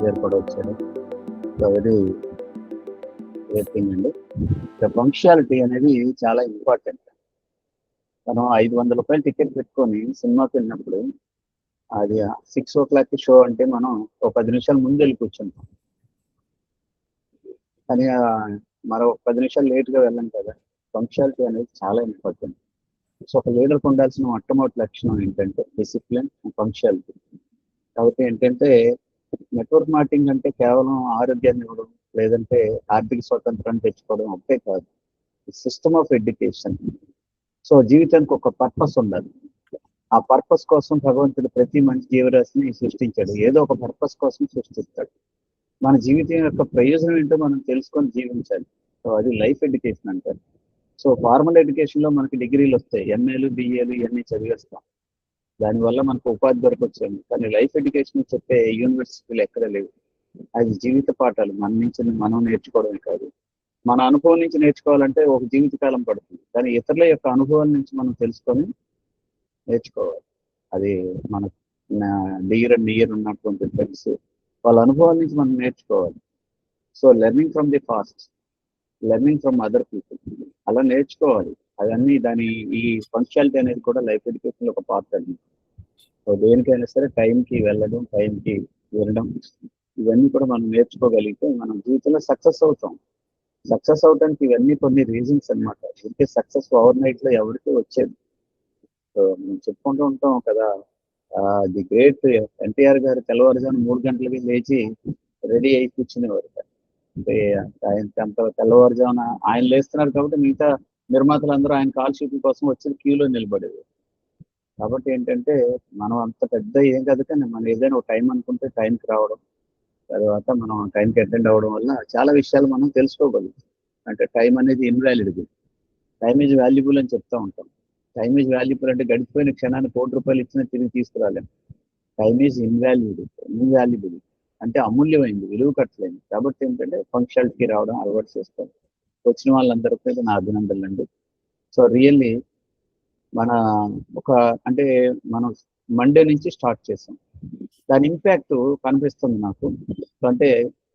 గారు కూడా వచ్చారు. వెరీ గ్రేట్ థింగ్ అండి. పంక్చువాలిటీ అనేది చాలా ఇంపార్టెంట్. మనం రూ. 500 టికెట్ పెట్టుకొని సినిమాకి వెళ్ళినప్పుడు అది 6:00 షో అంటే మనం ఒక 10 నిమిషాల ముందు వెళ్ళి కూర్చుంటాం. కానీ మరో 10 నిమిషాలు లేట్‌గా వెళ్ళం కదా! పంక్చువాలిటీ అనేది చాలా ఇంపార్టెంట్. సో, ఒక లీడర్‌కి ఉండాల్సిన మొట్టమొదటి లక్షణం ఏంటంటే డిసిప్లిన్, పంక్చువాలిటీ. కాబట్టి ఏంటంటే నెట్వర్క్ మార్కెటింగ్ అంటే కేవలం ఆరోగ్యాన్ని ఇవ్వడం, లేదంటే ఆర్థిక స్వతంత్రాన్ని తెచ్చుకోవడం ఒకటే కాదు. System of education. సో, జీవితానికి ఒక పర్పస్ ఉండాలి. ఆ పర్పస్ కోసం భగవంతుడు ప్రతి మనిషి జీవరాశిని సృష్టించాడు. ఏదో ఒక పర్పస్ కోసం సృష్టిస్తాడు. మన జీవితం యొక్క ప్రయోజనం ఏంటో మనం తెలుసుకొని జీవించాలి. సో, అది లైఫ్ ఎడ్యుకేషన్ అంటారు. సో, ఫార్మల్ ఎడ్యుకేషన్‌లో మనకి డిగ్రీలు వస్తాయి. ఎంఏలు, బీఏలు ఇవన్నీ చదివేస్తాం. దానివల్ల మనకు ఉపాధి దొరకొచ్చేమో. కానీ లైఫ్ ఎడ్యుకేషన్ చెప్పే యూనివర్సిటీలు ఎక్కడ లేవు. అది జీవిత పాఠాలు. మన నుంచి మనం నేర్చుకోవడమే కాదు. మన అనుభవం నుంచి నేర్చుకోవాలంటే ఒక జీవితకాలం పడుతుంది. కానీ ఇతరుల యొక్క అనుభవాల నుంచి మనం తెలుసుకొని నేర్చుకోవాలి. అది మన నియర్ అండ్ నియర్ ఉన్నటువంటి ఫ్రెండ్స్ వాళ్ళ అనుభవాల నుంచి మనం నేర్చుకోవాలి. So, learning from the past, learning from other people అలా నేర్చుకోవాలి. అవన్నీ ఈ పంక్చువాలిటీ అనేది కూడా లైఫ్ ఎడ్యుకేషన్‌లో ఒక పార్ట్ అండి. సో, దేనికైనా సరే టైంకి వెళ్ళడం, టైంకి వినడం ఇవన్నీ కూడా మనం నేర్చుకోగలిగితే మనం జీవితంలో సక్సెస్ అవుతాం. సక్సెస్ అవ్వడానికి ఇవన్నీ కొన్ని రీజన్స్ అన్నమాట. ఊరికే సక్సెస్ ఓవర్‌నైట్‌లో ఎవరికీ వచ్చేది. సో, మేము చెప్పుకుంటూ ఉంటాం కదా! ది గ్రేట్ ఎన్టీఆర్ గారు తెల్లవారుజామున 3 గంటలకి లేచి రెడీ అయి కూర్చునేవారట. అంటే ఆయనకి అంత తెల్లవారుజామున ఆయన లేస్తున్నారు కాబట్టి మిగతా నిర్మాతలందరూ ఆయన కాల్ షీట్ల కోసం వచ్చి క్యూలో నిలబడేవారు. కాబట్టి ఏంటంటే మనం అంత పెద్ద ఏం కాదు కానీ మనం ఏదైనా ఒక టైం అనుకుంటే టైంకి రావడం, తర్వాత మనం టైంకి అటెండ్ అవ్వడం వల్ల చాలా విషయాలు మనం తెలుసుకోగలుగుతాం. అంటే టైం అనేది ఇన్వాల్యుబుల్. టైమ్ ఈజ్ వాల్యుబుల్ అని చెప్తా ఉంటాం. టైమ్ ఈజ్ వాల్యుబుల్ అంటే గడిచిపోయిన క్షణాన్ని ₹1,00,00,000 ఇచ్చినా తిరిగి తీసుకురాలేం. టైమ్ ఈజ్ ఇన్వాల్యుబుల్ అంటే అమూల్యమైంది, విలువ కట్టలేంది. కాబట్టి ఏంటంటే పంక్చువాలిటీకి రావడం అలవాటు చేసుకోవాలి. వచ్చిన వాళ్ళందరికీ కూడా నా అభినందనలండి. సో, రియల్లీ మన ఒక అంటే మనం మండే నుంచి స్టార్ట్ చేసాం. దాని ఇంపాక్ట్ కనిపిస్తుంది నాకు. అంటే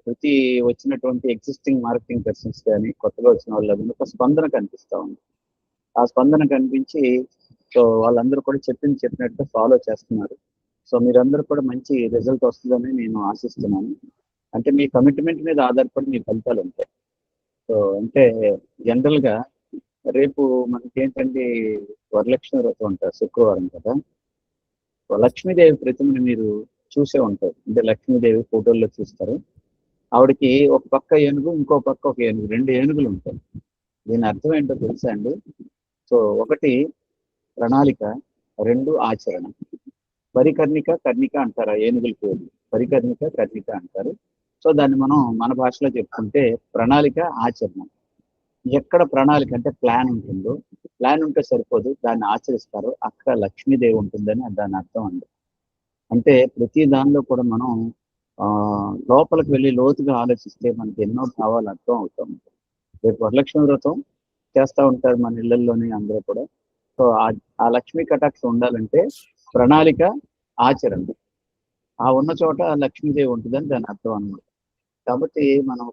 ప్రతి వచ్చినటువంటి ఎగ్జిస్టింగ్ మార్కెటింగ్ పర్సన్స్ గాని, కొత్తగా వచ్చిన వాళ్ళందరూ ఒక స్పందన కనిపిస్తా ఉంది. ఆ స్పందన కనిపించి సో, వాళ్ళందరూ కూడా చెప్పినట్టుగా ఫాలో చేస్తున్నారు. సో, మీరందరూ కూడా మంచి రిజల్ట్ వస్తుందని నేను ఆశిస్తున్నాను. అంటే మీ కమిట్మెంట్ మీద ఆధారపడి మీ ఫలితాలు ఉంటాయి. సో, అంటే జనరల్‌గా రేపు మనకేంటంటే వరలక్ష్మి వ్రతం అంటారు శుక్రవారం కదా! లక్ష్మీదేవి ప్రతిమని మీరు చూసే ఉంటారు. అంటే లక్ష్మీదేవి ఫోటోల్లో చూస్తారు. ఆవిడకి ఒక పక్క ఏనుగు, ఇంకో పక్క ఒక ఏనుగు. 2 ఏనుగులు ఉంటాయి. దీని అర్థం ఏంటో తెలుసా అండి? సో, ఒకటి ప్రణాళిక, 2 ఆచరణ. పరికర్ణిక, కర్ణిక అంటారు ఆ ఏనుగుల పేర్లు. పరికర్ణిక, కర్ణిక అంటారు. సో, దాన్ని మనం మన భాషలో చెప్పుకుంటే ప్రణాళిక, ఆచరణ. ఎక్కడ ప్రణాళిక అంటే ప్లాన్ ఉంటుందో, ప్లాన్ ఉంటే సరిపోదు. దాన్ని ఆచరిస్తారు. అక్కడ లక్ష్మీదేవి ఉంటుందని దాని అర్థం అండి. అంటే ప్రతి దానిలో కూడా మనం లోపలికి వెళ్లి లోతుగా ఆలోచిస్తే మనకి ఎన్నో భావాలు అర్థం అవుతా ఉంటాయి. రేపు వరలక్ష్మి వ్రతం చేస్తా ఉంటారు మన ఇళ్లల్లోని అందరూ కూడా. సో, ఆ లక్ష్మీ కటాక్షం ఉండాలంటే ప్రణాళిక, ఆచరణ. ఆ ఉన్న చోట లక్ష్మీదేవి ఉంటుందని దాని అర్థం అన్నమాట. కాబట్టి మనం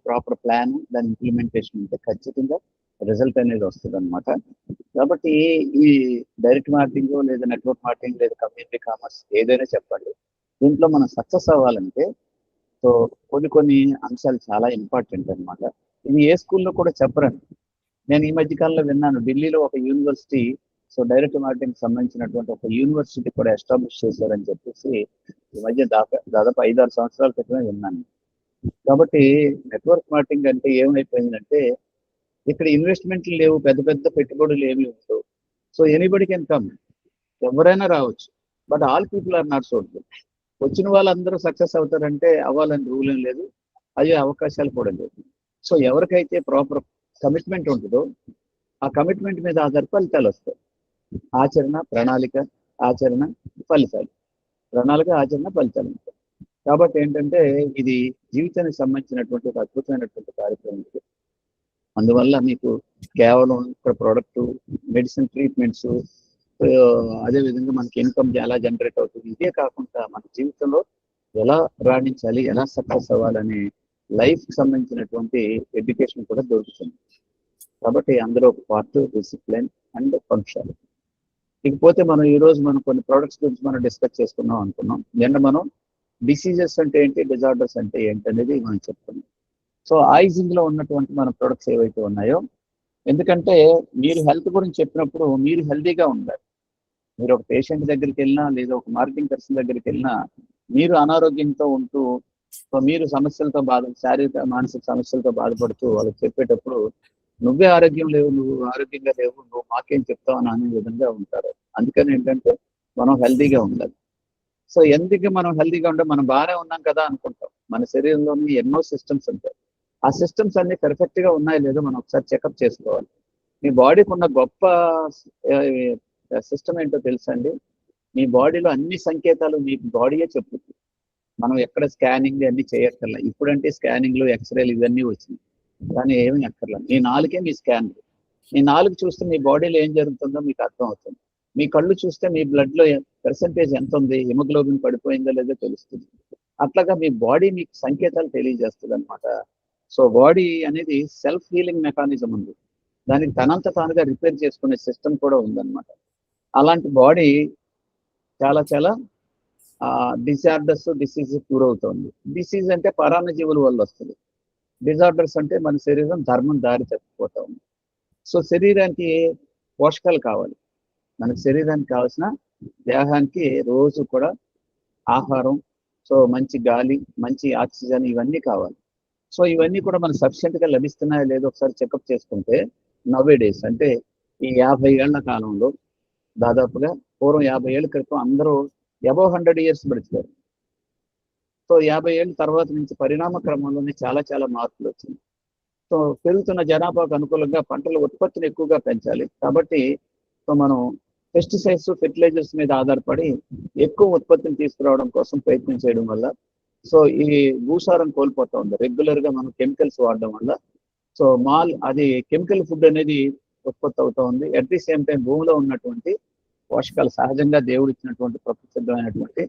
ప్రాపర్ ప్లాన్ దాని ఇంప్లిమెంటేషన్ ఉంటే ఖచ్చితంగా రిజల్ట్ అనేది వస్తుందన్నమాట. కాబట్టి ఈ డైరెక్ట్ మార్కెటింగ్ లేదా నెట్వర్క్ మార్కెటింగ్ లేదా కమ్యూనిటీ కామర్స్ ఏదైనా చెప్పండి. దీంట్లో మనం సక్సెస్ అవ్వాలంటే సో, కొన్ని అంశాలు చాలా ఇంపార్టెంట్ అన్నమాట. ఇది ఏ స్కూల్‌లో కూడా చెప్పరండి. నేను ఈ మధ్య కాలంలో విన్నాను. ఢిల్లీలో ఒక యూనివర్సిటీ సో, డైరెక్ట్ మార్కెటింగ్‌కి సంబంధించినటువంటి ఒక యూనివర్సిటీ కూడా ఎస్టాబ్లిష్ చేశారని చెప్పేసి ఈ మధ్య దాదాపు 5, 6 సంవత్సరాల క్రితమే విన్నాను. కాబట్టి నెట్వర్క్ మార్కెటింగ్ అంటే ఏమైపోయిందంటే ఇక్కడ ఇన్వెస్ట్‌మెంట్లు లేవు. పెద్ద పెద్ద పెట్టుబడులు ఏమి ఉండవు. So, anybody can come. ఎవరైనా రావచ్చు. But all people are not suitable. వచ్చిన వాళ్ళందరూ సక్సెస్ అవుతారంటే అవ్వాలని రూల్ ఏం లేదు. అయ్యే అవకాశాలు కూడా లేవు. సో, ఎవరికైతే ప్రాపర్ కమిట్మెంట్ ఉంటుందో ఆ కమిట్మెంట్ మీద ఆధారపడి ఫలితాలొస్తాయి. ఆచరణ, ప్రణాళిక, ఆచరణ, ఫలితాలు. ప్రణాళిక, ఆచరణ, ఫలితాలుంటాయి. కాబట్టి ఏంటంటే ఇది జీవితానికి సంబంధించినటువంటి ఒక అద్భుతమైనటువంటి కార్యక్రమం ఇది. అందువల్ల మీకు కేవలం ఇక్కడ ప్రొడక్టు, మెడిసిన్ ట్రీట్మెంట్స్ అదే విధంగా మనకి ఇన్‌కమ్ ఎలా జనరేట్ అవుతుంది. ఇదే కాకుండా మన జీవితంలో ఎలా రాణించాలి, ఎలా సక్సెస్ అవ్వాలని లైఫ్కి సంబంధించినటువంటి ఎడ్యుకేషన్ కూడా దొరుకుతుంది. కాబట్టి అందులో ఒక పార్ట్ డిసిప్లిన్ అండ్ ఫంక్షన్. ఇకపోతే మనం ఈరోజు మనం కొన్ని ప్రోడక్ట్స్ గురించి మనం డిస్కస్ చేసుకున్నాం అనుకున్నాం. నిన్న మనం డిసీజెస్ అంటే ఏంటి, డిజార్డర్స్ అంటే ఏంటి అనేది మనం చెప్పుకున్నాం. సో ఆయిజింగ్ లో ఉన్నటువంటి మన ప్రొడక్ట్స్ ఏవైతే ఉన్నాయో, ఎందుకంటే మీరు హెల్త్ గురించి చెప్పినప్పుడు మీరు హెల్తీగా ఉండాలి. మీరు ఒక పేషెంట్ దగ్గరికి వెళ్ళినా లేదా ఒక మార్కెటింగ్ పర్సన్ దగ్గరికి వెళ్ళినా మీరు అనారోగ్యంతో ఉంటూ మీరు సమస్యలతో శారీరక మానసిక సమస్యలతో బాధపడుతూ వాళ్ళకి చెప్పేటప్పుడు నువ్వే ఆరోగ్యం లేవు, నువ్వు ఆరోగ్యంగా లేవు, నువ్వు మాకేం చెప్తావు అని అనే విధంగా ఉంటారు. అందుకని ఏంటంటే మనం హెల్తీగా ఉండాలి. సో ఎందుకు మనం హెల్తీగా ఉంటే మనం బాగానే ఉన్నాం కదా అనుకుంటాం. మన శరీరంలోని ఎన్నో సిస్టమ్స్ ఉంటాయి. ఆ సిస్టమ్స్ అన్ని పర్ఫెక్ట్ గా ఉన్నాయో లేదో మనం ఒకసారి చెకప్ చేసుకోవాలి. మీ బాడీకి ఉన్న గొప్ప సిస్టమ్ ఏంటో తెలుసండి. మీ బాడీలో అన్ని సంకేతాలు మీ బాడీయే చెప్తుంది. మనం ఎక్కడ స్కానింగ్ అన్ని చేయక్కర్లా. ఇప్పుడంటే స్కానింగ్లు, ఎక్స్రేలు ఇవన్నీ వచ్చినాయి. కానీ ఏమీ అక్కర్లా. మీ నాలుగే మీ స్కాన్. మీ నాలుగు చూస్తే మీ బాడీలో ఏం జరుగుతుందో మీకు అర్థం అవుతుంది. మీ కళ్ళు చూస్తే మీ బ్లడ్ లో పర్సెంటేజ్ ఎంత ఉంది, హిమోగ్లోబిన్ పడిపోయిందో లేదో తెలుస్తుంది. అట్లాగా మీ బాడీ మీకు సంకేతాలు తెలియజేస్తుంది అనమాట. సో బాడీ అనేది సెల్ఫ్ హీలింగ్ మెకానిజం ఉంది. దానికి తనంత తానుగా రిపేర్ చేసుకునే సిస్టమ్ కూడా ఉందన్నమాట. అలాంటి బాడీ చాలా చాలా డిజార్డర్స్, డిసీజ్ గురవుతుంది. డిసీజ్ అంటే పరాన్న జీవుల వల్ల వస్తుంది. డిజార్డర్స్ అంటే మన శరీరం ధర్మం దారి తప్పిపోతా ఉంది. సో శరీరానికి పోషకాలు కావాలి. మనకు శరీరానికి కావాల్సిన దేహానికి రోజు కూడా ఆహారం, సో మంచి గాలి, మంచి ఆక్సిజన్ ఇవన్నీ కావాలి. సో ఇవన్నీ కూడా మనకు సఫిషియెంట్గా లభిస్తున్నాయో లేదో ఒకసారి చెకప్ చేసుకుంటే నవ్వే డేస్ అంటే ఈ 50 ఏళ్ల కాలంలో దాదాపుగా పూర్వం 50 ఏళ్ల క్రితం అందరూ అబౌవ్ 100 ఇయర్స్ బ్రతికారు. సో 50 ఏళ్ళ తర్వాత నుంచి పరిణామ క్రమంలోనే చాలా చాలా మార్పులు వచ్చింది. సో పెరుగుతున్న జనాభాకు అనుకూలంగా పంటల ఉత్పత్తిని ఎక్కువగా పెంచాలి. కాబట్టి సో మనం పెస్టిసైడ్స్, ఫెర్టిలైజర్స్ మీద ఆధారపడి ఎక్కువ ఉత్పత్తిని తీసుకురావడం కోసం ప్రయత్నం చేయడం వల్ల సో ఈ భూసారం కోల్పోతా ఉంది. రెగ్యులర్ గా మనం కెమికల్స్ వాడడం వల్ల సో అది కెమికల్ ఫుడ్ అనేది ఉత్పత్తి అవుతా ఉంది. అట్ ది సేమ్ టైం భూమిలో ఉన్నటువంటి పోషకాలు సహజంగా దేవుడు ఇచ్చినటువంటి ప్రకృతిసిద్ధమైనటువంటి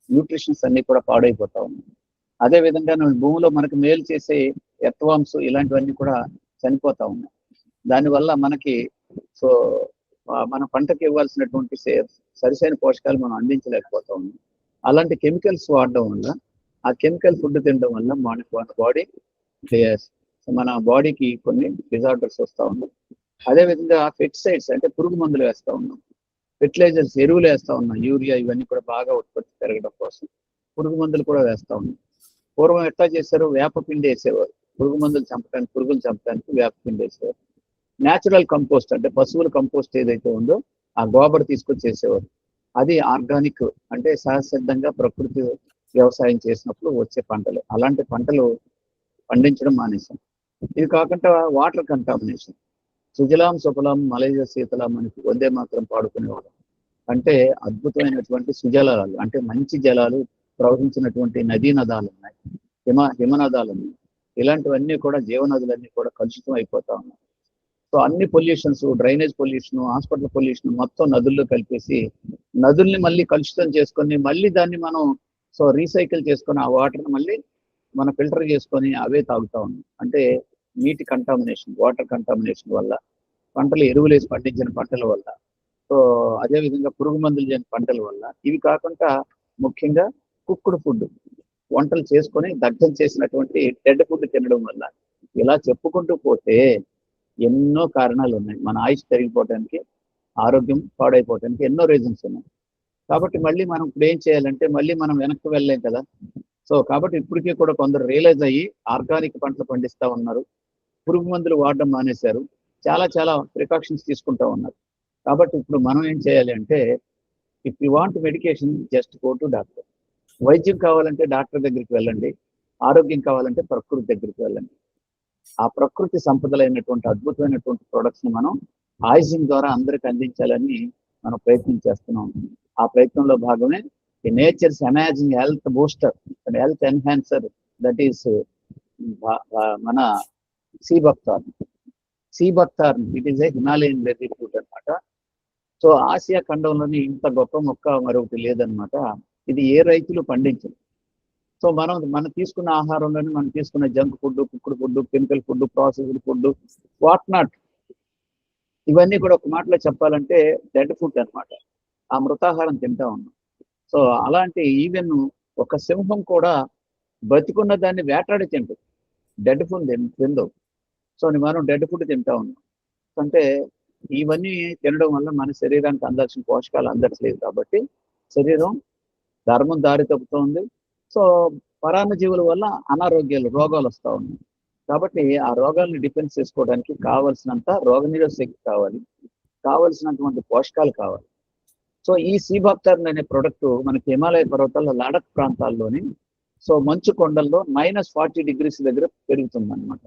న్యూట్రిషన్స్ అన్ని కూడా పాడైపోతా ఉన్నాయి. అదే విధంగా భూమిలో మనకు మేలు చేసే ఎర్త్వామ్స్ ఇలాంటివన్నీ కూడా చనిపోతా ఉన్నాయి. దానివల్ల మనకి సో మన పంటకి ఇవ్వాల్సినటువంటి సరిసైన పోషకాలు మనం అందించలేకపోతా ఉన్నాం. అలాంటి కెమికల్స్ వాడడం వల్ల, ఆ కెమికల్ ఫుడ్ తినడం వల్ల మన బాడీ మన బాడీకి కొన్ని డిజార్డర్స్ వస్తూ ఉన్నాయి. అదేవిధంగా పెస్టిసైడ్స్ అంటే పురుగు మందులు వేస్తూ ఉన్నాం, ఫెర్టిలైజర్స్ ఎరువులు వేస్తూ ఉన్నాం, యూరియా ఇవన్నీ కూడా బాగా ఉత్పత్తి పెరగడం కోసం పురుగు మందులు కూడా వేస్తూ ఉన్నాం. పూర్వం ఎట్లా చేశారు, వేపపిండి వేసేవారు. పురుగు మందులు చంపడానికి, పురుగులు చంపడానికి వేపపిండి వేసేవారు. న్యాచురల్ కంపోస్ట్ అంటే పశువుల కంపోస్ట్ ఏదైతే ఉందో ఆ గోబర్ తీసుకొచ్చి చేసేవారు. అది ఆర్గానిక్ అంటే సహజసిద్ధంగా ప్రకృతి వ్యవసాయం చేసినప్పుడు వచ్చే పంటలు. అలాంటి పంటలు పండించడం మానేశాం. ఇది కాకుండా వాటర్ కంటామినేషన్, సుజలాం సుఫలాం మలయజ శీతలాం అని వందే మాత్రం పాడుకునేవాడు. అంటే అద్భుతమైనటువంటి సుజలాలు అంటే మంచి జలాలు ప్రవహించినటువంటి నదీ నదాలు ఉన్నాయి, హిమనదాలు ఉన్నాయి. ఇలాంటివన్నీ కూడా జీవనదులన్నీ కూడా కలుషితం అయిపోతా ఉన్నాయి. సో అన్ని pollutions, drainage pollution, hospital pollution మొత్తం నదుల్లో కలిపేసి నదుల్ని మళ్ళీ కలుషితం చేసుకొని మళ్ళీ దాన్ని మనం సో రీసైకిల్ చేసుకొని ఆ వాటర్ని మళ్ళీ మనం ఫిల్టర్ చేసుకొని అవే తాగుతా ఉన్నాం. అంటే నీటి కంటామినేషన్, వాటర్ కంటామినేషన్ వల్ల, పంటలు ఎరువులు వేసి పండించిన పంటల వల్ల, సో అదేవిధంగా పురుగు మందులు చేయని పంటల వల్ల, ఇవి కాకుండా ముఖ్యంగా కుక్కుడు ఫుడ్, వంటలు చేసుకొని దగ్ధం చేసినటువంటి డెడ్ ఫుడ్ తినడం వల్ల, ఇలా చెప్పుకుంటూ పోతే ఎన్నో కారణాలు ఉన్నాయి. మన ఆయుష్ పెరిగిపోవడానికి, ఆరోగ్యం పాడైపోవడానికి ఎన్నో రీజన్స్ ఉన్నాయి. కాబట్టి మళ్ళీ మనం ఇప్పుడు ఏం చేయాలంటే మళ్ళీ మనం వెనక్కి వెళ్ళలేం కదా. సో కాబట్టి ఇప్పటికీ కూడా కొందరు రియలైజ్ అయ్యి ఆర్గానిక్ పంటలు పండిస్తూ ఉన్నారు, పురుగు మందులు వాడడం మానేశారు, చాలా చాలా ప్రికాషన్స్ తీసుకుంటూ ఉన్నారు. కాబట్టి ఇప్పుడు మనం ఏం చేయాలి అంటే, if you want medication just go to doctor. వైద్యం కావాలంటే డాక్టర్ దగ్గరికి వెళ్ళండి, ఆరోగ్యం కావాలంటే ప్రకృతి దగ్గరికి వెళ్ళండి. ఆ ప్రకృతి సంపదలైనటువంటి అద్భుతమైనటువంటి ప్రొడక్ట్స్ ని మనం ఆయిజింగ్ ద్వారా అందరికి అందించాలని మనం ప్రయత్నం చేస్తున్నాం. ఆ ప్రయత్నంలో భాగమే ఈ nature's amazing health booster and health enhancer, that is మన sea buckthorn. It is a Himalayan berry fruit అనమాట. సో ఆసియా ఖండంలోని ఇంత గొప్ప మొక్క మరొకటి లేదనమాట. ఇది ఏ రైతులు పండించరు. సో మనం తీసుకున్న ఆహారంలోని మనం తీసుకున్న junk food, cooked food, chemical food, processed food, what not, ఇవన్నీ కూడా ఒక మాటలో చెప్పాలంటే డెడ్ ఫుడ్ అన్నమాట. ఆ మృతాహారం తింటా ఉన్నాం. సో అలాంటి ఈవెన్ ఒక సింహం కూడా బతికున్న దాన్ని వేటాడి తింటుంది, డెడ్ ఫుడ్ తిందో. సో మనం డెడ్ ఫుడ్ తింటా ఉన్నాం. అంటే ఇవన్నీ తినడం వల్ల మన శరీరానికి అందాల్సిన పోషకాలు అందట్లేదు కాబట్టి శరీరం ధర్మం దారి తప్పుతోంది. సో పరాన్న జీవుల వల్ల అనారోగ్యాలు, రోగాలు వస్తూ ఉన్నాయి. కాబట్టి ఆ రోగాలను డిఫెన్స్ చేసుకోవడానికి కావలసినంత రోగనిరోధక శక్తి కావాలి, కావలసినటువంటి పోషకాలు కావాలి. సో ఈ సీబాక్టర్న్ అనే ప్రొడక్ట్ మనకి హిమాలయ పర్వతాల్లో లడక్ ప్రాంతాల్లోని సో మంచు కొండల్లో -40 degrees దగ్గర పెరుగుతుంది అనమాట.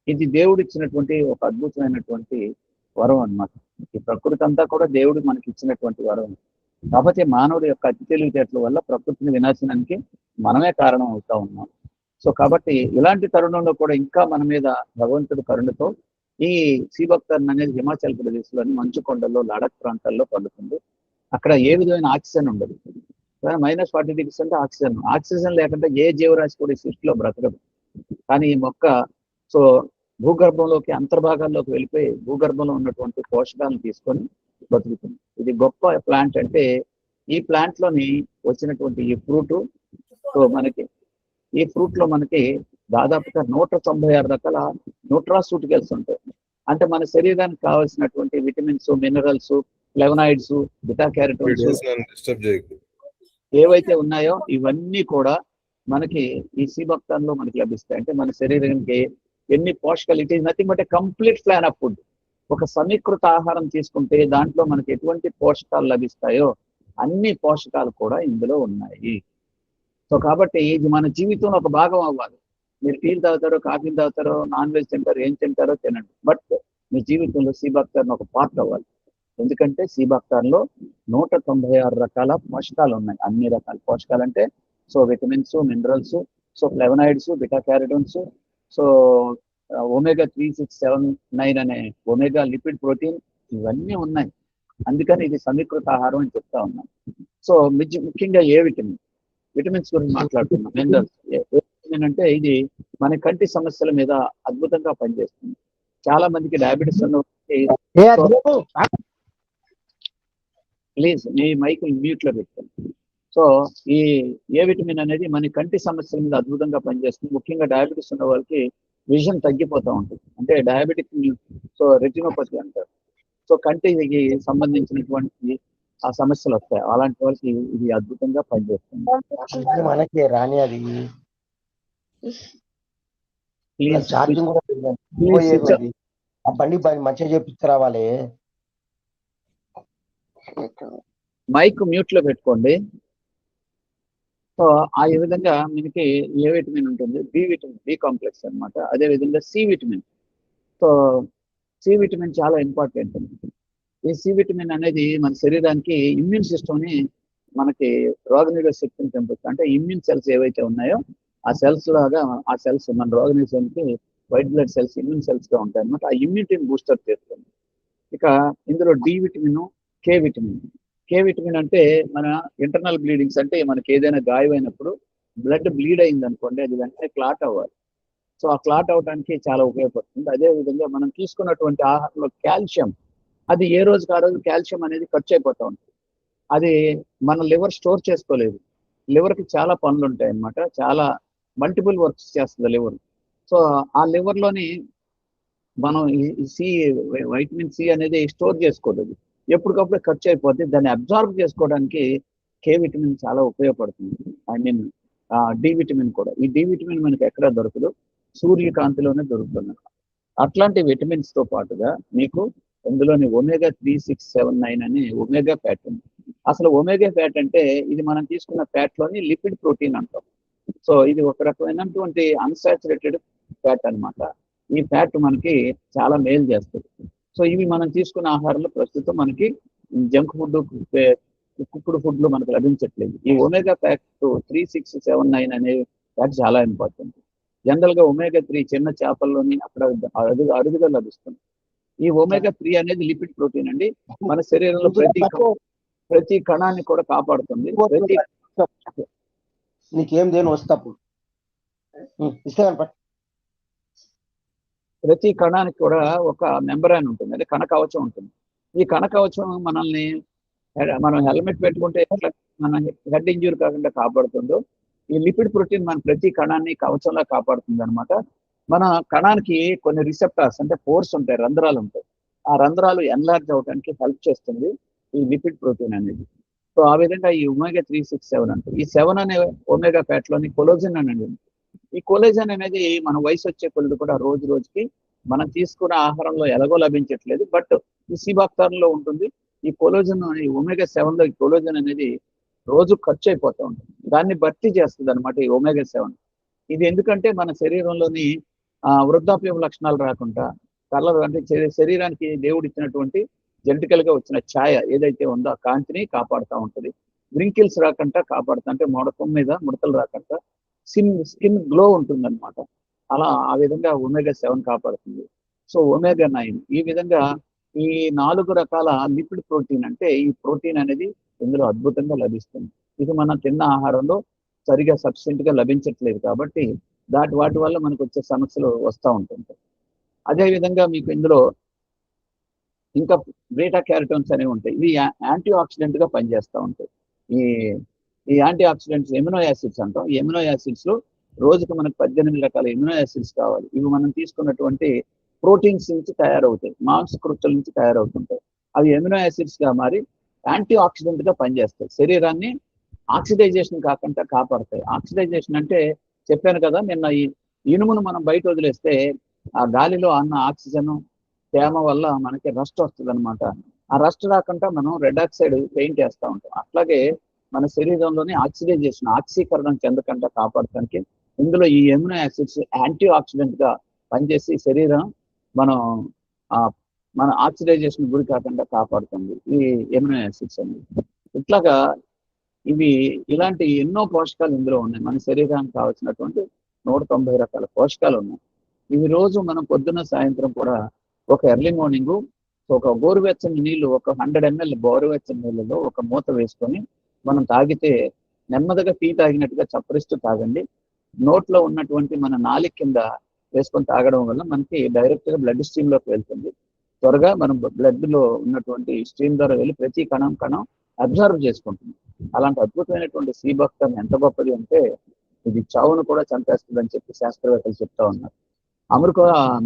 ఇది దేవుడు ఇచ్చినటువంటి ఒక అద్భుతమైనటువంటి వరం అన్నమాట. ఈ ప్రకృతి అంతా కూడా దేవుడు మనకి ఇచ్చినటువంటి వరం. కాకపోతే మానవుడి యొక్క అతి తెలివితేటల వల్ల ప్రకృతిని వినాశనానికి మనమే కారణం అవుతా ఉన్నాం. సో కాబట్టి ఇలాంటి తరుణంలో కూడా ఇంకా మన మీద భగవంతుడి కరుణతో ఈ సీబాక్టర్న్ అనేది హిమాచల్ ప్రదేశ్లోని మంచు కొండల్లో లడక్ ప్రాంతాల్లో పండుతుంది. అక్కడ ఏ విధమైన ఆక్సిజన్ ఉండదు. -40 degrees అంటే ఆక్సిజన్ లేకుండా ఏ జీవరాశి కూడా ఈ సృష్టిలో బ్రతకదు. కానీ ఈ మొక్క సో భూగర్భంలోకి అంతర్భాగాల్లోకి వెళ్ళిపోయి భూగర్భంలో ఉన్నటువంటి పోషకాలను తీసుకొని బతుకుతుంది. ఇది గొప్ప ప్లాంట్. అంటే ఈ ప్లాంట్ లోని వచ్చినటువంటి ఈ ఫ్రూట్, సో ఈ ఫ్రూట్ లో మనకి దాదాపుగా 196 రకాల న్యూట్రాసూటికల్స్ ఉంటాయి. అంటే మన శరీరానికి కావాల్సినటువంటి విటమిన్స్, మినరల్స్, ఫ్లేవనాయిడ్స్, బిటా క్యారోటిన్స్ ఏవైతే ఉన్నాయో ఇవన్నీ కూడా మనకి ఈ సీబాక్టర్న్ లో మనకి లభిస్తాయి. అంటే మన శరీరానికి ఎన్ని పోషకాలు, it is nothing but A complete plan of food. ఒక సమీకృత ఆహారం తీసుకుంటే దాంట్లో మనకి ఎటువంటి పోషకాలు లభిస్తాయో అన్ని పోషకాలు కూడా ఇందులో ఉన్నాయి. సో కాబట్టి ఇది మన జీవితంలో ఒక భాగం అవ్వాలి. మీరు టీలు తాగుతారో, కాఫీలు తాగుతారో, నాన్ వెజ్ తింటారో, ఏం తింటారో తినండి, బట్ మీ జీవితంలో సీబాక్టర్న్ ఒక పార్ట్ అవ్వాలి. ఎందుకంటే సీబాక్టర్న్ లో 196 రకాల పోషకాలు ఉన్నాయి. అన్ని రకాల పోషకాలు అంటే so vitamins, minerals, so flavonoids, beta carotenes, so omega 3, 6, 7, 9 అనే ఒమేగా లిపిడ్ ప్రోటీన్, ఇవన్నీ ఉన్నాయి. అందుకని ఇది సమీకృత ఆహారం అని చెప్తా ఉన్నాం. సో ముఖ్యంగా ఏ విటమిన్స్ గురించి మాట్లాడుతున్నాం. మినరల్స్, విటమిన్ అంటే ఇది మన కంటి సమస్యల మీద అద్భుతంగా పనిచేస్తుంది. చాలా మందికి డయాబెటీస్ ఉన్న ప్లీజ్ మీ మైక్ మ్యూట్ లో పెట్టుకోండి. సో ఈ ఏ విటమిన్ అనేది మన కంటి సమస్యల మీద అద్భుతంగా పనిచేస్తుంది. ముఖ్యంగా డయాబెటీస్ ఉన్న వాళ్ళకి విజన్ తగ్గిపోతూ ఉంటుంది. అంటే డయాబెటిక్ సో రెటినోపతి అంటారు. సో కంటికి సంబంధించినటువంటి ఆ సమస్యలు వస్తాయి. అలాంటి వాళ్ళకి ఇది అద్భుతంగా పనిచేస్తుంది. మనకి రాని అది ఛార్జింగ్ కూడా ఆ బండి మంచిగా చేపించుకురావాలి. మైక్ మ్యూట్ లో పెట్టుకోండి. సో ఆ విధంగా మనకి ఏ విటమిన్ ఉంటుంది, బి కాంప్లెక్స్ అనమాట. అదే విధంగా C vitamin. So C vitamin చాలా ఇంపార్టెంట్. ఈ సి విటమిన్ అనేది మన శరీరానికి ఇమ్యూన్ సిస్టమ్ని, మనకి రోగనిరోధక శక్తిని పెంపుతుంది. అంటే ఇమ్యూన్ సెల్స్ ఏవైతే ఉన్నాయో ఆ సెల్స్ లాగా ఆ సెల్స్ మన రోగనిరోధకానికి white blood cells immune cells గా ఉంటాయి అనమాట. ఆ ఇమ్యూనిటీని బూస్టర్ చేస్తుంది. ఇక ఇందులో డి విటమిన్, కే విటమిన్ అంటే మన ఇంటర్నల్ బ్లీడింగ్స్, అంటే మనకి ఏదైనా గాయమైనప్పుడు బ్లడ్ బ్లీడ్ అయింది అనుకోండి, అది వెంటనే క్లాట్ అవ్వాలి. సో ఆ క్లాట్ అవడానికి చాలా ఉపయోగపడుతుంది. అదేవిధంగా మనం తీసుకున్నటువంటి ఆహారంలో కాల్షియం, అది ఏ రోజుకి ఆ రోజు కాల్షియం అనేది ఖర్చు అయిపోతూ ఉంటుంది. అది మన లివర్ స్టోర్ చేసుకోలేదు. లివర్కి చాలా పనులు ఉంటాయి అన్నమాట. చాలా మల్టిపుల్ వర్క్స్ చేస్తుంది లివర్. సో ఆ లివర్లోని మనం వైటమిన్ సి అనేది స్టోర్ చేసుకోలేదు, ఎప్పటికప్పుడు ఖర్చు అయిపోతే దాన్ని అబ్జార్బ్ చేసుకోవడానికి కే విటమిన్ చాలా ఉపయోగపడుతుంది. ఐ మీన్ డి విటమిన్ కూడా. ఈ డి విటమిన్ మనకి ఎక్కడ దొరకదు, సూర్యకాంతిలోనే దొరుకుతుంది. అట్లాంటి విటమిన్స్ తో పాటుగా మీకు ఇందులోని ఒమేగా 3, 6, 7, 9 అనే ఒమేగా ఫ్యాట్ ఉంది. అసలు ఒమేగా ఫ్యాట్ అంటే ఇది మనం తీసుకున్న ఫ్యాట్ లోని లిపిడ్ ప్రోటీన్ అంటాం. సో ఇది ఒక రకమైనటువంటి అన్సాచురేటెడ్ ఫ్యాట్ అనమాట. ఈ ఫ్యాట్ మనకి చాలా మేలు చేస్తుంది. సో ఇవి మనం తీసుకున్న ఆహారంలో ప్రస్తుతం మనకి జంక్ ఫుడ్, కుక్కుడు ఫుడ్ లో మనకు లభించట్లేదు. ఈ ఒమేగా ఫ్యాట్ 3, 6, 7, 9 అనే ఫ్యాట్ చాలా ఇంపార్టెంట్. జనరల్ గా ఒమేగా 3 చిన్న చేపల్లోని అక్కడ అరుదుగా లభిస్తుంది. ఈ ఒమేగా 3 అనేది లిపిడ్ ప్రోటీన్ అండి. మన శరీరంలో ప్రతి కణాన్ని కూడా కాపాడుతుంది. నీకేం దేని వస్తప్పుడు ఇస్తే కనపట్. ప్రతి కణానికి కూడా ఒక మెంబ్రేన్ ఉంటుంది, అంటే కణ కవచం ఉంటుంది. ఈ కణ కవచం మనల్ని మనం హెల్మెట్ పెట్టుకుంటే ఎట్లా మన హెడ్ ఇంజ్యూరీ కాకుండా కాపాడుతుందో, ఈ లిపిడ్ ప్రోటీన్ మన ప్రతి కణాన్ని కవచంలా కాపాడుతుంది అనమాట. మన కణానికి కొన్ని రిసెప్టార్స్ అంటే పోర్స్ ఉంటాయి, రంధ్రాలు ఉంటాయి. ఆ రంధ్రాలు ఎన్లార్జ్ అవడానికి హెల్ప్ చేస్తుంది ఈ లిపిడ్ ప్రోటీన్ అనేది. సో ఆ విధంగా ఈ ఒమేగా 3, 6, 7 అంటే ఈ 7 అనే ఒమేగా ఫ్యాట్ లోని కొలోజన్ అనేది ఉంది. ఈ కొలేజన్ అనేది మన వయసు వచ్చే కొద్ది కూడా రోజు రోజుకి మనం తీసుకున్న ఆహారంలో ఎలాగో లభించట్లేదు, బట్ ఈ సీబాక్తారంలో ఉంటుంది. ఈ కొలోజన్, ఈ ఒమేగా 7 లో ఈ కొలోజన్ అనేది రోజు ఖర్చు అయిపోతూ ఉంటుంది. దాన్ని భర్తీ చేస్తుంది అనమాట ఈ ఒమేగా 7. ఇది ఎందుకంటే మన శరీరంలోని వృద్ధాప్యం లక్షణాలు రాకుండా, కలర్ అంటే శరీరానికి దేవుడు ఇచ్చినటువంటి జెనెటికల్ గా వచ్చిన ఛాయ ఏదైతే ఉందో ఆ కాంతిని కాపాడుతూ ఉంటుంది. వ్రింకిల్స్ రాకుండా కాపాడుతా, అంటే మొడకం మీద ముడతలు రాకుండా స్కిన్ గ్లో ఉంటుంది అనమాట. అలా ఆ విధంగా ఒమేగా 7 కాపాడుతుంది. సో ఒమేగా 9 ఈ విధంగా ఈ 4 రకాల లిపిడ్ ప్రోటీన్, అంటే ఈ ప్రోటీన్ అనేది ఇందులో అద్భుతంగా లభిస్తుంది. ఇది మనం తిన్న ఆహారంలో సరిగా సఫిషియెంట్ గా లభించట్లేదు కాబట్టి వాటి వల్ల మనకు వచ్చే సమస్యలు వస్తూ ఉంటుంటాయి. అదేవిధంగా మీకు ఇందులో ఇంకా బీటా క్యారోటీన్స్ అనేవి ఉంటాయి. ఇవి యాంటీ ఆక్సిడెంట్ గా పనిచేస్తూ ఉంటాయి. ఈ ఈ యాంటీ ఆక్సిడెంట్స్ ఎమినో యాసిడ్స్ అంటాం. ఈ ఎమినో యాసిడ్స్ లో రోజుకు మనకు 18 రకాల ఎమినో యాసిడ్స్ కావాలి. ఇవి మనం తీసుకున్నటువంటి ప్రోటీన్స్ నుంచి తయారవుతాయి, మాంసకృతుల నుంచి తయారవుతుంటాయి. అవి ఎమినో యాసిడ్స్ గా మారి యాంటీ ఆక్సిడెంట్ గా పనిచేస్తాయి. శరీరాన్ని ఆక్సిడైజేషన్ కాకుండా కాపాడతాయి. ఆక్సిడైజేషన్ అంటే చెప్పాను కదా నిన్న, ఈ ఇనుమును మనం బయట వదిలేస్తే ఆ గాలిలో అన్న ఆక్సిజన్ తేమ వల్ల మనకి రస్ట్ వస్తుంది అనమాట. ఆ రస్ట్ రాకుండా మనం రెడ్ ఆక్సైడ్ పెయింట్ వేస్తూ ఉంటాం. అట్లాగే మన శరీరంలోని ఆక్సిడైజేషన్, ఆక్సీకరణం చెందకుండా కాపాడటానికి ఇందులో ఈ ఎమినో యాసిడ్స్ యాంటీ ఆక్సిడెంట్ గా పనిచేసి శరీరం మనం మన ఆక్సిడైజేషన్ గురి కాకుండా కాపాడుతుంది ఈ ఎమినో యాసిడ్స్ అనేది. ఇట్లాగా ఇలాంటి ఎన్నో పోషకాలు ఇందులో ఉన్నాయి. మన శరీరానికి కావాల్సినటువంటి 190 రకాల పోషకాలు ఉన్నాయి. ఇవి రోజు మనం పొద్దున్న సాయంత్రం కూడా ఒక ఎర్లీ మార్నింగ్ ఒక గోరువెచ్చని నీళ్లు, ఒక 100 ml గోరువెచ్చని నీళ్ళలో ఒక మూత వేసుకొని మనం తాగితే నెమ్మదిగా టీ తాగినట్టుగా చప్పరిస్తూ తాగండి. నోట్లో ఉన్నటువంటి మన నాలిక కింద వేసుకొని తాగడం వల్ల మనకి డైరెక్ట్ గా బ్లడ్ స్ట్రీమ్ లోకి వెళ్తుంది. త్వరగా మనం బ్లడ్ లో ఉన్నటువంటి స్ట్రీమ్ ద్వారా వెళ్ళి ప్రతి కణం అబ్జర్వ్ చేసుకుంటుంది. అలాంటి అద్భుతమైనటువంటి సీబాక్టర్ ఎంత గొప్పది అంటే ఇది చావును కూడా చంపేస్తుంది అని చెప్పి శాస్త్రవేత్తలు చెప్తా ఉన్నారు.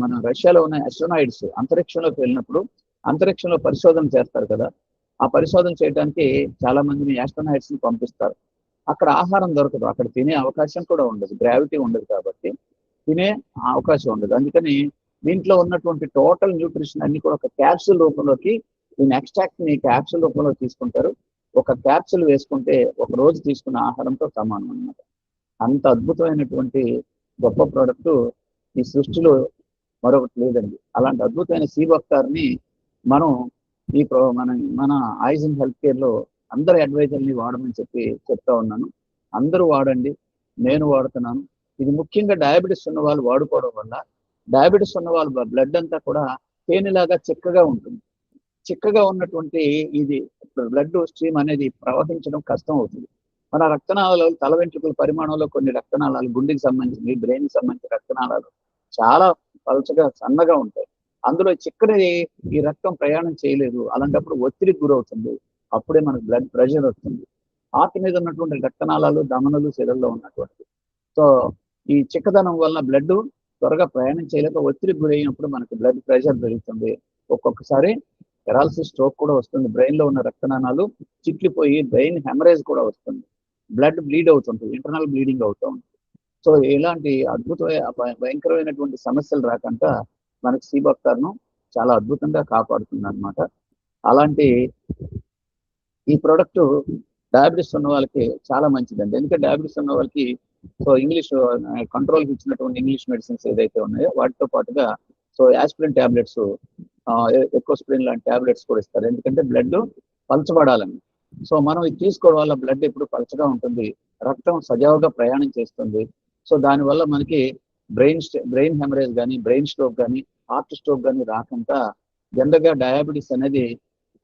మన రష్యాలో ఉన్న అస్ట్రోనాయిడ్స్ అంతరిక్షంలోకి వెళ్ళినప్పుడు అంతరిక్షంలో పరిశోధన చేస్తారు కదా, ఆ పరిశోధన చేయడానికి చాలా మందిని ఆస్ట్రోనాయిడ్స్ ని పంపిస్తారు. అక్కడ ఆహారం దొరకదు, అక్కడ తినే అవకాశం కూడా ఉండదు, గ్రావిటీ ఉండదు కాబట్టి తినే అవకాశం ఉండదు. అందుకని దీంట్లో ఉన్నటువంటి టోటల్ న్యూట్రిషన్ అన్ని కూడా ఒక క్యాప్సూల్ రూపంలోకి, దీని ఎక్స్ట్రాక్ట్ ని క్యాప్సూల్ రూపంలో తీసుకుంటారు. ఒక క్యాప్సూల్ వేసుకుంటే ఒక రోజు తీసుకున్న ఆహారంతో సమానం అన్నమాట. అంత అద్భుతమైనటువంటి గొప్ప ప్రోడక్ట్ ఈ సృష్టిలో మరొకటి లేదండి. అలాంటి అద్భుతమైన సీబాక్టార్ని మనం మన ఆయుష్ అండ్ హెల్త్ కేర్ లో అందరు అడ్వైజర్ని వాడమని చెప్తా ఉన్నాను. అందరూ వాడండి, నేను వాడుతున్నాను. ఇది ముఖ్యంగా డయాబెటీస్ ఉన్న వాళ్ళు వాడుకోవడం వల్ల, డయాబెటీస్ ఉన్న వాళ్ళ బ్లడ్ అంతా కూడా తేనెలాగా చిక్కగా ఉంటుంది. చిక్కగా ఉన్నటువంటి ఇది బ్లడ్ స్ట్రీమ్ అనేది ప్రవహించడం కష్టం అవుతుంది. మన రక్తనాళాలు, తల వెంట్రుకల పరిమాణంలో కొన్ని రక్తనాళాలు, గుండెకి సంబంధించి, బ్రెయిన్ సంబంధించిన రక్తనాళాలు చాలా పలచగా సన్నగా ఉంటాయి. అందులో చిక్కని ఈ రక్తం ప్రయాణం చేయలేదు. అలాంటప్పుడు ఒత్తిడికి గురవుతుంది. అప్పుడే మనకు బ్లడ్ ప్రెషర్ వస్తుంది. హార్ట్ మీద ఉన్నటువంటి రక్తనాళాలు, ధమనులు, శరీరంలో ఉన్నటువంటి, సో ఈ చిక్కదనం వల్ల బ్లడ్ త్వరగా ప్రయాణం చేయలేక ఒత్తిడికి గురైనప్పుడు మనకు బ్లడ్ ప్రెషర్ పెరుగుతుంది. ఒక్కొక్కసారి పెరాలసిస్, స్ట్రోక్ కూడా వస్తుంది. బ్రెయిన్ లో ఉన్న రక్తనాళాలు చిట్లిపోయి బ్రెయిన్ హెమరేజ్ కూడా వస్తుంది. బ్లడ్ బ్లీడ్ అవుతుంటుంది, ఇంటర్నల్ బ్లీడింగ్ అవుతూ ఉంటుంది. సో ఇలాంటి భయంకరమైనటువంటి సమస్యలు రాకుండా మనకు సీబాక్టార్ను చాలా అద్భుతంగా కాపాడుతుంది అనమాట. అలాంటి ఈ ప్రోడక్ట్ డయాబెటీస్ ఉన్న వాళ్ళకి చాలా మంచిదండి. ఎందుకంటే డయాబెటీస్ ఉన్న వాళ్ళకి సో ఇంగ్లీష్ కంట్రోల్కి ఇచ్చినటువంటి ఇంగ్లీష్ మెడిసిన్స్ ఏదైతే ఉన్నాయో వాటితో పాటుగా సో యాస్పిరిన్ ట్యాబ్లెట్స్, ఎకోస్ప్రిన్ లాంటి ట్యాబ్లెట్స్ కూడా ఇస్తారు. ఎందుకంటే బ్లడ్ పలచబడాలని. సో మనం ఇది తీసుకోవడం వల్ల బ్లడ్ ఎప్పుడు పలచగా ఉంటుంది, రక్తం సజావుగా ప్రయాణం చేస్తుంది. సో దానివల్ల మనకి బ్రెయిన్ హెమరేజ్ కానీ, బ్రెయిన్ స్ట్రోక్ కానీ, హార్ట్ స్ట్రోక్ కానీ రాకుండా జనరల్గా డయాబెటీస్ అనేది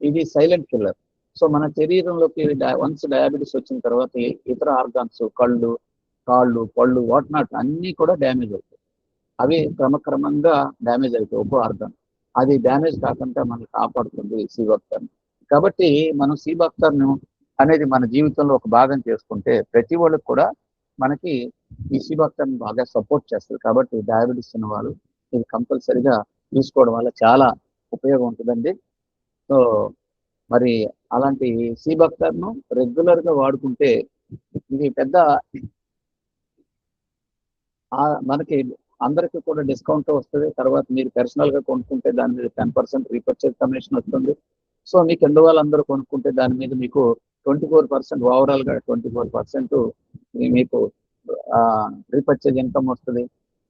ఇది సైలెంట్ కిల్లర్. సో మన శరీరంలోకి వన్స్ డయాబెటీస్ వచ్చిన తర్వాత ఇతర ఆర్గాన్స్, కళ్ళు, కాళ్ళు పళ్ళు వాట్ నాట్ అన్నీ కూడా డ్యామేజ్ అవుతాయి. అవి క్రమక్రమంగా డ్యామేజ్ అవుతాయి ఒక్కో ఆర్గాన్. అది డ్యామేజ్ కాకుండా మనల్ని కాపాడుతుంది సీబాక్టర్. కాబట్టి మనం సీబాక్టర్ను అనేది మన జీవితంలో ఒక భాగం చేసుకుంటే ప్రతి వాళ్ళకి కూడా మనకి ఈ సీబాక్టర్ని బాగా సపోర్ట్ చేస్తుంది. కాబట్టి డయాబెటీస్ ఉన్న వాళ్ళు ఇది కంపల్సరిగా తీసుకోవడం వల్ల చాలా ఉపయోగం ఉంటుందండి. సో మరి అలాంటి సీబాక్టర్ను రెగ్యులర్గా వాడుకుంటే ఇది పెద్ద మనకి అందరికీ కూడా డిస్కౌంట్ వస్తుంది. తర్వాత మీరు పర్సనల్గా కొనుక్కుంటే దాని మీద 10% రీపర్చేజ్ కమిషన్ వస్తుంది. సో మీకు ఎందు వాళ్ళందరూ కొనుక్కుంటే దాని మీద మీకు 24% ఓవరాల్గా 24% మీకు రీపర్చేజ్ ఇన్కమ్ వస్తుంది.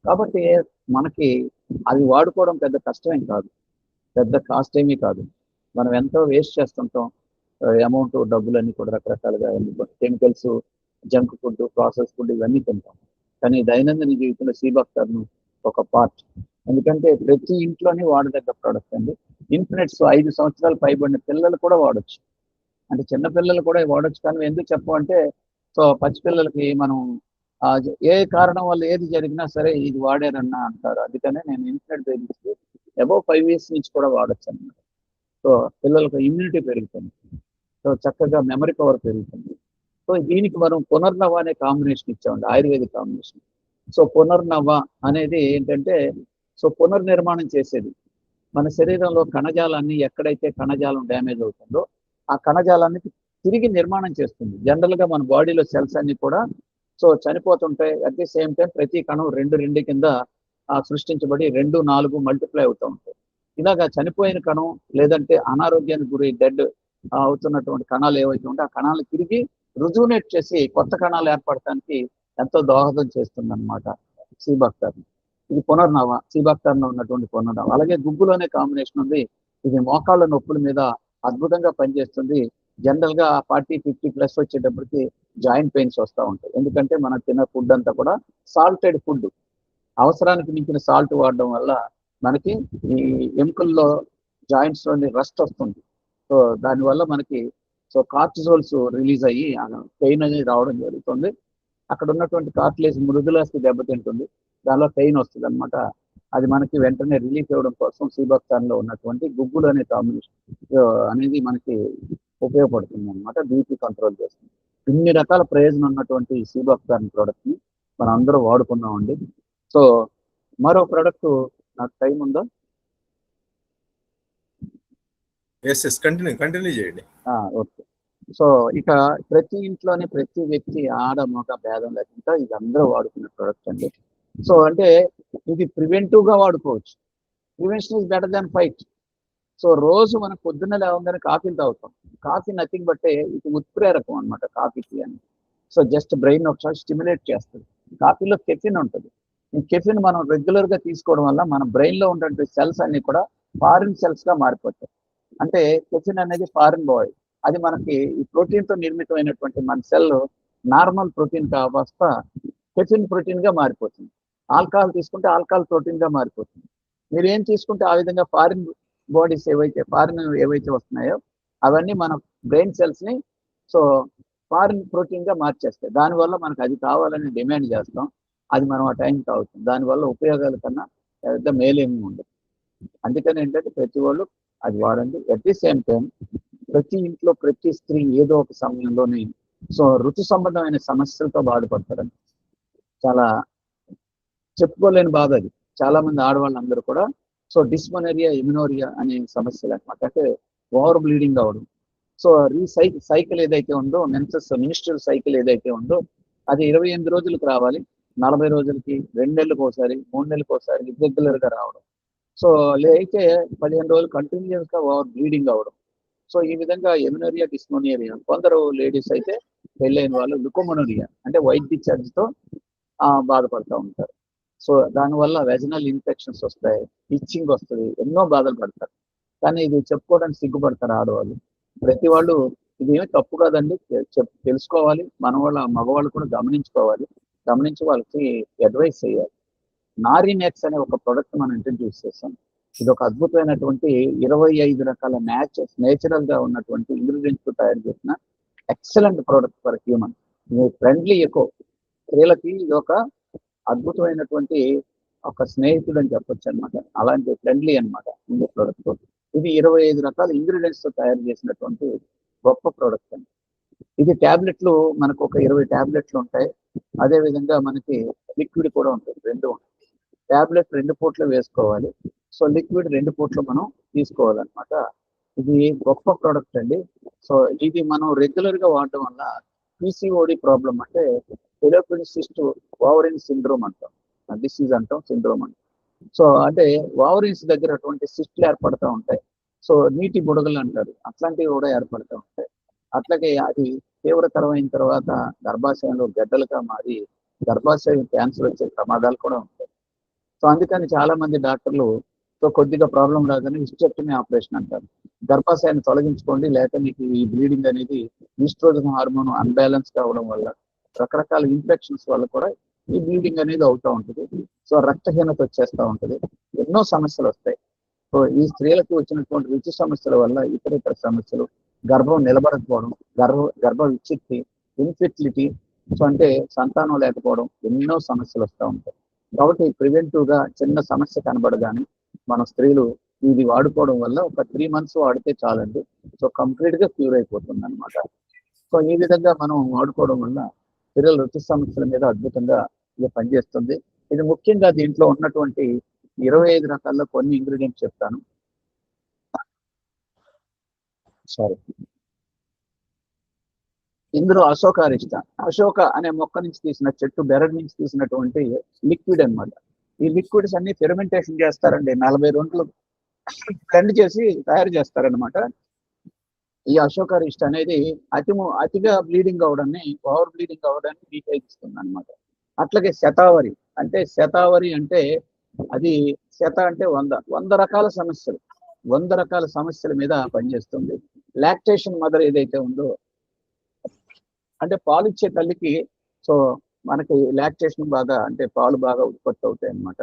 కాబట్టి మనకి అది వాడుకోవడం పెద్ద కష్టమేం కాదు, పెద్ద కాస్ట్ ఏమీ కాదు. మనం ఎంతో వేస్ట్ చేస్తుంటాం అమౌంట్, డబ్బులన్నీ కూడా రకరకాలుగా chemicals, junk food, process food ఇవన్నీ తింటాం. కానీ దైనందిన జీవితంలో సీబాక్టర్ను ఒక పార్ట్. ఎందుకంటే ప్రతి ఇంట్లోనే వాడదగ్గ ప్రోడక్ట్ అండి. ఇన్ఫినిట్స్ 5 సంవత్సరాలు పైబడిన పిల్లలు కూడా వాడచ్చు. అంటే చిన్న పిల్లలు కూడా వాడచ్చు. కానీ ఎందుకు చెప్పమంటే సో పసిపిల్లలకి మనం ఏ కారణం వల్ల ఏది జరిగినా సరే ఇది వాడారన్నా అంటారు. అందుకనే నేను ఇన్ఫినిట్ బేబీస్కి అబౌవ్ 5 years నుంచి కూడా వాడచ్చు అన్నమాట. సో పిల్లలకు ఇమ్యూనిటీ పెరుగుతుంది, సో చక్కగా మెమరీ పవర్ పెరుగుతుంది. సో దీనికి మనం పునర్నవ అనే కాంబినేషన్ ఇచ్చామండి, ఆయుర్వేదిక్ కాంబినేషన్. సో పునర్నవ అనేది ఏంటంటే సో పునర్నిర్మాణం చేసేది. మన శరీరంలో కణజాలాన్ని ఎక్కడైతే కణజాలం డ్యామేజ్ అవుతుందో ఆ కణజాలాన్ని తిరిగి నిర్మాణం చేస్తుంది. జనరల్గా మన బాడీలో సెల్స్ అన్ని కూడా సో చనిపోతుంటాయి. అట్ ది సేమ్ టైం ప్రతి కణం 2 కింద సృష్టించబడి 2, 4 మల్టిప్లై అవుతూ ఉంటాయి. ఇలాగా చనిపోయిన కణం లేదంటే అనారోగ్యానికి గురి డెడ్ అవుతున్నటువంటి కణాలు ఏవైతే ఉంటే ఆ కణాలు తిరిగి రుజువునేట్ చేసి కొత్త కణాలు ఏర్పడటానికి ఎంతో దోహదం చేస్తుంది అనమాట సీబాక్టర్. ఇది పునర్నవ, సీబాక్టర్లో ఉన్నటువంటి పునర్నవ. అలాగే గుగ్గులోనే కాంబినేషన్ ఉంది. ఇది మోకాళ్ళ నొప్పుల మీద అద్భుతంగా పనిచేస్తుంది. జనరల్గా 40-50+ వచ్చేటప్పటికి జాయింట్ పెయిన్స్ వస్తూ ఉంటాయి. ఎందుకంటే మనం తిన్న ఫుడ్ అంతా కూడా సాల్టెడ్ ఫుడ్, అవసరానికి మించిన సాల్ట్ వాడడం వల్ల మనకి ఈ ఎముకల్లో జాయింట్స్లోని రస్ట్ వస్తుంది. సో దానివల్ల మనకి సో కార్టిజోల్స్ రిలీజ్ అయ్యి పెయిన్ అనేది రావడం జరుగుతుంది. అక్కడ ఉన్నటువంటి కార్టిలేజ్ మృదులాస్తి దెబ్బతింటుంది, దానిలో పెయిన్ వస్తుంది అనమాట. అది మనకి వెంటనే రిలీఫ్ ఇవ్వడం కోసం సీబాక్టర్లో ఉన్నటువంటి గుగ్గులు అనే కాంబినేషన్ అనేది మనకి ఉపయోగపడుతుంది అనమాట. బీపీ కంట్రోల్ చేస్తుంది. ఇన్ని రకాల ప్రయోజనం ఉన్నటువంటి సీబాక్టర్ ప్రోడక్ట్ని మనం అందరూ వాడుకున్నామండి. సో మరో ప్రోడక్ట్ నాకు టైం ఉందా? కంటిన్యూ చేయండి. ఓకే. సో ఇక ప్రతి ఇంట్లోనే ప్రతి వ్యక్తి ఆడ మగ భేదం లేకుండా ఇది అందరూ వాడుకునే ప్రోడక్ట్ అండి. సో అంటే ఇది ప్రివెంటివ్గా వాడుకోవచ్చు. Prevention is better than fight. So రోజు మనం పొద్దున్న లేవగానే కాఫీలు తాగుతాం. కాఫీ నథింగ్ బట్టే ఇది ఉత్ప్రేరకం అనమాట కాఫీకి అని. సో జస్ట్ బ్రెయిన్ ఒకసారి స్టిమ్యులేట్ చేస్తుంది. కాఫీలో కెఫిన్ ఉంటుంది. ఈ కెఫిన్ మనం రెగ్యులర్గా తీసుకోవడం వల్ల మన బ్రెయిన్లో ఉన్నటువంటి సెల్స్ అన్ని కూడా ఫారిన్ సెల్స్గా మారిపోతాయి. అంటే కెఫిన్ అనేది ఫారిన్ బాడీ, అది మనకి ఈ ప్రోటీన్తో నిర్మితమైనటువంటి మన సెల్ నార్మల్ ప్రోటీన్ కావస్త కెఫిన్ ప్రోటీన్గా మారిపోతుంది. ఆల్కహాల్ తీసుకుంటే ఆల్కహాల్ ప్రోటీన్గా మారిపోతుంది. మీరు ఏం తీసుకుంటే ఆ విధంగా ఫారిన్ బాడీస్ ఏవైతే వస్తున్నాయో అవన్నీ మన బ్రెయిన్ సెల్స్ని సో ఫారిన్ ప్రోటీన్గా మార్చేస్తాయి. దానివల్ల మనకు అది కావాలని డిమాండ్ చేస్తాం, అది మనం ఆ టైంకి తాగుతాం. దానివల్ల ఉపయోగాల కన్నా పెద్ద మేలేమీ ఉండదు. అందుకని ఏంటంటే ప్రతి వాళ్ళు అది వాడండి. అట్ ది సేమ్ టైం ప్రతి ఇంట్లో ప్రతి స్త్రీ ఏదో ఒక సమయంలోనే సో ఋతు సంబంధమైన సమస్యలతో బాధపడతారండి. చాలా చెప్పుకోలేని బాధ అది. చాలా మంది ఆడవాళ్ళందరూ కూడా సో డిస్మోనరియా, ఇమ్యునోరియా అనే సమస్యలు అనమాట. అంటే ఓవర్ బ్లీడింగ్ అవడం. సో సైకిల్ ఏదైతే ఉందో మినిస్ట్రల్ సైకిల్ ఏదైతే ఉందో అది 28 రోజులకు రావాలి, 40 రోజులకి, 2 నెలలకు ఒకసారి, 3 నెలలకు ఒకసారి ఇర్రెగ్యులర్గా రావడం. సో అయితే 15 రోజులు కంటిన్యూస్గా ఓవర్ బ్లీడింగ్ అవడం. సో ఈ విధంగా ఎమినోరియా, డిస్మోనోరియా. కొందరు లేడీస్ అయితే పెళ్ళైన వాళ్ళు లుకోమోనోరియా అంటే వైట్ డిశ్చార్జ్తో బాధపడుతూ ఉంటారు. సో దానివల్ల వెజనల్ ఇన్ఫెక్షన్స్ వస్తాయి, ఇచ్చింగ్ వస్తుంది, ఎన్నో బాధలు పడతారు. కానీ ఇది చెప్పుకోవడానికి సిగ్గుపడతారు ఆడవాళ్ళు. ప్రతి వాళ్ళు ఇదేమీ తప్పు కాదండి, తెలుసుకోవాలి. మన మగవాళ్ళు కూడా గమనించి వాళ్ళకి అడ్వైస్ చేయాలి. నారీనెక్స్ అనే ఒక ప్రోడక్ట్ మనం ఇంట్రడ్యూస్ చేస్తాం. ఇది ఒక అద్భుతమైనటువంటి 25 రకాల నేచురల్గా ఉన్నటువంటి ఇంగ్రీడియంట్స్ తయారు చేసిన ఎక్సలెంట్ ప్రోడక్ట్ ఫర్ హ్యూమన్. ఇది ఫ్రెండ్లీ ఎకో. స్త్రీలకి ఇది ఒక అద్భుతమైనటువంటి ఒక స్నేహితుడు అని చెప్పొచ్చు అనమాట. అలాంటి ఫ్రెండ్లీ అనమాట ఈ ప్రోడక్ట్. ఇది 25 రకాల ఇంగ్రీడియంట్స్ తో తయారు చేసినటువంటి గొప్ప ప్రోడక్ట్ అండి. ఇది టాబ్లెట్లు మనకు ఒక 20 టాబ్లెట్లు ఉంటాయి. అదే విధంగా మనకి లిక్విడ్ కూడా ఉంటుంది. 2 ఉంటాయి. టాబ్లెట్ 2 పూట్ల వేసుకోవాలి. సో లిక్విడ్ 2 పూట్ల మనం తీసుకోవాలన్నమాట. ఇది గొప్ప ప్రోడక్ట్ అండి. సో ఇది మనం రెగ్యులర్ గా వాడడం వల్ల పీసీఓడి ప్రాబ్లం అంటే ఫెలోపియన్ సిస్ట్ ఓవరిన్ సిండ్రోమ్ అంటాం. డిసీజ్ అంటాం, సిండ్రోమ్ అంటాం. సో అంటే ఓవరీన్స్ దగ్గర అటువంటి సిస్ట్లు ఏర్పడుతూ ఉంటాయి. సో నీటి బుడగలు అంటారు, అట్లాంటివి కూడా ఏర్పడుతూ ఉంటాయి. అట్లాగే అది తీవ్రతరమైన తర్వాత గర్భాశయంలో గడ్డలుగా మారి గర్భాశయం క్యాన్సర్ వచ్చే ప్రమాదాలు కూడా ఉంటాయి. సో అందుకని చాలా మంది డాక్టర్లు సో కొద్దిగా ప్రాబ్లం రాగానే హిస్టెక్టమీ ఆపరేషన్ అంటారు. గర్భాశయాన్ని తొలగించుకోండి, లేక మీకు ఈ బ్లీడింగ్ అనేది ఈస్ట్రోజన్ హార్మోన్ అన్బ్యాలెన్స్ కావడం వల్ల రకరకాల ఇన్ఫెక్షన్స్ వల్ల కూడా ఈ బ్లీడింగ్ అనేది అవుతూ ఉంటుంది. సో రక్తహీనత వచ్చేస్తూ ఉంటుంది, ఎన్నో సమస్యలు వస్తాయి. సో ఈ స్త్రీలకు వచ్చినటువంటి రుచి సమస్యల వల్ల ఇతర సమస్యలు, గర్భం నిలబడకపోవడం, గర్భ విచ్ఛిత్తి, ఇన్ఫెర్టిలిటీ, సో అంటే సంతానం లేకపోవడం, ఎన్నో సమస్యలు వస్తూ ఉంటాయి. కాబట్టి ప్రివెంటివ్ గా చిన్న సమస్య కనబడగానే మన స్త్రీలు ఇది వాడుకోవడం వల్ల ఒక 3 months వాడితే చాలండి. సో కంప్లీట్ గా క్యూర్ అయిపోతుంది అనమాట. సో ఈ విధంగా మనం వాడుకోవడం వల్ల స్త్రీల రుచి సమస్యల మీద అద్భుతంగా ఇది పనిచేస్తుంది. ఇది ముఖ్యంగా దీంట్లో ఉన్నటువంటి 25 రకాల్లో కొన్ని ఇంగ్రీడియంట్స్ చెప్తాను. సారీ, ఇందులో అశోకారిష్ట, అశోక అనే మొక్క నుంచి తీసిన చెట్టు బెరడు నుంచి తీసినటువంటి లిక్విడ్ అన్నమాట. ఈ లిక్విడ్స్ అన్ని ఫెర్మెంటేషన్ చేస్తారండి, 40 రోజులు బ్లెండ్ చేసి తయారు చేస్తారనమాట. ఈ అశోకారిష్ట అనేది అతిగా బ్లీడింగ్ అవడాన్ని, ఓవర్ బ్లీడింగ్ అవడాన్ని డీటెయిల్స్తుంది అనమాట. అట్లాగే శతావరి అంటే అది శత అంటే 100 రకాల సమస్యలు, 100 రకాల సమస్యల మీద పనిచేస్తుంది. లాక్టేషన్ మదర్ ఏదైతే ఉందో అంటే పాలు ఇచ్చే తల్లికి, సో మనకి లాక్టేషన్ బాగా అంటే పాలు బాగా ఉత్పత్తి అవుతాయి అన్నమాట.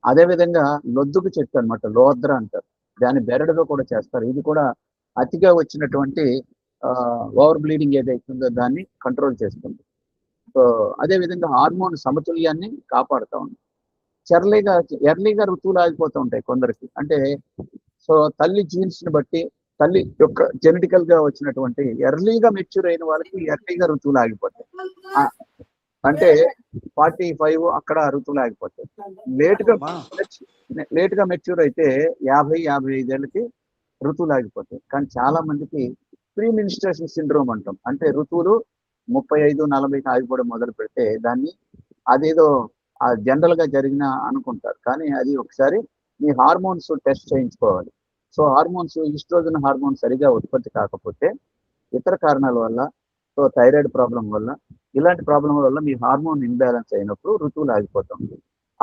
అదేవిధంగా లొద్దుకు చెట్టు అనమాట, లోద్ర అంటారు, దాని బెరడుగా కూడా చేస్తారు. ఇది కూడా అతిగా వచ్చినటువంటి ఓవర్ బ్లీడింగ్ ఏదైతే ఉందో దాన్ని కంట్రోల్ చేస్తుంది. సో అదేవిధంగా హార్మోన్ సమతుల్యాన్ని కాపాడుతూ ఉంది. ఎర్లీగా ఋతువులు ఆగిపోతూ ఉంటాయి కొందరికి. అంటే సో తల్లి జీన్స్ ని బట్టి, తల్లి యొక్క జెనెటికల్ గా వచ్చినటువంటి ఎర్లీగా మెచ్యూర్ అయిన వాళ్ళకి ఎర్లీగా ఋతువులు ఆగిపోతాయి. అంటే 45 అక్కడ ఋతువులు ఆగిపోతాయి. లేట్ గా మెచ్యూర్ అయితే 50-55 ఏళ్ళకి ఋతువులు ఆగిపోతాయి. కానీ చాలా మందికి ప్రీ మినిస్ట్రేషన్ సిండ్రోమ్ అంటాం. అంటే ఋతువులు 35-40కి ఆగిపోవడం మొదలు పెడితే దాన్ని అదేదో జనరల్ గా జరిగిన అనుకుంటారు. కానీ అది ఒకసారి మీ హార్మోన్స్ టెస్ట్ చేయించుకోవాలి. సో హార్మోన్స్, ఈస్ట్రోజన్ హార్మోన్ సరిగా ఉత్పత్తి కాకపోతే ఇతర కారణాల వల్ల, సో థైరాయిడ్ ప్రాబ్లం వల్ల, ఇలాంటి ప్రాబ్లం వల్ల మీ హార్మోన్ ఇన్బ్యాలెన్స్ అయినప్పుడు ఋతువులు ఆగిపోతుంది.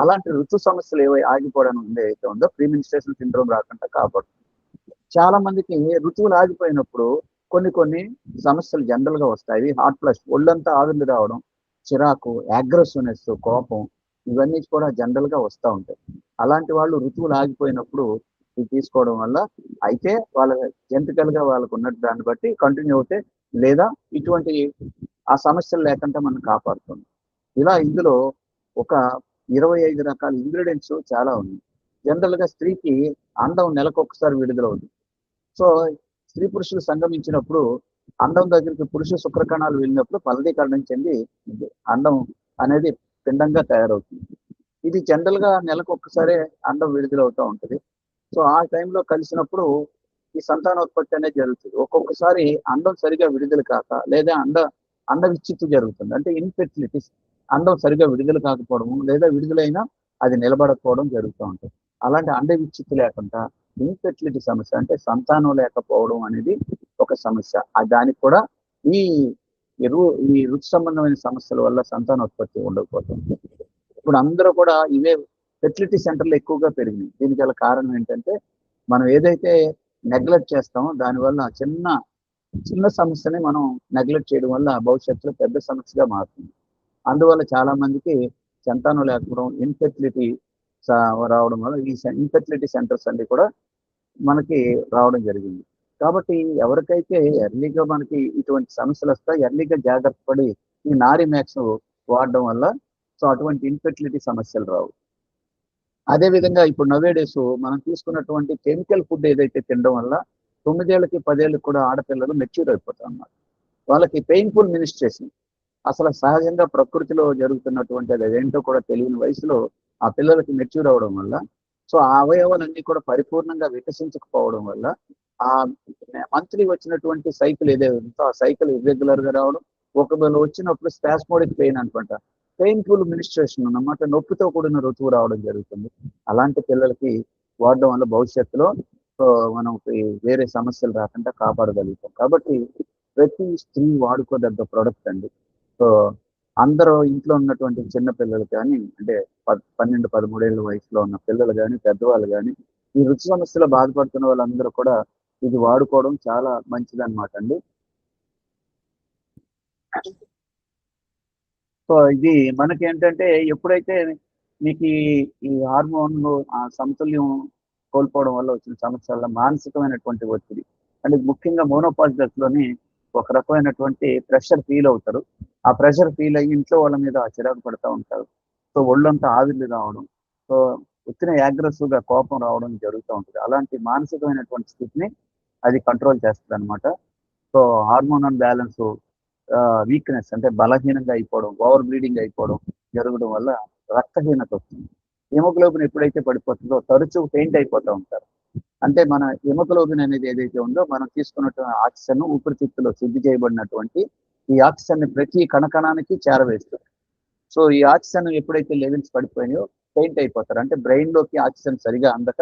అలాంటి ఋతు సమస్యలు ఆగిపోవడం ఏదైతే ఉందో ప్రీ మినిస్ట్రేషన్ సిండ్రోమ్ రాకుండా కాపాడుతుంది. చాలా మందికి ఋతువులు ఆగిపోయినప్పుడు కొన్ని సమస్యలు జనరల్ గా వస్తాయి. హార్ట్ ఫ్లష్, ఒళ్ళంతా ఆవిర్లు రావడం, చిరాకు, అగ్రెసివ్నెస్, కోపం, ఇవన్నీ కూడా జనరల్ గా వస్తూ ఉంటాయి. అలాంటి వాళ్ళు ఋతువులు ఆగిపోయినప్పుడు ఇది తీసుకోవడం వల్ల అయితే వాళ్ళ జెనెటికల్ గా వాళ్ళకు ఉన్నట్టు దాన్ని బట్టి కంటిన్యూ అవుతే, లేదా ఇటువంటి ఆ సమస్యలు లేకుండా మనం కాపాడుతుంది. ఇలా ఇందులో ఒక 25 రకాల ఇంగ్రీడియంట్స్ చాలా ఉన్నాయి. జనరల్ గా స్త్రీకి అండం నెలకు ఒకసారి విడుదలవుతుంది. సో స్త్రీ పురుషులు సంగమించినప్పుడు అండం దగ్గరికి పురుష శుక్రకణాలు వెళ్ళినప్పుడు ఫలదీకరణం చెంది అండం అనేది పిండంగా తయారవుతుంది. ఇది జనరల్ గా నెలకు ఒక్కసారే అండం విడుదలవుతూ ఉంటుంది. సో ఆ టైంలో కలిసినప్పుడు ఈ సంతానోత్పత్తి అనేది జరుగుతుంది. ఒక్కొక్కసారి అండం సరిగా విడుదల కాక, లేదా అండ విచ్ఛిత్తి జరుగుతుంది. అంటే ఇన్ఫెర్టిలిటీస్, అండం సరిగా విడుదల కాకపోవడము, లేదా విడుదలైనా అది నిలబడకపోవడం జరుగుతూ ఉంటుంది. అలాంటి అండ విచ్ఛిత్తి లేకుండా ఇన్ఫెర్టిలిటీ సమస్య అంటే సంతానం లేకపోవడం అనేది ఒక సమస్య. దానికి కూడా ఈ రుచి సంబంధమైన సమస్యల వల్ల సంతానోత్పత్తి ఉండకపోతుంది. ఇప్పుడు అందరూ కూడా ఇవే ఫెర్టిలిటీ సెంటర్లు ఎక్కువగా పెరిగినాయి. దీనికి గల కారణం ఏంటంటే మనం ఏదైతే నెగ్లెక్ట్ చేస్తామో దానివల్ల చిన్న సమస్యని మనం నెగ్లెక్ట్ చేయడం వల్ల భవిష్యత్తులో పెద్ద సమస్యగా మారుతుంది. అందువల్ల చాలా మందికి సంతానం లేకపోవడం, ఇన్ఫెర్టిలిటీ రావడం వల్ల ఈ ఇన్ఫెర్టిలిటీ సెంటర్స్ అన్ని కూడా మనకి రావడం జరిగింది. కాబట్టి ఎవరికైతే ఎర్లీగా మనకి ఇటువంటి సమస్యలు వస్తాయి, ఎర్లీగా జాగ్రత్త పడి ఈ నారీ మ్యాక్స్ వాడడం వల్ల సో అటువంటి ఇన్ఫెర్టిలిటీ సమస్యలు రావు. అదే విధంగా ఇప్పుడు నవేడేస్ మనం తీసుకున్నటువంటి కెమికల్ ఫుడ్ ఏదైతే తినడం వల్ల 9 ఏళ్ళకి 10 ఏళ్ళకి కూడా ఆడపిల్లలు మెచ్యూర్ అయిపోతారు అన్నమాట. వాళ్ళకి పెయిన్ఫుల్ మినిస్ట్రేషన్ అసలు సహజంగా ప్రకృతిలో జరుగుతున్నటువంటి అదేంటో కూడా తెలియని వయసులో ఆ పిల్లలకి మెచ్యూర్ అవడం వల్ల సో ఆ అవయవాలన్నీ కూడా పరిపూర్ణంగా వికసించకపోవడం వల్ల ఆ మంత్లీ వచ్చినటువంటి సైకిల్ ఏదైతే ఉందో ఆ సైకిల్ ఇర్రెగ్యులర్ గా రావడం, ఒకవేళ వచ్చినప్పుడు స్పాస్మోడిక్ పెయిన్ అనుకుంట, పెయిన్ఫుల్ మినిస్ట్రేషన్ అన్నమాట, నొప్పితో కూడిన ఋతువు రావడం జరుగుతుంది. అలాంటి పిల్లలకి వాడడం వల్ల భవిష్యత్తులో మనం వేరే సమస్యలు రాకుండా కాపాడగలుగుతాం. కాబట్టి ప్రతి స్త్రీ వాడుకోదగ్గ ప్రొడక్ట్ అండి. సో అందరూ ఇంట్లో ఉన్నటువంటి చిన్న పిల్లలు కానీ, అంటే 12-13 ఏళ్ళ వయసులో ఉన్న పిల్లలు కానీ, పెద్దవాళ్ళు కానీ, ఈ రుచి సమస్యలో బాధపడుతున్న వాళ్ళందరూ కూడా ఇది వాడుకోవడం చాలా మంచిదన్నమాట అండి. సో ఇది మనకేంటంటే ఎప్పుడైతే మీకు ఈ హార్మోన్లు ఆ సమతుల్యం కోల్పోవడం వల్ల వచ్చిన సమస్య వల్ల మానసికమైనటువంటి ఒత్తిడి, అంటే ముఖ్యంగా మోనోపాజ్ దశలోని ఒక రకమైనటువంటి ప్రెషర్ ఫీల్ అవుతారు. ఆ ప్రెషర్ ఫీల్ అయ్యి ఇంట్లో వాళ్ళ మీద చిరాకు పడుతూ ఉంటారు. సో ఒళ్ళంతా ఆవిర్లు రావడం, సో వచ్చిన అగ్రెసివ్ గా కోపం రావడం జరుగుతూ ఉంటుంది. అలాంటి మానసికమైనటువంటి స్థితిని అది కంట్రోల్ చేస్తుంది అనమాట. సో హార్మోనల్ బ్యాలెన్స్ వీక్నెస్ అంటే బలహీనంగా అయిపోవడం, ఓవర్ బ్లీడింగ్ అయిపోవడం జరగడం వల్ల రక్తహీనత వస్తుంది. హిమోగ్లోబిన్ ఎప్పుడైతే పడిపోతుందో తరచూ ఫెయింట్ అయిపోతూ ఉంటారు. అంటే మన హిమోగ్లోబిన్ అనేది ఏదైతే ఉందో మనం తీసుకున్నటువంటి ఆక్సిజన్ ఊపిరితిత్తులో శుద్ధి చేయబడినటువంటి ఈ ఆక్సిజన్ ని ప్రతి కణకణానికి చేరవేస్తుంది. సో ఈ ఆక్సిజన్ ఎప్పుడైతే లెవెల్స్ పడిపోయినాయో ఫెయింట్ అయిపోతారు. అంటే బ్రెయిన్ లోకి ఆక్సిజన్ సరిగా అందక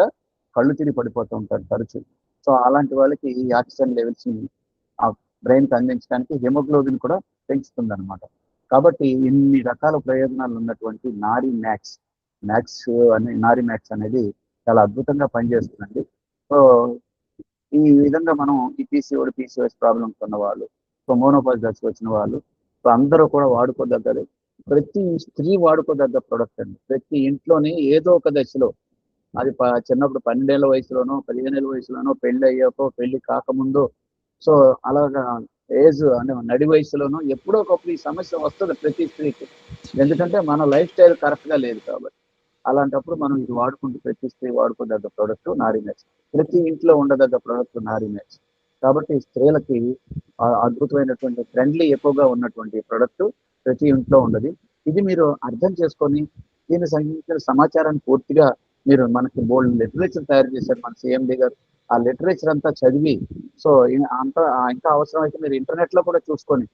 కళ్ళు తిరిగి పడిపోతూ ఉంటారు తరచూ. సో అలాంటి వాళ్ళకి ఈ ఆక్సిజన్ లెవెల్స్ ని ఆ బ్రెయిన్ కి అందించడానికి హిమోగ్లోబిన్ కూడా పెంచుతుంది అనమాట. కాబట్టి ఇన్ని రకాల ప్రయోజనాలు ఉన్నటువంటి నారీ మ్యాక్స్ అనేది చాలా అద్భుతంగా పనిచేస్తుందండి. సో ఈ విధంగా మనం ఈ పీసీఓఎస్ ప్రాబ్లమ్స్ ఉన్న వాళ్ళు, సో మోనోపాజ్ దశకు వచ్చిన వాళ్ళు, సో అందరూ కూడా వాడుకోదగ్గది. ప్రతి స్త్రీ వాడుకోదగ్గ ప్రొడక్ట్ అండి. ప్రతి ఇంట్లోనే ఏదో ఒక దశలో, అది చిన్నప్పుడు 12 ఏళ్ల వయసులోనో 15 ఏళ్ల వయసులోనో, పెళ్లి అయ్యాకో పెళ్లి కాకముందో, సో అలాగా ఏజ్ అంటే నడి వయసులోనో ఎప్పుడో ఒకప్పుడు ఈ సమస్య వస్తుంది ప్రతి స్త్రీకి. ఎందుకంటే మన లైఫ్ స్టైల్ కరెక్ట్ గా లేదు కాబట్టి. అలాంటప్పుడు మనం ఇది వాడుకుంటూ ప్రతి స్త్రీ వాడుకోదగ్గ ప్రోడక్ట్ నారీ మ్యాక్స్. ప్రతి ఇంట్లో ఉండదగ్గ ప్రోడక్ట్ నారీ మ్యాక్స్. కాబట్టి స్త్రీలకి అద్భుతమైనటువంటి ఫ్రెండ్లీ ఎక్కువగా ఉన్నటువంటి ప్రోడక్ట్ ప్రతి ఇంట్లో ఉండదు. ఇది మీరు అర్థం చేసుకొని దీనికి సంబంధించిన సమాచారాన్ని పూర్తిగా మీరు మనకి బోల్డ్ లిటరేచర్ తయారు చేశారు మన సిఎండి గారు. ఆ లిటరేచర్ అంతా చదివి సో అంతా ఇంకా అవసరమైతే మీరు ఇంటర్నెట్ లో కూడా చూసుకొని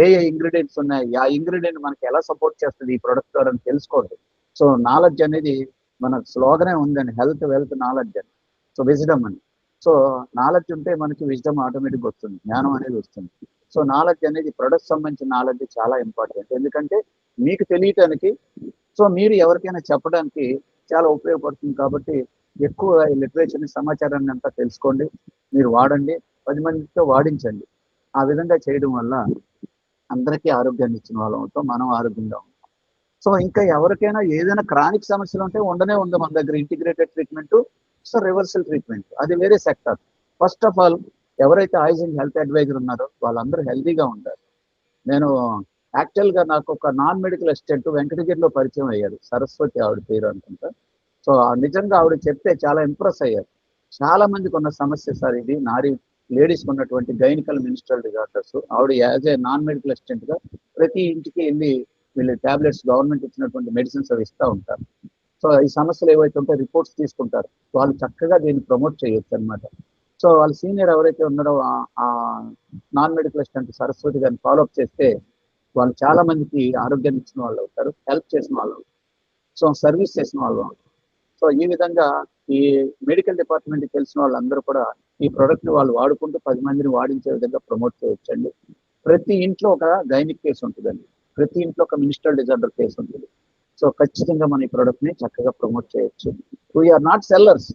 ఏ ఇంగ్రీడియంట్స్ ఉన్నాయి, ఆ ఇంగ్రీడియంట్ మనకి ఎలా సపోర్ట్ చేస్తుంది ఈ ప్రొడక్ట్ ద్వారా తెలుసుకోండి. సో నాలెడ్జ్ అనేది మన స్లోగనే ఉందండి, హెల్త్ వెల్త్ నాలెడ్జ్ అని. సో విజ్డమ్ అని. సో నాలెడ్జ్ ఉంటే మనకి విజ్డమ్ ఆటోమేటిక్ వస్తుంది, జ్ఞానం అనేది వస్తుంది. సో నాలెడ్జ్ అనేది ప్రొడక్ట్ సంబంధించిన నాలెడ్జ్ చాలా ఇంపార్టెంట్. ఎందుకంటే మీకు తెలియటానికి, సో మీరు ఎవరికైనా చెప్పడానికి చాలా ఉపయోగపడుతుంది. కాబట్టి ఎక్కువ ఈ లిటరేచర్ని సమాచారాన్ని అంతా తెలుసుకోండి, మీరు వాడండి, 10 మందితో వాడించండి. ఆ విధంగా చేయడం వల్ల అందరికీ ఆరోగ్యాన్ని ఇచ్చిన వాళ్ళం అవుతాం, మనం ఆరోగ్యంగా ఉంటాం. సో ఇంకా ఎవరికైనా ఏదైనా క్రానిక్ సమస్యలు ఉంటే ఉండనే ఉంది మన దగ్గర integrated treatment, so reversal treatment, అది వేరే సెక్టర్. ఫస్ట్ ఆఫ్ ఆల్ ఎవరైతే ఆయుష్ హెల్త్ అడ్వైజర్ ఉన్నారో వాళ్ళందరూ హెల్తీగా ఉంటారు. నేను యాక్చువల్గా నాకు ఒక నాన్ మెడికల్ అసిస్టెంట్ వెంకటగిరిలో పరిచయం అయ్యారు, సరస్వతి ఆవిడ పేరు అనుకుంటా. సో నిజంగా ఆవిడ చెప్తే చాలా ఇంప్రెస్ అయ్యారు. చాలా మందికి ఉన్న సమస్య సార్ ఇది, లేడీస్కి ఉన్నటువంటి గైనికల్ మినిస్ట్రల్ డిజార్డర్స్. ఆవిడ as a non medical assistant గా ప్రతి ఇంటికి వెళ్ళి వీళ్ళు టాబ్లెట్స్ గవర్నమెంట్ ఇచ్చినటువంటి మెడిసిన్స్ అవి ఇస్తూ ఉంటారు. సో ఈ సమస్యలు ఏవైతే ఉంటే రిపోర్ట్స్ తీసుకుంటారు, వాళ్ళు చక్కగా దీన్ని ప్రమోట్ చేయొచ్చు అనమాట. సో వాళ్ళ సీనియర్ ఎవరైతే ఉన్నారో ఆ నాన్ మెడికల్ అసిస్టెంట్ సరస్వతి గారిని ఫాలోఅప్ చేస్తే వాళ్ళు చాలా మందికి ఆరోగ్యాన్ని ఇచ్చిన వాళ్ళు అవుతారు, హెల్ప్ చేసిన వాళ్ళు అవుతారు, సో సర్వీస్ చేసిన వాళ్ళు అవుతారు. సో ఈ విధంగా ఈ మెడికల్ డిపార్ట్మెంట్కి తెలిసిన వాళ్ళందరూ కూడా ఈ ప్రోడక్ట్ని వాళ్ళు వాడుకుంటూ 10 మందిని వాడించే విధంగా ప్రమోట్ చేయొచ్చండి. ప్రతి ఇంట్లో ఒక గైనిక్ కేసు ఉంటుందండి, ప్రతి ఇంట్లో ఒక మినిస్ట్రల్ డిజార్డర్ కేసు ఉంటుంది. సో ఖచ్చితంగా మన ఈ ప్రోడక్ట్ని చక్కగా ప్రమోట్ చేయొచ్చు. We're not sellers,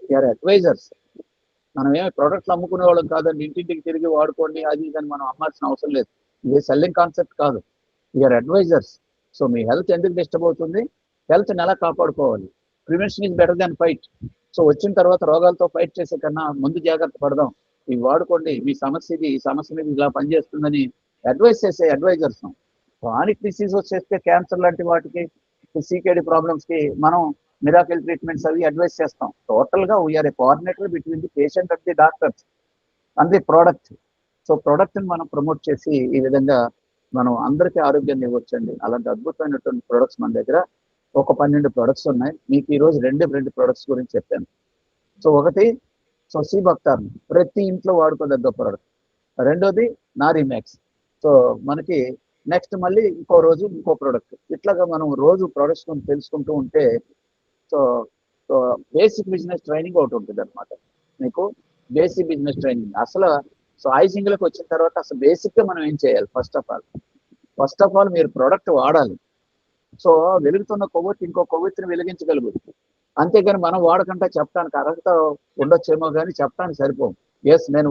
we're advisers. మనం ఏమి ప్రోడక్ట్లు అమ్ముకునే వాళ్ళం కాదండి, ఇంటింటికి తిరిగి వాడుకోండి అది ఇదని మనం అమ్మాల్సిన అవసరం లేదు. ఇది సెల్లింగ్ కాన్సెప్ట్ కాదు, వీఆర్ అడ్వైజర్స్. సో మీ హెల్త్ ఎందుకు డిస్టర్బ్ అవుతుంది, హెల్త్ని ఎలా కాపాడుకోవాలి, prevention is better than fight. So వచ్చిన తర్వాత రోగాలతో ఫైట్ చేసే కన్నా ముందు జాగ్రత్త పడదాం, ఇవి వాడుకోండి, మీ సమస్య ఇది, ఈ సమస్య మీద ఇలా పనిచేస్తుందని అడ్వైస్ చేసే అడ్వైజర్స్. క్రానిక్ డిసీజ్ వచ్చేస్తే క్యాన్సర్ లాంటి వాటికి, సీకేడి ప్రాబ్లమ్స్ కి మనం మిరాకిల్ ట్రీట్మెంట్స్ అవి అడ్వైస్ చేస్తాం. టోటల్ గా we're a coordinator between the patient and the doctors and the product. So product ని మనం ప్రమోట్ చేసి ఈ విధంగా మనం అందరికీ ఆరోగ్యాన్ని ఇవ్వచ్చండి. అలాంటి అద్భుతమైనటువంటి ప్రొడక్ట్స్ మన దగ్గర ఒక 12 ప్రొడక్ట్స్ ఉన్నాయి. మీకు ఈ రోజు రెండు ప్రొడక్ట్స్ గురించి చెప్పాను. సో ఒకటి సీబక్తార్న్, ప్రతి ఇంట్లో వాడుకోదగ్గ ప్రోడక్ట్. రెండోది నారీమ్యాక్స్. సో మనకి నెక్స్ట్ మళ్ళీ ఇంకో రోజు ఇంకో ప్రోడక్ట్. ఇట్లాగా మనం రోజు ప్రొడక్ట్స్ తెలుసుకుంటూ ఉంటే so so basic business training ఒకటి ఉంటుంది అనమాట. మీకు బేసిక్ బిజినెస్ ట్రైనింగ్ అసలు సో ఐసింగ్లకు వచ్చిన తర్వాత అసలు బేసిక్ గా మనం ఏం చేయాలి? ఫస్ట్ ఆఫ్ ఆల్ మీరు ప్రోడక్ట్ వాడాలి. సో వెలుగుతున్న కొవ్వొత్తి ఇంకో కొవ్వొత్తిని వెలిగించగలుగుతుంది. అంతేగాని మనం వాడకుండా చెప్పడానికి అర్హత ఉండొచ్చేమో కానీ చెప్పడానికి సరిపోం. ఎస్ నేను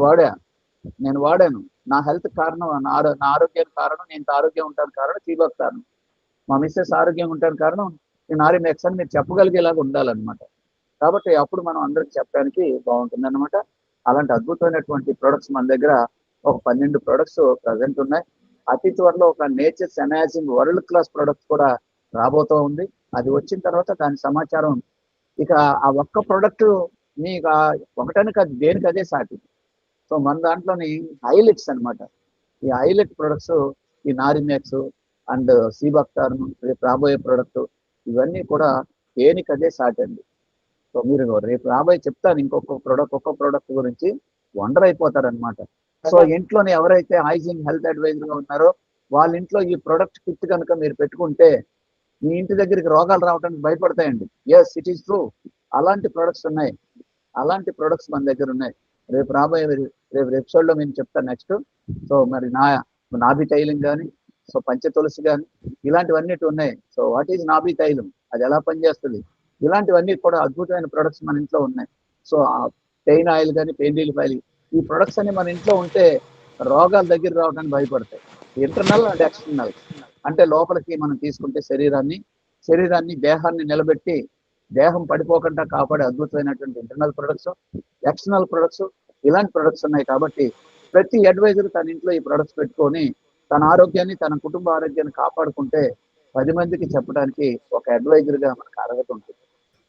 వాడాను, నా హెల్త్ కారణం, నా ఆరోగ్యానికి కారణం, నేను ఆరోగ్యం ఉంటాను కారణం సీబక్ కారణం, మా మిస్సెస్ ఆరోగ్యం ఉంటాను కారణం నేను నారీమ్యాక్స్ అని మీరు చెప్పగలిగేలాగా ఉండాలన్నమాట. కాబట్టి అప్పుడు మనం అందరికి చెప్పడానికి బాగుంటుంది అనమాట. అలాంటి అద్భుతమైనటువంటి ప్రొడక్ట్స్ మన దగ్గర ఒక 12 ప్రొడక్ట్స్ ప్రజెంట్ ఉన్నాయి. అతి త్వరలో ఒక నేచర్స్ ఎనాజింగ్ వరల్డ్ క్లాస్ ప్రొడక్ట్ కూడా రాబోతూ ఉంది. అది వచ్చిన తర్వాత దాని సమాచారం ఇక ఆ ఒక్క ప్రొడక్ట్ మీకు ఒకటానికి అది దేనికి అదే సాటి. సో మన దాంట్లోని హైలైట్స్ అనమాట. ఈ హైలైట్ ప్రొడక్ట్స్ ఈ నారీమ్యాక్స్ అండ్ సీబక్తార్న్, రేపు రాబోయే ప్రొడక్ట్, ఇవన్నీ కూడా దేనికి అదే సాటి అండి. సో మీరు రేపు రాబోయే చెప్తాను ఒక్కొక్క ప్రోడక్ట్ గురించి వండర్ అయిపోతారనమాట. సో ఇంట్లోనే ఎవరైతే హైజీన్ హెల్త్ అడ్వైజర్ గా ఉన్నారో వాళ్ళ ఇంట్లో ఈ ప్రొడక్ట్ కిట్ కనుక మీరు పెట్టుకుంటే మీ ఇంటి దగ్గరికి రోగాలు రావడానికి భయపడతాయండి. Yes, it is true. అలాంటి ప్రొడక్ట్స్ ఉన్నాయి. అలాంటి ప్రొడక్ట్స్ మన దగ్గర ఉన్నాయి. రేపు రాబోయే ఎపిసోడ్ లో నేను చెప్తాను నెక్స్ట్. సో మరి నాభి తైలం కానీ, సో పంచతులసి కానీ, ఇలాంటివన్నీ ఉన్నాయి. సో వాట్ ఈజ్ నాభి తైలం, అది ఎలా పనిచేస్తుంది, ఇలాంటివన్నీ కూడా అద్భుతమైన ప్రొడక్ట్స్ మన ఇంట్లో ఉన్నాయి. సో పెయిన్ ఆయిల్ కానీ, పెయిన్ రిలీఫ్ ఆయిల్, ఈ ప్రొడక్ట్స్ అన్ని మన ఇంట్లో ఉంటే రోగాల దగ్గర రావడానికి భయపడతాయి. ఇంటర్నల్ అండ్ ఎక్స్టర్నల్ అంటే లోపలికి మనం తీసుకుంటే శరీరాన్ని దేహాన్ని నిలబెట్టి దేహం పడిపోకుండా కాపాడే అద్భుతమైనటువంటి ఇంటర్నల్ ప్రొడక్ట్స్, ఎక్స్టర్నల్ ప్రొడక్ట్స్, ఇలాంటి ప్రొడక్ట్స్ ఉన్నాయి. కాబట్టి ప్రతి అడ్వైజర్ తన ఇంట్లో ఈ ప్రొడక్ట్స్ పెట్టుకొని తన ఆరోగ్యాన్ని, తన కుటుంబ ఆరోగ్యాన్ని కాపాడుకుంటే 10 మందికి చెప్పడానికి ఒక అడ్వైజర్ గా మనకు అర్హత ఉంటుంది.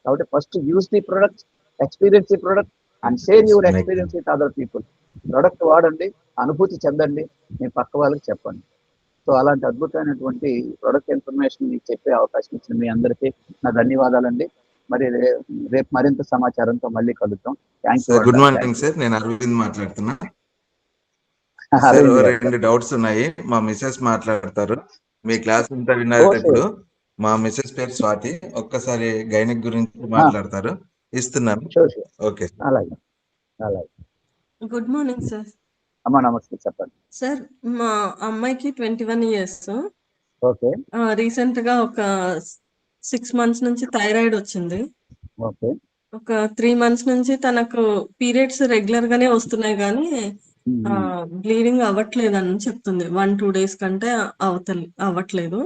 కాబట్టి first use the product, experience the product and share your experience with other people. Product వాడండి, అనుభూతి చెందండి, మీ పక్క వాళ్ళకి చెప్పండి. సో అలాంటి అద్భుతమైనటువంటి ప్రొడక్ట్ ఇన్ఫర్మేషన్ మీకు చెప్పే అవకాశం ఇచ్చిన మీ అందరికీ నా ధన్యవాదాలండి. మరి రేపు మరింత సమాచారంతో మళ్ళీ కలుద్దాం. Thank you. Good morning sir, నేను అరవింద్ మాట్లాడుతున్నా. సార్ 2 డౌట్స్ ఉన్నాయి, మా మిసెస్ మాట్లాడతారు. మీ క్లాస్ అంతా విన్నారు. ఇప్పుడు మా మిసెస్ పేరు స్వాతి, ఒక్కసారి గైనిక్ గురించి మాట్లాడతారు. ఇస్తున్నాను. ఓకే, అలాగే. Good morning sir. అమ్మా నమస్తే, చెప్పండి సార్. మా అమ్మాయికి 21 ఇయర్స్. ఓకే. రీసెంట్ గా ఒక 6 మంత్స్ నుంచి థైరాయిడ్ వచ్చింది. ఓకే. ఒక 3 మంత్స్ నుంచి తనకు పీరియడ్స్ రెగ్యులర్ గానే వస్తున్నాయి కానీ బ్లీడింగ్ అవ్వట్లేదు అని చెప్తుంది. 1-2 డేస్ కంటే అవ్వట్లేదు.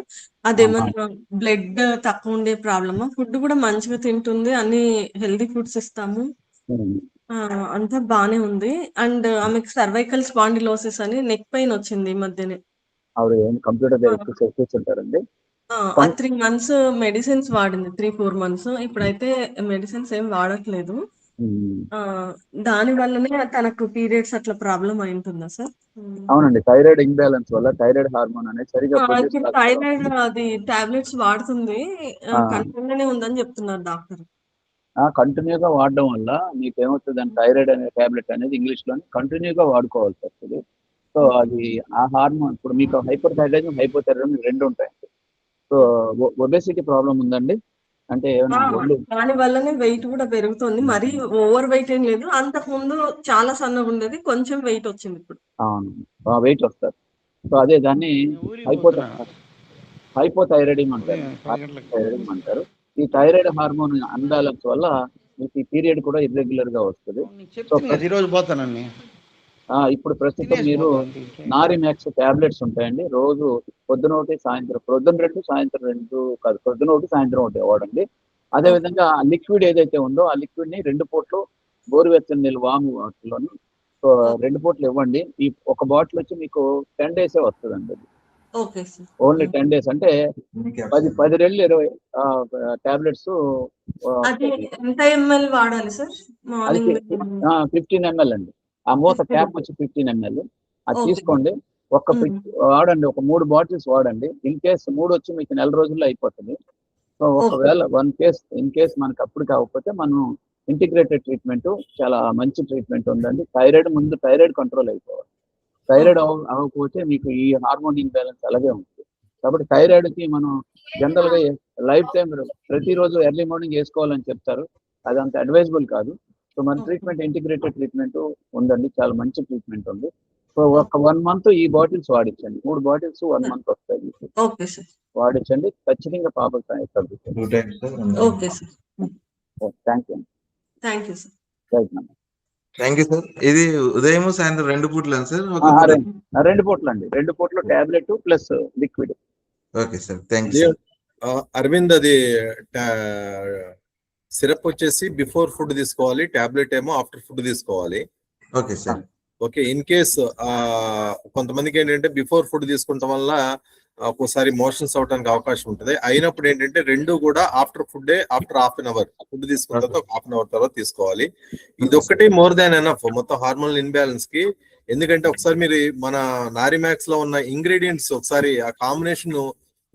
అదేమన్నా బ్లడ్ తక్కువ ఉండే ప్రాబ్లమా? ఫుడ్ కూడా మంచిగా తింటుంది, అన్ని హెల్దీ ఫుడ్స్ ఇస్తాము, అంతా బానే ఉంది. అండ్ ఆమెకు సర్వైకల్ స్పాండిలోసిస్ అని నెక్ పెయిన్ వచ్చింది ఈ మధ్యనే. కంప్యూటర్ కూర్చుంటారండి. 3 మంత్స్ మెడిసిన్స్ వాడింది, 3-4 మంత్స్. ఇప్పుడైతే మెడిసిన్స్ ఏం వాడట్లేదు. దాని వల్లనే తనకు పీరియడ్స్ అట్లా ప్రాబ్లం అయింటుందా సార్? అవునండి, థైరాయిడ్ ఇంబ్యాలెన్స్ వల్ల థైరాయిడ్ హార్మోన్ అనేది సరిగా థైరాయిడ్ అది టాబ్లెట్స్ వాడుతుంది, కంట్రోల్ గానే ఉందని చెప్తున్నారు డాక్టర్. కంటిన్యూగా వాడడం వల్ల మీకు ఏమవుతుంది అంటే థైరాయిడ్ అనే టాబ్లెట్ అనేది ఇంగ్లీష్ లోనే కంటిన్యూగా వాడుకోవాల్సి వస్తుంది. సో అది ఆ హార్మోన్, ఇప్పుడు మీకు హైపర్ థైరాయిడ్, హైపోథైరాయిడ్ రెండు ఉంటాయండి. సో ఒబేసిటీ ప్రాబ్లం ఉందండి అంటే దాని వల్లనే వెయిట్ కూడా పెరుగుతుంది. మరి ఓవర్ వెయిట్ ఏం లేదు, అంతకు ముందు చాలా సన్నగా ఉండేది, కొంచెం వెయిట్ వచ్చింది ఇప్పుడు. అవును, వెయిట్ వస్తారు. సో అదే దాన్ని హైపోథైరాయిడిజం అంటారు. ఈ థైరాయిడ్ హార్మోన్ అన్బ్యాలెన్స్ వల్ల మీకు ఈ పీరియడ్ కూడా ఇర్రెగ్యులర్ గా వస్తుంది. ఇప్పుడు ప్రస్తుతం మీరు నారీమ్యాక్స్ టాబ్లెట్స్ ఉంటాయండి. రోజు పొద్దున ఒకటి, సాయంత్రం, పొద్దున 2, సాయంత్రం 2 కాదు, పొద్దున ఒకటి, సాయంత్రం ఒకటి వాడండి. అదేవిధంగా లిక్విడ్ ఏదైతే ఉందో ఆ లిక్విడ్ ని 2 పూటలు గోరువెచ్చని నీళ్ళు వాము వాటిలోని 2 పూటలు ఇవ్వండి. ఈ ఒక బాటిల్ వచ్చి మీకు 10 days వస్తుందండి. Okay sir. ఓన్లీ 10 days అంటే 10 రెళ్ళు 20 టాబ్లెట్స్ అది ఎంత ఎంఎల్ వాడాలి సార్? అది మార్నింగ్ 15 ml అండి. ఆ మూత 15 క్యాప్ వచ్చి 15 ml. అది ఓకే. తీసుకోండి. వాడండి, ఒక 3 బాటిల్స్ వాడండి. ఇన్ కేస్ 3 వచ్చి మీకు నెల రోజుల్లో అయిపోతుంది. So okay. ఒకవేళ ఇన్ కేస్ మనకు అప్పుడు కాకపోతే మనం ఇంటిగ్రేటెడ్ ట్రీట్మెంట్, చాలా మంచి ట్రీట్మెంట్ ఉందండి. ముందు థైరాయిడ్ కంట్రోల్ అయిపోవాలి. థైరాయిడ్ అవ్వకపోతే మీకు ఈ హార్మోన్ ఇంబ్యాలెన్స్ అలాగే ఉంటుంది. కాబట్టి థైరాయిడ్కి మనం జనరల్గా లైఫ్ టైం ప్రతిరోజు ఎర్లీ మార్నింగ్ వేసుకోవాలని చెప్తారు. అది అంత అడ్వైజబుల్ కాదు. సో మన ట్రీట్మెంట్ ఇంటిగ్రేటెడ్ ట్రీట్మెంట్ ఉందండి, చాలా మంచి ట్రీట్మెంట్ ఉంది. సో ఒక 1 month ఈ బాటిల్స్ వాడించండి. 3 బాటిల్స్ 1 month వస్తాయి. Okay sir. వాడించండి, ఖచ్చితంగా పాప తగ్గుతుంది. Okay sir. Thank you. Thank you sir. Right madam. Thank you sir. ఇది ఉదయం సాయంత్రం 2 పూటలు సార్? 2 పూటలు అండి. 2 పూటలు tablet plus liquid. Okay sir, thank you. Aravind, అది సిరప్ వచ్చేసి బిఫోర్ ఫుడ్ తీసుకోవాలి, టాబ్లెట్ ఏమో ఆఫ్టర్ ఫుడ్ తీసుకోవాలి. Okay sir. Okay. In case కొంతమందికి ఏంటంటే బిఫోర్ ఫుడ్ తీసుకుంటాం వల్ల ఒక్కోసారి మోషన్స్ అవడానికి అవకాశం ఉంటుంది. అయినప్పుడు ఏంటంటే 2 కూడా after food, after half an hour, food తీసుకున్న తర్వాత హాఫ్ అన్ అవర్ తర్వాత తీసుకోవాలి. ఇది ఒక్కటే మోర్ దాన్ ఎనఫ్ మొత్తం హార్మోనల్ ఇన్బ్యాలెన్స్ కి. ఎందుకంటే ఒకసారి మీరు మన నారిమాక్స్ లో ఉన్న ఇంగ్రీడియంట్స్ ఒకసారి ఆ కాంబినేషన్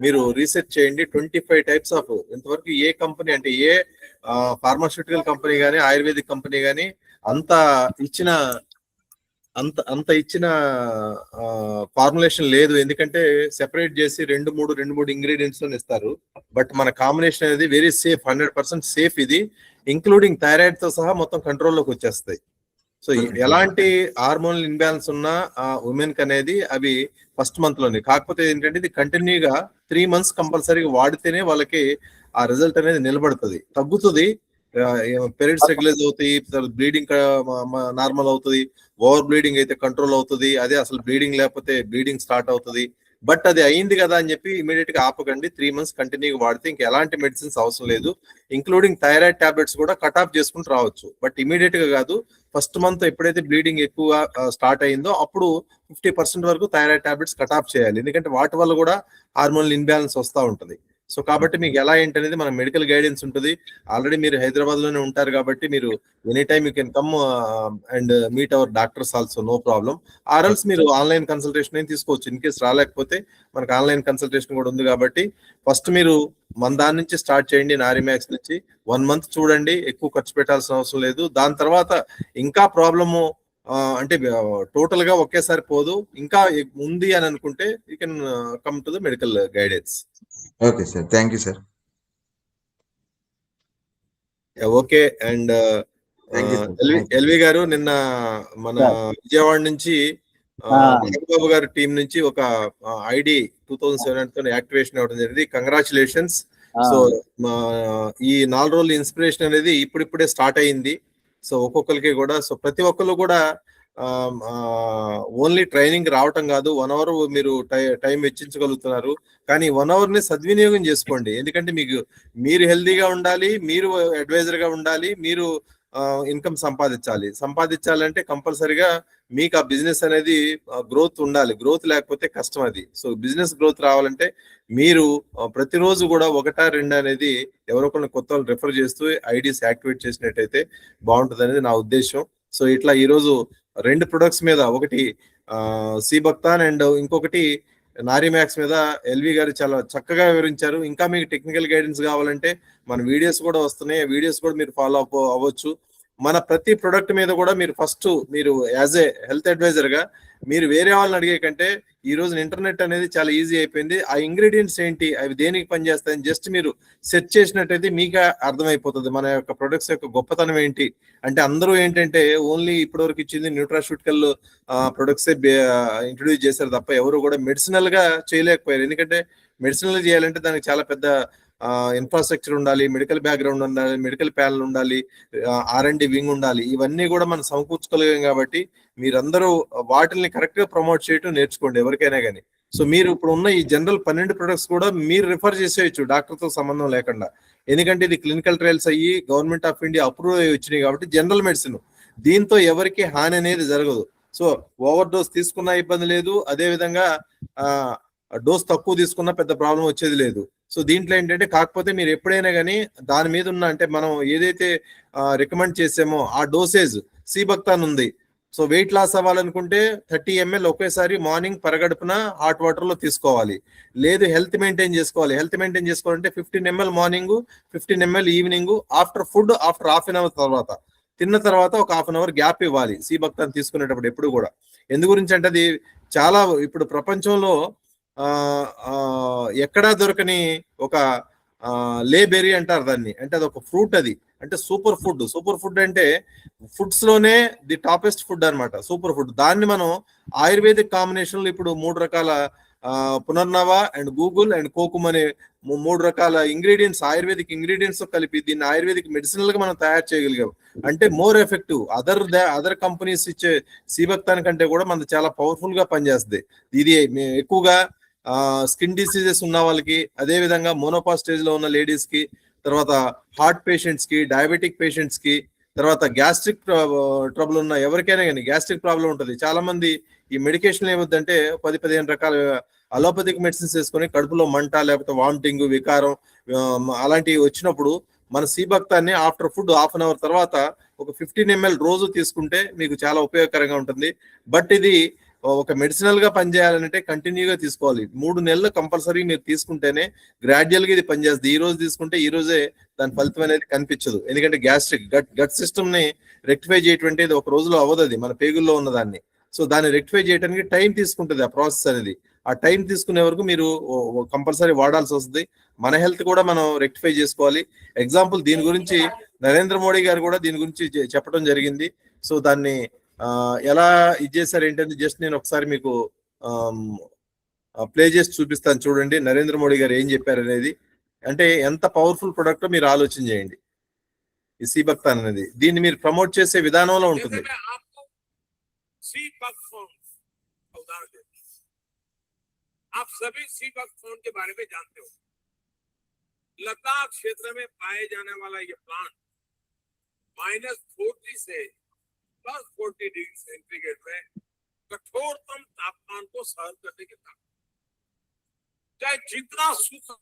మీరు రీసెర్చ్ చేయండి. 25 types ఆఫ్, ఇంతవరకు ఏ కంపెనీ అంటే ఏ ఫార్మాస్యూటికల్ కంపెనీ కానీ ఆయుర్వేదిక్ కంపెనీ కానీ అంత ఇచ్చిన ఫార్ములేషన్ లేదు. ఎందుకంటే సెపరేట్ చేసి 2-3 ఇంగ్రీడియంట్స్ ఇస్తారు. బట్ మన కాంబినేషన్ అనేది వెరీ సేఫ్, 100% సేఫ్. ఇది ఇంక్లూడింగ్ థైరాయిడ్ తో సహా మొత్తం కంట్రోల్లోకి వచ్చేస్తాయి. సో ఎలాంటి హార్మోనల్ ఇన్బ్యాలెన్స్ ఉన్న ఉమెన్ కి అనేది అవి ఫస్ట్ మంత్ లోనే. కాకపోతే ఏంటంటే ఇది కంటిన్యూగా 3 months కంపల్సరీగా వాడితేనే వాళ్ళకి ఆ రిజల్ట్ అనేది నిలబడుతుంది, తగ్గుతుంది. పీరియడ్స్ రెగ్యులైజ్ అవుతాయి, బ్లీడింగ్ నార్మల్ అవుతుంది, ఓవర్ బ్లీడింగ్ అయితే కంట్రోల్ అవుతుంది. అదే అసలు బ్లీడింగ్ లేకపోతే బ్లీడింగ్ స్టార్ట్ అవుతుంది. బట్ అది అయింది కదా అని చెప్పి ఇమీడియట్ గా ఆపకండి. 3 months కంటిన్యూగా వాడితే ఇంకా ఎలాంటి మెడిసిన్స్ అవసరం లేదు. ఇంక్లూడింగ్ థైరాయిడ్ టాబ్లెట్స్ కూడా కట్ ఆఫ్ చేసుకుంటూ రావచ్చు. బట్ ఇమీడియట్ గా కాదు, ఫస్ట్ మంత్ ఎప్పుడైతే బ్లీడింగ్ ఎక్కువ స్టార్ట్ అయిందో అప్పుడు 50% వరకు థైరాయిడ్ టాబ్లెట్స్ కట్ ఆఫ్ చేయాలి. ఎందుకంటే వాటి వల్ల కూడా హార్మోనల్ ఇన్బ్యాలెన్స్ వస్తూ ఉంటుంది. సో కాబట్టి మీకు ఎలా ఏంటనేది మన మెడికల్ గైడెన్స్ ఉంటుంది. ఆల్రెడీ మీరు హైదరాబాద్ లోనే ఉంటారు కాబట్టి మీరు any time you can come and meet our doctors also, no problem. Or else మీరు ఆన్లైన్ కన్సల్టేషన్ అయినా తీసుకోవచ్చు. ఇన్ కేసు రాలేకపోతే మనకు ఆన్లైన్ కన్సల్టేషన్ కూడా ఉంది. కాబట్టి ఫస్ట్ మీరు మన దాని నుంచి స్టార్ట్ చేయండి, నారిమాక్స్ నుంచి 1 month చూడండి. ఎక్కువ ఖర్చు పెట్టాల్సిన అవసరం లేదు. దాని తర్వాత ఇంకా ప్రాబ్లము అంటే టోటల్ గా ఒకేసారి పోదు, ఇంకా ఉంది అని అనుకుంటే you can come to the medical guidance. Okay sir, thank you sir. Okay. And LV garu, నిన్న మన విజయవాడ నుంచి నాగబాబు గారి టీం నుంచి ఒక ఐడి 2007 యాక్టివేషన్ అవ్వడం జరిగింది. కంగ్రాచులేషన్స్. సో ఈ 4 రోజుల ఇన్స్పిరేషన్ అనేది ఇప్పుడిప్పుడే స్టార్ట్ అయింది. సో ఒక్కొక్కరికి కూడా, సో ప్రతి ఒక్కరు కూడా ఓన్లీ ట్రైనింగ్ రావటం కాదు, 1 hour మీరు టైం వెచ్చించగలుగుతున్నారు. కానీ 1 hour ని సద్వినియోగం చేసుకోండి. ఎందుకంటే మీరు హెల్దీగా ఉండాలి, మీరు అడ్వైజర్ గా ఉండాలి, మీరు ఇన్కమ్ సంపాదించాలంటే కంపల్సరిగా మీకు ఆ బిజినెస్ అనేది గ్రోత్ ఉండాలి. గ్రోత్ లేకపోతే కష్టం అది. సో బిజినెస్ గ్రోత్ రావాలంటే మీరు ప్రతిరోజు కూడా 1-2 అనేది ఎవరొకరిని కొత్త వాళ్ళు రెఫర్ చేస్తూ ఐడీస్ యాక్టివేట్ చేసినట్టయితే బాగుంటుంది అనేది నా ఉద్దేశం. సో ఇట్లా ఈరోజు 2 ప్రొడక్ట్స్ మీద, ఒకటి సీబక్తాన్ అండ్ ఇంకొకటి నారిమాక్స్ మీద ఎల్వి గారు చాలా చక్కగా వివరించారు. ఇంకా మీకు టెక్నికల్ గైడెన్స్ కావాలంటే మన వీడియోస్ కూడా వస్తున్నాయి, వీడియోస్ కూడా మీరు ఫాలో అవ్వచ్చు. మన ప్రతి ప్రొడక్ట్ మీద కూడా మీరు యాజ్ ఏ హెల్త్ అడ్వైజర్ గా మీరు వేరే వాళ్ళని అడిగే కంటే ఈ రోజు ఇంటర్నెట్ అనేది చాలా ఈజీ అయిపోయింది. ఆ ఇంగ్రీడియంట్స్ ఏంటి, అవి దేనికి పనిచేస్తాయని జస్ట్ మీరు సెర్చ్ చేసినట్టయితే మీకు అర్థమైపోతుంది మన యొక్క ప్రొడక్ట్స్ యొక్క గొప్పతనం ఏంటి. అంటే అందరూ ఏంటంటే ఓన్లీ ఇప్పటివరకు ఇచ్చింది న్యూట్రాస్యూటికల్ ప్రొడక్ట్స్ ఇంట్రొడ్యూస్ చేశారు తప్ప ఎవరు కూడా మెడిసినల్ గా చేయలేకపోయారు. ఎందుకంటే మెడిసినల్ చేయాలంటే దానికి చాలా పెద్ద ఇన్ఫ్రాస్ట్రక్చర్ ఉండాలి, మెడికల్ బ్యాక్గ్రౌండ్ ఉండాలి, మెడికల్ ప్యానల్ ఉండాలి, R&D వింగ్ ఉండాలి. ఇవన్నీ కూడా మనం సమకూర్చుకోలేం. కాబట్టి మీరందరూ వాటిని కరెక్ట్ గా ప్రమోట్ చేయటం నేర్చుకోండి ఎవరికైనా కానీ. సో మీరు ఇప్పుడు ఉన్న ఈ జనరల్ 12 ప్రొడక్ట్స్ కూడా మీరు రిఫర్ చేసేయచ్చు డాక్టర్ తో సంబంధం లేకుండా. ఎందుకంటే ఇది క్లినికల్ ట్రయల్స్ అయ్యి గవర్నమెంట్ ఆఫ్ ఇండియా అప్రూవ్ అయ్యి వచ్చినాయి కాబట్టి జనరల్ మెడిసిన్, దీంతో ఎవరికి హాని అనేది జరగదు. సో ఓవర్ డోస్ తీసుకున్న ఇబ్బంది లేదు. అదే విధంగా డోస్ తక్కువ తీసుకున్నా పెద్ద ప్రాబ్లం వచ్చేది లేదు. సో దీంట్లో ఏంటంటే కాకపోతే మీరు ఎప్పుడైనా కానీ దాని మీద ఉన్న అంటే మనం ఏదైతే రికమెండ్ చేసామో ఆ డోసేజ్ సీబక్తాన్ ఉంది. సో వెయిట్ లాస్ అవ్వాలనుకుంటే 30 ml ఒకేసారి మార్నింగ్ పరగడుపున హాట్ వాటర్ లో తీసుకోవాలి. లేదు హెల్త్ మెయింటైన్ చేసుకోవాలి. హెల్త్ మెయింటైన్ చేసుకోవాలంటే 15 ml morning, 15 ml evening, after food after half an hour తర్వాత, తిన్న తర్వాత ఒక హాఫ్ అన్ అవర్ గ్యాప్ ఇవ్వాలి సీబక్తాన్ తీసుకునేటప్పుడు ఎప్పుడు కూడా. ఎందు గురించి అంటే అది చాలా ఇప్పుడు ప్రపంచంలో ఎక్కడా దొరకని ఒక లేబెరీ అంటారు దాన్ని. అంటే అది ఒక ఫ్రూట్, అది అంటే సూపర్ ఫుడ్. సూపర్ ఫుడ్ అంటే ఫుడ్స్ లోనే ది టాపెస్ట్ ఫుడ్ అన్నమాట సూపర్ ఫుడ్. దాన్ని మనం ఆయుర్వేదిక్ కాంబినేషన్ లో ఇప్పుడు 3 రకాల punarnava and Google and kokum అనే 3 రకాల ఇంగ్రీడియంట్స్, ఆయుర్వేదిక్ ఇంగ్రీడియంట్స్ కలిపి దీన్ని ఆయుర్వేదిక్ మెడిసినల్ గా మనం తయారు చేయగలిగాం. అంటే మోర్ ఎఫెక్టివ్ అదర్ కంపెనీస్ ఇచ్చే సీబక్తాన్ కంటే కూడా మనది చాలా పవర్ఫుల్ గా పనిచేస్తుంది. ఇది ఎక్కువగా స్కిన్ డిసీజెస్ ఉన్న వాళ్ళకి, అదే విధంగా మోనోపా స్టేజ్ లో ఉన్న లేడీస్ కి, తర్వాత హార్ట్ పేషెంట్స్ కి, డయాబెటిక్ పేషెంట్స్ కి, తర్వాత గ్యాస్ట్రిక్ ట్రబుల్ ఉన్న ఎవరికైనా కానీ గ్యాస్ట్రిక్ ప్రాబ్లం ఉంటుంది. చాలా మంది ఈ మెడికేషన్ ఏమవుతుందంటే 10-15 రకాల అలోపతిక్ మెడిసిన్స్ వేసుకొని కడుపులో మంట, లేకపోతే వామిటింగ్, వికారం అలాంటివి వచ్చినప్పుడు మన సీబక్తాన్ని after food half an hour తర్వాత ఒక 15 ml రోజు తీసుకుంటే మీకు చాలా ఉపయోగకరంగా ఉంటుంది. బట్ ఇది ఒక మెడిసినల్ గా పనిచేయాలంటే కంటిన్యూగా తీసుకోవాలి. 3 నెలలు కంపల్సరీ మీరు తీసుకుంటేనే గ్రాడ్యువల్ గా ఇది పనిచేస్తుంది. ఈ రోజు తీసుకుంటే ఈ రోజే దాని ఫలితం అనేది కనిపించదు. ఎందుకంటే గ్యాస్ట్రిక్ గట్ సిస్టమ్ ని రెక్టిఫై చేయటువంటిది ఒక రోజులో అవ్వదు. అది మన పేగుల్లో ఉన్నదాన్ని. సో దాన్ని రెక్టిఫై చేయడానికి టైం తీసుకుంటుంది ఆ ప్రాసెస్ అనేది. ఆ టైం తీసుకునే వరకు మీరు కంపల్సరీ వాడాల్సి వస్తుంది. మన హెల్త్ కూడా మనం రెక్టిఫై చేసుకోవాలి. ఎగ్జాంపుల్ దీని గురించి నరేంద్ర మోడీ గారు కూడా దీని గురించి చెప్పడం జరిగింది. సో దాన్ని ఎలా ఇది చేశారు ఏంటంటే జస్ట్ నేను ఒకసారి మీకు ప్లే చేసి చూపిస్తాను, చూడండి నరేంద్ర మోడీ గారు ఏం చెప్పారు అనేది. అంటే ఎంత పవర్ఫుల్ ప్రొడక్ట్ మీరు ఆలోచన చేయండి. ఈ సీబక్తాన్ అనేది దీన్ని మీరు ప్రమోట్ చేసే విధానంలో ఉంటుంది. आप सभी सीबक्तान के बारे में जानते हो। लद्दाख क्षेत्र में पाए जाने वाला ये प्लांट -40 से +40 डिग्री सेंटीग्रेड में कठोरतम तापमान को सहन करने की ताकत, चाहे जितना सूखा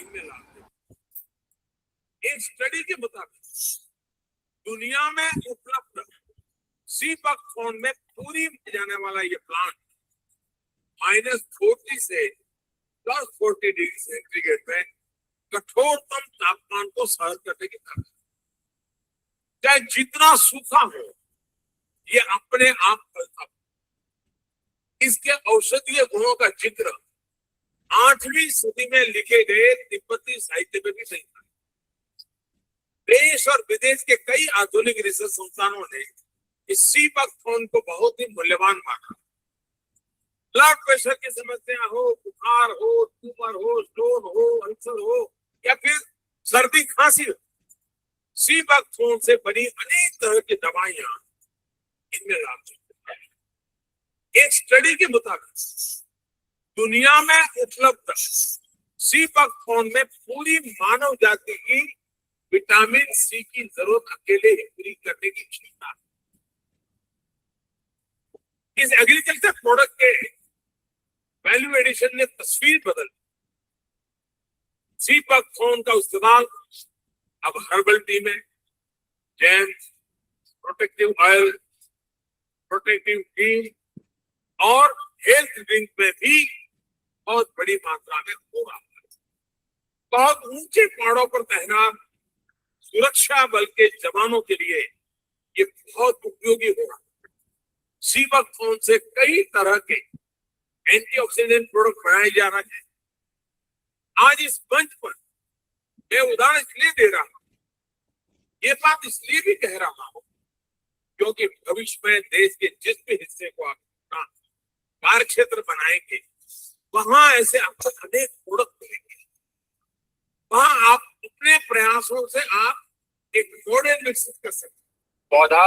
इनमें लाते हैं। एक स्टडी के मुताबिक दुनिया में उपलब्ध सीबक्तान में पूरी जाने वाला ये प्लांट -40 से +40 डिग्री सेंटीग्रेड में कठोरतम तापमान को सहन करने की ताकत, चाहे जितना सूखा हो ये अपने आप फलता। इसके औषधीय गुणों का जिक्र 8वीं सदी में लिखे गए तिब्बती साहित्य में भी नहीं था। देश और विदेश के कई आधुनिक रिसर्च संस्थानों ने इस सीबक्तान को बहुत ही मूल्यवान माना। ब्लड प्रेशर की समस्या हो, बुखार हो, ट्यूमर हो, स्टोन हो, अल्सर हो या फिर सर्दी खांसी हो, सीबक्तान से बनी अनेक तरह की दवाइयां इनमें लाभ सकते हैं। एक स्टडी के मुताबिक दुनिया में उपलब्ध सीबक्तान में पूरी मानव जाति की विटामिन सी की जरूरत अकेले ही पूरी करने की क्षमता है। इस एग्रीकल्चर प्रोडक्ट के वैल्यू एडिशन ने तस्वीर बदल दी। सीबक्तान का इस्तेमाल अब हर्बल टी में, jam, protective oil, protective T और हेल्थ ड्रिंक में भी बहुत बड़ी मात्रा में हो रहा है। बहुत ऊंचे पहाड़ों पर तैनात सुरक्षा बल के जवानों के लिए ये बहुत उपयोगी हो रहा है। सीबक्तान से कई तरह के एंटीऑक्सीडेंट प्रोडक्ट बनाए जा रहे हैं। आज इस मंच पर मैं उदाहरण इसलिए दे रहा हूं, ये बात इसलिए भी कह रहा हूं क्योंकि भविष्य में देश के जिस भी हिस्से को आप कार्य क्षेत्र बनाएंगे वहां ऐसे आपको अनेक प्रोडक्ट मिलेंगे। वहां आप अपने प्रयासों से आप एक मॉडर्न विकसित कर सकते हैं। पौधा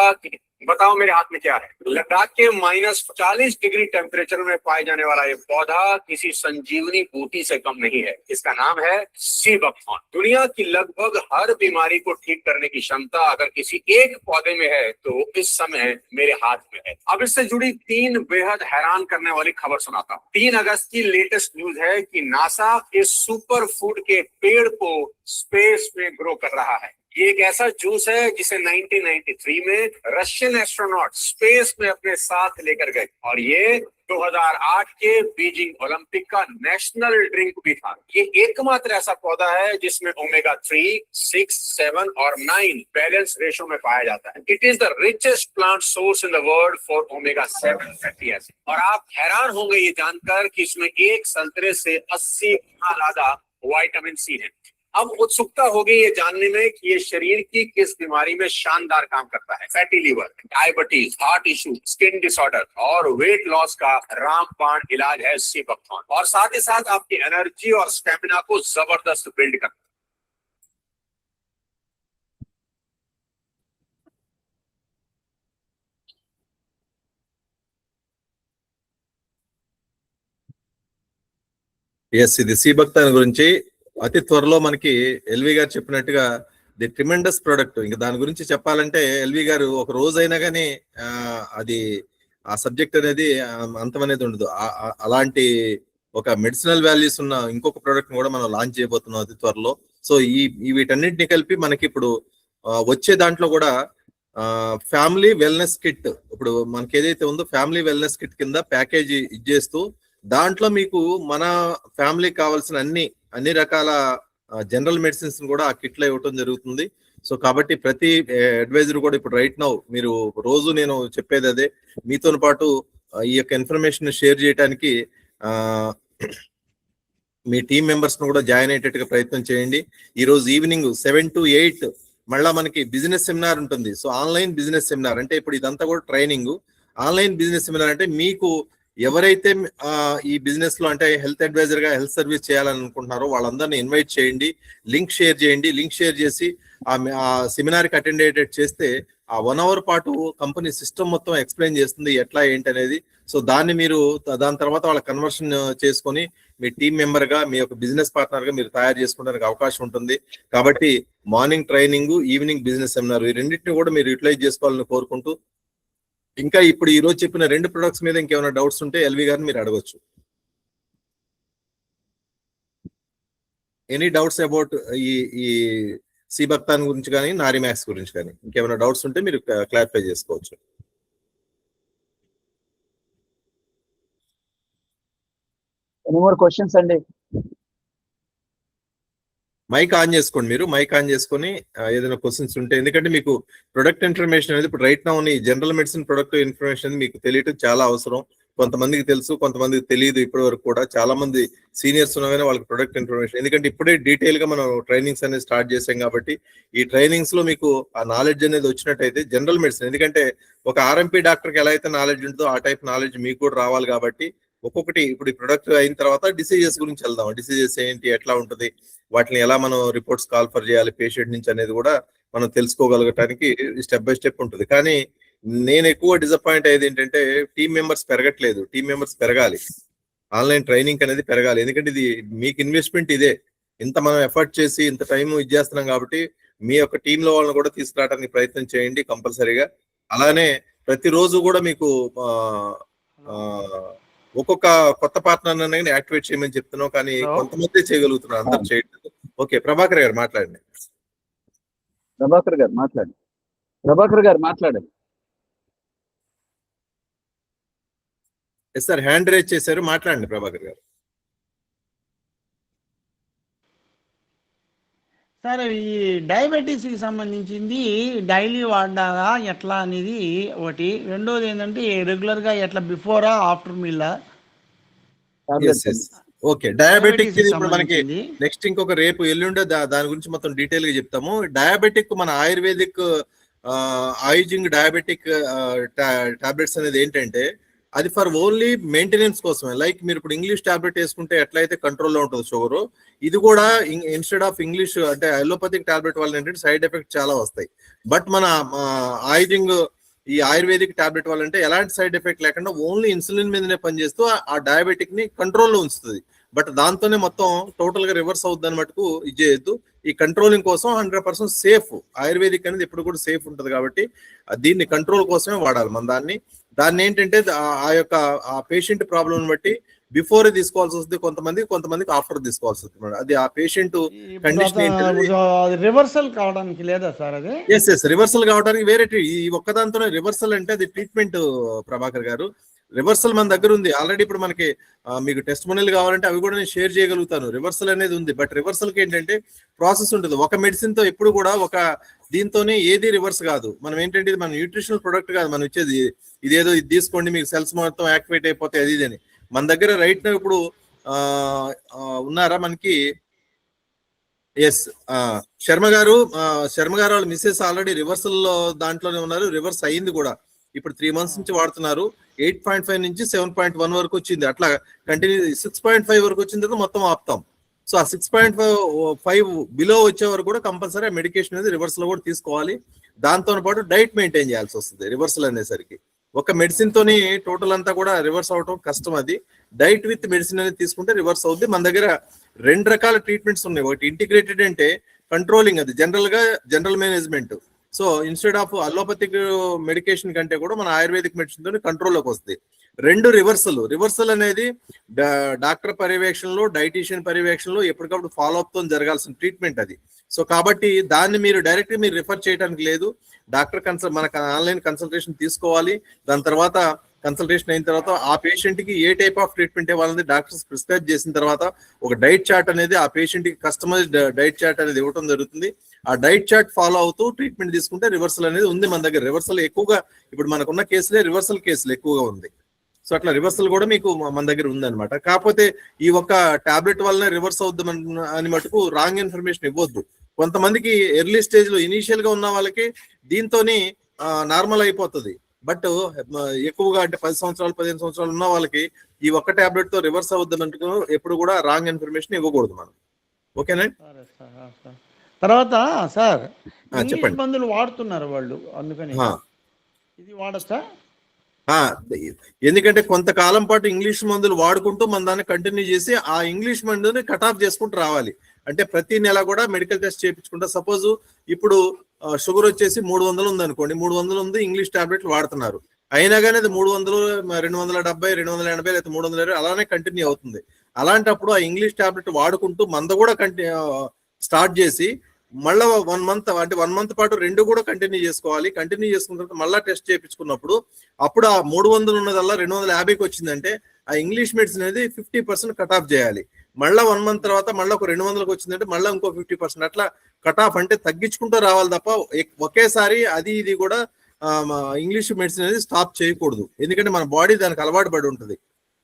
बताओ मेरे हाथ में क्या है? लद्दाख के -40 डिग्री टेम्परेचर में पाए जाने वाला ये पौधा किसी संजीवनी बूटी से कम नहीं है। इसका नाम है सी बकथॉर्न। दुनिया की लगभग हर बीमारी को ठीक करने की क्षमता अगर किसी एक पौधे में है तो इस समय मेरे हाथ में है। अब इससे जुड़ी 3 बेहद हैरान करने वाली खबर सुनाता हूँ। 3 अगस्त की लेटेस्ट न्यूज है कि नासा इस सुपर फूड के पेड़ को स्पेस में ग्रो कर रहा है। ये एक ऐसा जूस है जिसे 1993 में रशियन एस्ट्रोनॉट स्पेस में अपने साथ लेकर गए और ये 2008 के बीजिंग ओलंपिक का नेशनल ड्रिंक भी था। ये एकमात्र ऐसा पौधा है जिसमें ओमेगा 3, 6, 7 और 9 बैलेंस रेशो में पाया जाता है। It is the richest plant source in the world for omega 7 fatty acid. और आप हैरान होंगे ये जानकर कि इसमें एक संतरे से 80 गुना ज्यादा विटामिन सी है। अब उत्सुकता होगी ये जानने में कि ये शरीर की किस बीमारी में शानदार काम करता है। Fatty liver, diabetes, heart issue, skin disorder और वेट लॉस का रामबाण इलाज है सी बकथॉर्न। और साथ ही साथ आपकी एनर्जी और स्टेमिना को जबरदस्त बिल्ड करता है। ఇది సి బక్తాన్ గురించి అతి త్వరలో మనకి ఎల్వి గారు చెప్పినట్టుగా ది ట్రిమెండస్ ప్రొడక్ట్. ఇంకా దాని గురించి చెప్పాలంటే ఎల్వి గారు ఒక రోజైనా కానీ అది ఆ సబ్జెక్ట్ అనేది అంతం అనేది ఉండదు. అలాంటి ఒక మెడిసినల్ వాల్యూస్ ఉన్న ఇంకొక ప్రోడక్ట్ కూడా మనం లాంచ్ చేయబోతున్నాం అతి త్వరలో. సో వీటన్నిటిని కలిపి మనకి ఇప్పుడు వచ్చే దాంట్లో కూడా ఫ్యామిలీ వెల్నెస్ కిట్, ఇప్పుడు మనకి ఏదైతే ఉందో ఫ్యామిలీ వెల్నెస్ కిట్ కింద ప్యాకేజీ ఇచ్చేస్తూ దాంట్లో మీకు మన ఫ్యామిలీకి కావాల్సిన అన్ని రకాల జనరల్ మెడిసిన్స్ కూడా ఆ కిట్లో ఇవ్వటం జరుగుతుంది. సో కాబట్టి ప్రతి అడ్వైజర్ కూడా ఇప్పుడు రైట్ నౌ మీరు రోజు నేను చెప్పేది అదే, మీతో పాటు ఈ యొక్క ఇన్ఫర్మేషన్ షేర్ చేయడానికి మీ టీం మెంబర్స్ ను కూడా జాయిన్ అయ్యేటట్టుగా ప్రయత్నం చేయండి. ఈ రోజు ఈవినింగ్ 7 to 8 మళ్ళా మనకి బిజినెస్ సెమినార్ ఉంటుంది. సో ఆన్లైన్ బిజినెస్ సెమినార్ అంటే ఇప్పుడు ఇదంతా కూడా ట్రైనింగ్. ఆన్లైన్ బిజినెస్ సెమినార్ అంటే మీకు ఎవరైతే ఈ బిజినెస్ లో అంటే హెల్త్ అడ్వైజర్ గా హెల్త్ సర్వీస్ చేయాలని అనుకుంటున్నారో వాళ్ళందరినీ ఇన్వైట్ చేయండి, లింక్ షేర్ చేయండి. లింక్ షేర్ చేసి ఆ సెమినార్ కి అటెండ్ అయ్యేటట్టు చేస్తే ఆ 1 hour పాటు కంపెనీ సిస్టమ్ మొత్తం ఎక్స్ప్లెయిన్ చేస్తుంది ఎట్లా ఏంటి అనేది. సో దాన్ని మీరు దాని తర్వాత వాళ్ళ కన్వర్షన్ చేసుకొని మీ టీం మెంబర్ గా మీ యొక్క బిజినెస్ పార్ట్నర్ గా మీరు తయారు చేసుకోవడానికి అవకాశం ఉంటుంది. కాబట్టి morning training, evening business seminar ఈ రెండింటిని కూడా మీరు యూటిలైజ్ చేసుకోవాలని కోరుకుంటూ, ఇంకా ఇప్పుడు ఈ రోజు చెప్పిన 2 ప్రొడక్ట్స్ మీద ఇంకేమైనా డౌట్స్ ఉంటే ఎల్వి గారిని మీరు అడగొచ్చు. ఎనీ డౌట్స్ అబౌట్ ఈ సి బక్తాన్ గురించి కానీ నారీ మ్యాక్స్ గురించి కానీ ఇంకేమైనా డౌట్స్ ఉంటే మీరు క్లారిఫై చేసుకోవచ్చు. ఎనీ మోర్ క్వశ్చన్స్ అండి? మైక్ ఆన్ చేసుకోండి, మీరు మైక్ ఆన్ చేసుకొని ఏదైనా క్వశ్చన్స్ ఉంటే, ఎందుకంటే మీకు ప్రొడక్ట్ ఇన్ఫర్మేషన్ అనేది ఇప్పుడు రైట్ నౌ ఈ జనరల్ మెడిసిన్ ప్రొడక్ట్ ఇన్ఫర్మేషన్ మీకు తెలియటం చాలా అవసరం. కొంతమందికి తెలుసు, కొంతమందికి తెలియదు. ఇప్పటి వరకు కూడా చాలా మంది సీనియర్స్ ఉన్నగానే వాళ్ళకి ప్రొడక్ట్ ఇన్ఫర్మేషన్, ఎందుకంటే ఇప్పుడే డీటెయిల్ గా మనం ట్రైనింగ్స్ అనేది స్టార్ట్ చేసాం కాబట్టి ఈ ట్రైనింగ్స్ లో మీకు ఆ నాలెడ్జ్ అనేది వచ్చినట్టయితే జనరల్ మెడిసిన్, ఎందుకంటే ఒక ఆర్ఎంపీ డాక్టర్ కి ఎలా అయితే నాలెడ్జ్ ఉంటుందో ఆ టైప్ నాలెడ్జ్ మీకు కూడా రావాలి. కాబట్టి ఒక్కొక్కటి ఇప్పుడు ఈ ప్రొడక్ట్ అయిన తర్వాత డిసీజెస్ గురించి వెళ్దాం. డిసీజెస్ ఏంటి, ఎట్లా ఉంటుంది, వాటిని ఎలా మనం రిపోర్ట్స్ కాల్ఫర్ చేయాలి పేషెంట్ నుంచి అనేది కూడా మనం తెలుసుకోగలగటానికి స్టెప్ బై స్టెప్ ఉంటుంది. కానీ నేను ఎక్కువ డిసప్పాయింట్ అయ్యేది ఏంటంటే టీం మెంబర్స్ పెరగట్లేదు. టీం మెంబర్స్ పెరగాలి, ఆన్లైన్ ట్రైనింగ్ అనేది పెరగాలి. ఎందుకంటే ఇది మీకు ఇన్వెస్ట్మెంట్, ఇదే ఇంత మనం ఎఫర్ట్ చేసి ఇంత టైం ఇచ్చేస్తున్నాం కాబట్టి మీ యొక్క టీంలో వాళ్ళని కూడా తీసుకురావడానికి ప్రయత్నం చేయండి కంపల్సరీగా. అలానే ప్రతిరోజు కూడా మీకు ఒక్కొక్క కొత్త పార్ట్నర్ అనేది యాక్టివేట్ చేయమని చెప్తున్నాం, కానీ కొంతమంది చేయగలుగుతున్నారు, అందరు చేయట్లేదు. ఓకే, ప్రభాకర్ గారు మాట్లాడండి. ప్రభాకర్ గారు మాట్లాడండి. ఎస్ సార్, హ్యాండ్ రేజ్ చేశారు, మాట్లాడండి ప్రభాకర్ గారు. సార్, ఈ డయాబెటీస్ కి సంబంధించింది డైలీ వాడాలా ఎట్లా అనేది ఒకటి. రెండోది ఏంటంటే రెగ్యులర్ గా ఎట్లా బిఫోరా ఆఫ్టర్ మీలా? ఓకే, డయాబెటిక్ ఇప్పుడు మనకి నెక్స్ట్ ఇంకొక రేపు ఎల్లుండే దాని గురించి మొత్తం డీటెయిల్ గా చెప్తాము. డయాబెటిక్ మన ఆయుర్వేదిక్ ఆయుజింగ్ డయాబెటిక్ టాబ్లెట్స్ అనేది ఏంటంటే అది ఫర్ ఓన్లీ మెయింటెనెన్స్ కోసమే. లైక్ మీరు ఇప్పుడు ఇంగ్లీష్ టాబ్లెట్ వేసుకుంటే ఎట్లయితే కంట్రోల్లో ఉంటుంది షుగర్, ఇది కూడా ఇన్స్టెడ్ ఆఫ్ ఇంగ్లీష్ అంటే అలోపతిక్ టాబ్లెట్ వల్ల ఏంటంటే సైడ్ ఎఫెక్ట్ చాలా వస్తాయి. బట్ మన ఈ ఆయుర్వేదిక్ టాబ్లెట్ వల్ల అంటే ఎలాంటి సైడ్ ఎఫెక్ట్ లేకుండా ఓన్లీ ఇన్సులిన్ మీదనే పనిచేస్తూ ఆ డయాబెటిక్ ని కంట్రోల్లో ఉంచుతుంది. బట్ దాంతోనే మొత్తం టోటల్ గా రివర్స్ అవుద్ది అని మటుకు ఇది చేయొద్దు. ఈ కంట్రోలింగ్ కోసం 100% సేఫ్. ఆయుర్వేదిక్ అనేది ఎప్పుడు కూడా సేఫ్ ఉంటుంది కాబట్టి దీన్ని కంట్రోల్ కోసమే వాడాలి మన దాన్ని ఏంటంటే ఆ పేషెంట్ ప్రాబ్లం బట్టి బిఫోర్ తీసుకోవాల్సి వస్తుంది కొంతమందికి ఆఫ్టర్ తీసుకోవాల్సి వస్తుంది. అది ఆ పేషెంట్ కండిషన్ రివర్సల్ కావడానికి లేదా సార్ అది? ఎస్ రివర్సల్ కావడానికి వేరే ఈ ఒక్కదాంతోనే రివర్సల్ అంటే అది ట్రీట్మెంట్ ప్రభాకర్ గారు. రివర్సల్ మన దగ్గర ఉంది ఆల్రెడీ. ఇప్పుడు మనకి మీకు టెస్ట్ మనీలు కావాలంటే అవి కూడా నేను షేర్ చేయగలుగుతాను. రివర్సల్ అనేది ఉంది. బట్ రివర్సల్ కి ఏంటంటే ప్రాసెస్ ఉంటుంది. ఒక మెడిసిన్ తో ఎప్పుడు కూడా దీంతోనే ఏది రివర్స్ కాదు. మనం ఏంటంటే ఇది మన న్యూట్రిషనల్ ప్రొడక్ట్ కాదు మనం ఇచ్చేది. ఇదేదో ఇది తీసుకోండి మీకు సెల్స్ మొత్తం యాక్టివేట్ అయిపోతాయి అది ఇదని. మన దగ్గర రైట్ నా ఇప్పుడు ఉన్నారా మనకి? ఎస్ శర్మ గారు వాళ్ళ మిస్సెస్ ఆల్రెడీ రివర్సల్ దాంట్లోనే ఉన్నారు. రివర్స్ అయింది కూడా. ఇప్పుడు 3 months నుంచి వాడుతున్నారు. 8.5 నుంచి 7.1 వరకు వచ్చింది. అట్లా కంటిన్యూ 6.5 వరకు వచ్చిన తర్వాత మొత్తం ఆపుతాం. సో ఆ 6.5 బిలో వచ్చే వరకు కూడా కంపల్సరీ మెడికేషన్ అనేది రివర్సల్ కూడా తీసుకోవాలి. దాంతో పాటు డైట్ మెయింటైన్ చేయాల్సి వస్తుంది రివర్సల్ అనేసరికి. ఒక మెడిసిన్ తోని టోటల్ అంతా కూడా రివర్స్ అవటం కష్టం. అది డైట్ విత్ మెడిసిన్ అనేది తీసుకుంటే రివర్స్ అవుద్ది. మన దగ్గర 2 రకాల ట్రీట్మెంట్స్ ఉన్నాయి. ఒకటి ఇంటిగ్రేటెడ్ అంటే కంట్రోలింగ్, అది general management. So instead of allopathic medication కంటే కూడా మన ఆయుర్వేదిక్ మెడిసిన్ తోని కంట్రోల్లోకి వస్తుంది. 2 రివర్సల్ అనేది డాక్టర్ పర్యవేక్షణలో డైటీషియన్ పర్యవేక్షణలో ఎప్పటికప్పుడు ఫాలో అప్ తో జరగాల్సిన ట్రీట్మెంట్ అది. సో కాబట్టి దాన్ని మీరు డైరెక్ట్ మీరు రిఫర్ చేయడానికి లేదు. డాక్టర్ మనకు ఆన్లైన్ కన్సల్టేషన్ తీసుకోవాలి. దాని తర్వాత కన్సల్టేషన్ అయిన తర్వాత ఆ పేషెంట్ కి ఏ టైప్ ఆఫ్ ట్రీట్మెంట్ ఇవ్వాలని డాక్టర్స్ ప్రిస్క్రైబ్ చేసిన తర్వాత ఒక డైట్ చార్ట్ అనేది ఆ పేషెంట్ కి కస్టమైజ్డ్ డైట్ చార్ట్ అనేది ఇవ్వడం జరుగుతుంది. ఆ డైట్ చార్ట్ ఫాలో అవుతూ ట్రీట్మెంట్ తీసుకుంటే రివర్సల్ అనేది ఉంది మన దగ్గర. రివర్సల్ ఎక్కువగా ఇప్పుడు మనకున్న కేసులే రివర్సల్ కేసులు ఎక్కువగా ఉంది. సో అట్లా రివర్సల్ కూడా మీకు మన దగ్గర ఉందన్నమాట. కాకపోతే ఈ ఒక్క టాబ్లెట్ వల్లనే రివర్స్ అవుద్దాం అని మటుకు రాంగ్ ఇన్ఫర్మేషన్ ఇవ్వద్దు. కొంతమందికి ఎర్లీ స్టేజ్ లో ఇనీషియల్ గా ఉన్న వాళ్ళకి దీంతోని నార్మల్ అయిపోతుంది. బట్ ఎక్కువగా అంటే 10 సంవత్సరాలు 15 సంవత్సరాలు ఉన్న వాళ్ళకి ఈ ఒక్క టాబ్లెట్ తో రివర్స్ అవుద్దాం అంటూ ఎప్పుడు కూడా రాంగ్ ఇన్ఫర్మేషన్ ఇవ్వకూడదు మనం. ఓకేనా? తర్వాత సార్ చెప్పండి. మందులు వాడుతున్నారు వాళ్ళు, అందుకని ఇది వాడచ్చా? ఎందుకంటే కొంతకాలం పాటు ఇంగ్లీష్ మందులు వాడుకుంటూ మన దాన్ని కంటిన్యూ చేసి ఆ ఇంగ్లీష్ మందుని కట్ ఆఫ్ చేసుకుంటూ రావాలి. అంటే ప్రతి నెల కూడా మెడికల్ టెస్ట్ చేయించుకుంటా. సపోజ్ ఇప్పుడు షుగర్ వచ్చేసి 300 ఉంది అనుకోండి, 300 ఉంది, ఇంగ్లీష్ టాబ్లెట్లు వాడుతున్నారు. అయినా కానీ అది 300, 270, 280 లేదా 320 అలానే కంటిన్యూ అవుతుంది. అలాంటప్పుడు ఆ ఇంగ్లీష్ టాబ్లెట్ వాడుకుంటూ మంద కూడా స్టార్ట్ చేసి మళ్ళీ 1 month అంటే 1 month పాటు 2 కూడా కంటిన్యూ చేసుకోవాలి. కంటిన్యూ చేసుకున్న తర్వాత మళ్ళీ టెస్ట్ చేయించుకున్నప్పుడు అప్పుడు ఆ 300 ఉన్నదల్లా 250కి వచ్చిందంటే ఆ ఇంగ్లీష్ మెడిసిన్ అనేది 50% కట్ ఆఫ్ చేయాలి. మళ్ళీ 1 month తర్వాత మళ్ళీ ఒక 200కి వచ్చిందంటే మళ్ళీ ఇంకో 50%. అట్లా కట్ ఆఫ్ అంటే తగ్గించుకుంటూ రావాలి తప్ప ఒకేసారి అది ఇది కూడా ఇంగ్లీష్ మెడిసిన్ అనేది స్టాప్ చేయకూడదు. ఎందుకంటే మన బాడీ దానికి అలవాటు పడి ఉంటుంది.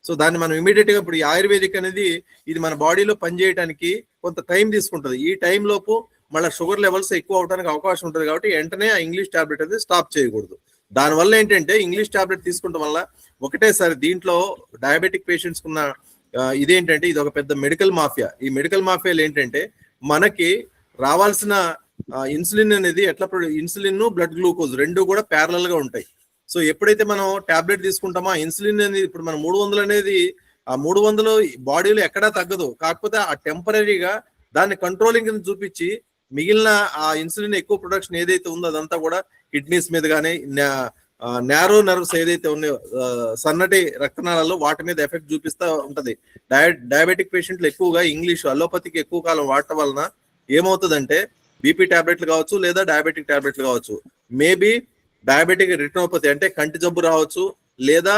సో దాన్ని మనం ఇమీడియట్ గా ఇప్పుడు ఈ ఆయుర్వేదిక్ అనేది ఇది మన బాడీలో పనిచేయడానికి కొంత టైం తీసుకుంటుంది. ఈ టైం లోపు మళ్ళీ షుగర్ లెవెల్స్ ఎక్కువ అవడానికి అవకాశం ఉంటుంది. కాబట్టి వెంటనే ఆ ఇంగ్లీష్ టాబ్లెట్ అనేది స్టాప్ చేయకూడదు. దానివల్ల ఏంటంటే ఇంగ్లీష్ టాబ్లెట్ తీసుకుంటాం వల్ల ఒకటేసారి దీంట్లో డయాబెటిక్ పేషెంట్స్ ఉన్న ఇదేంటంటే ఇది ఒక పెద్ద మెడికల్ మాఫియా. ఈ మెడికల్ మాఫియాలు ఏంటంటే మనకి రావాల్సిన ఇన్సులిన్ అనేది ఇన్సులిన్ బ్లడ్ గ్లూకోజ్ 2 కూడా ప్యారలల్ గా ఉంటాయి. సో ఎప్పుడైతే మనం టాబ్లెట్ తీసుకుంటామో ఇన్సులిన్ అనేది ఇప్పుడు మనం 300 అనేది ఆ 300 బాడీలో ఎక్కడా తగ్గదు. కాకపోతే ఆ టెంపరీగా దాన్ని కంట్రోలింగ్ కింద చూపించి మిగిలిన ఆ ఇన్సులిన్ ఎక్కువ ప్రొడక్షన్ ఏదైతే ఉందో అదంతా కూడా కిడ్నీస్ మీద కానీ నేరో నర్వ్స్ ఏదైతే ఉన్నాయో సన్నటి రక్తనాళాల్లో వాటి మీద ఎఫెక్ట్ చూపిస్తూ ఉంటది. డయాబెటిక్ పేషెంట్లు ఎక్కువగా ఇంగ్లీష్ అలోపతికి ఎక్కువ కాలం వాడటం వలన ఏమవుతుందంటే బీపీ టాబ్లెట్లు కావచ్చు లేదా డయాబెటిక్ టాబ్లెట్లు కావచ్చు, మేబీ డయాబెటిక్ రెటినోపతి అంటే కంటి జబ్బు రావచ్చు, లేదా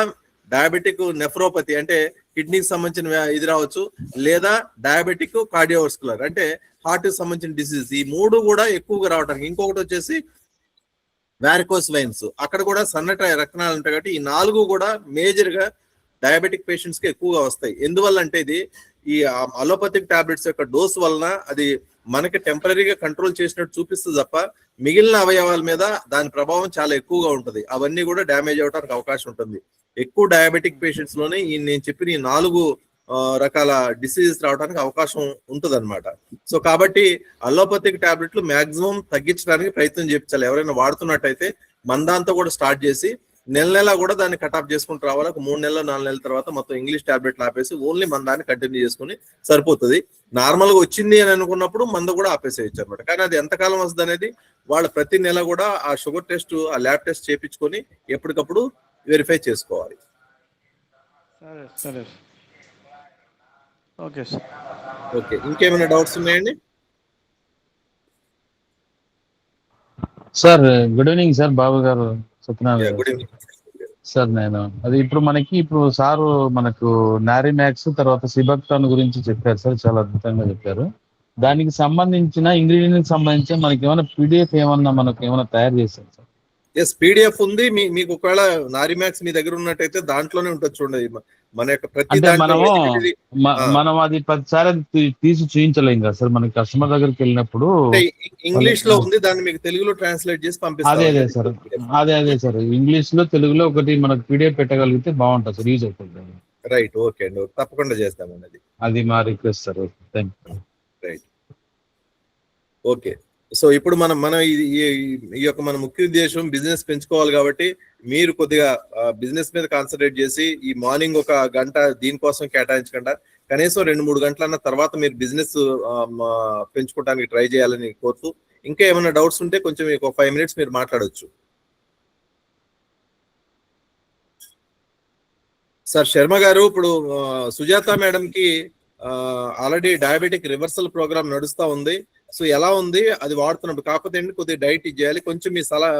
డయాబెటిక్ నెఫ్రోపతి అంటే కిడ్నీకి సంబంధించిన ఇది రావచ్చు, లేదా డయాబెటిక్ కార్డియోవాస్కులర్ అంటే హార్ట్ కి సంబంధించిన డిసీజ్. ఈ 3 కూడా ఎక్కువగా రావడానికి. ఇంకొకటి వచ్చేసి వారికోస్ వెయిన్స్, అక్కడ కూడా సన్నటి రక్తనాళాలు ఉంటాయి. కాబట్టి ఈ 4 కూడా మేజర్ గా డయాబెటిక్ పేషెంట్స్ కి ఎక్కువగా వస్తాయి. ఎందువల్ల అంటే ఇది ఈ అలోపతిక్ టాబ్లెట్స్ యొక్క డోస్ వలన అది మనకి టెంపరీగా కంట్రోల్ చేసినట్టు చూపిస్తుంది తప్ప మిగిలిన అవయవాల మీద దాని ప్రభావం చాలా ఎక్కువగా ఉంటుంది. అవన్నీ కూడా డ్యామేజ్ అవడానికి అవకాశం ఉంటుంది. ఎక్కువ డయాబెటిక్ పేషెంట్స్ లోనే ఈ నేను చెప్పిన ఈ 4 రకాల డిసీజెస్ రావడానికి అవకాశం ఉంటుంది అనమాట. సో కాబట్టి అలోపతిక్ టాబ్లెట్లు మాక్సిమం తగ్గించడానికి ప్రయత్నం చేయించాలి. ఎవరైనా వాడుతున్నట్టయితే మన దాంతో కూడా స్టార్ట్ చేసి నెల కూడా దాన్ని కట్ ఆఫ్ చేసుకుంటూ రావాలి. ఒక 3 నెలలు 4 నెలల తర్వాత మొత్తం ఇంగ్లీష్ టాబ్లెట్లు ఆపేసి ఓన్లీ మన దాన్ని కంటిన్యూ చేసుకుని సరిపోతుంది. నార్మల్ గా వచ్చింది అని అనుకున్నప్పుడు మందు కూడా ఆపేసేయచ్చు అనమాట. కానీ అది ఎంతకాలం వస్తుంది అనేది వాళ్ళు ప్రతి నెల కూడా ఆ షుగర్ టెస్ట్, ఆ ల్యాబ్ టెస్ట్ చేయించుకొని ఎప్పటికప్పుడు వెరిఫై చేసుకోవాలి. సరే ఓకే సార్. ఓకే, ఇంకేమైనా డౌట్స్ ఉన్నాయండి? సార్ గుడ్ ఈవినింగ్ సార్, బాబు గారు సత్యనారాయణ గుడ్ ఈవినింగ్ సార్. నేను అది ఇప్పుడు సారు మనకు నారిమాక్స్ తర్వాత సిబక్తాన్ గురించి చెప్పారు సార్, చాలా అద్భుతంగా చెప్పారు. దానికి సంబంధించిన ఇంగ్రీడియంట్ సంబంధించి మనకి ఏమైనా పీడిఎఫ్ మనకు ఏమైనా తయారు చేశారు సార్? ఎస్, పీడిఎఫ్ ఉంది. మీకు ఒకవేళ నారిమాక్స్ మీ దగ్గర ఉన్నట్టయితే దాంట్లోనే ఉంటుంది చూడండి. మన యొక్క ప్రతి మనం అది ప్రతిసారి తీసి చూపించలేం కదా సార్, మనకి కస్టమర్ దగ్గరికి వెళ్ళినప్పుడు. ఇంగ్లీష్ లో ఉంది, దాన్ని మీకు తెలుగులో ట్రాన్స్లేట్ చేసి పంపిస్తాం. అదే సార్, ఇంగ్లీష్ లో తెలుగులో ఒకటి మనకు పీడిఎఫ్ పెట్టగలిగితే బాగుంటుంది సార్, యూజ్ అవుతుంది. రైట్, ఓకే అండి, తప్పకుండా చేస్తామండి. అది మా request sir. Thank you. Right, okay. So ఇప్పుడు మనం ఈ యొక్క మన ముఖ్య ఉద్దేశం బిజినెస్ పెంచుకోవాలి కాబట్టి మీరు కొద్దిగా బిజినెస్ మీద కాన్సన్ట్రేట్ చేసి ఈ మార్నింగ్ ఒక గంట దీనికోసం కేటాయించకుండా కనీసం 2-3 గంటలన్న తర్వాత మీరు బిజినెస్ పెంచుకోవడానికి ట్రై చేయాలని కోరుతూ, ఇంకా ఏమైనా డౌట్స్ ఉంటే కొంచెం ఒక 5 minutes మీరు మాట్లాడవచ్చు. సార్ శర్మ గారు, ఇప్పుడు సుజాత మేడం కి ఆల్రెడీ డయాబెటిక్ రివర్సల్ ప్రోగ్రామ్ నడుస్తూ ఉంది. సో ఎలా ఉంది అది వాడుతున్నప్పుడు? కాకపోతే ఏంటి, కొద్దిగా డైట్ ఇచ్చేయాలి. కొంచెం మీ సలహా,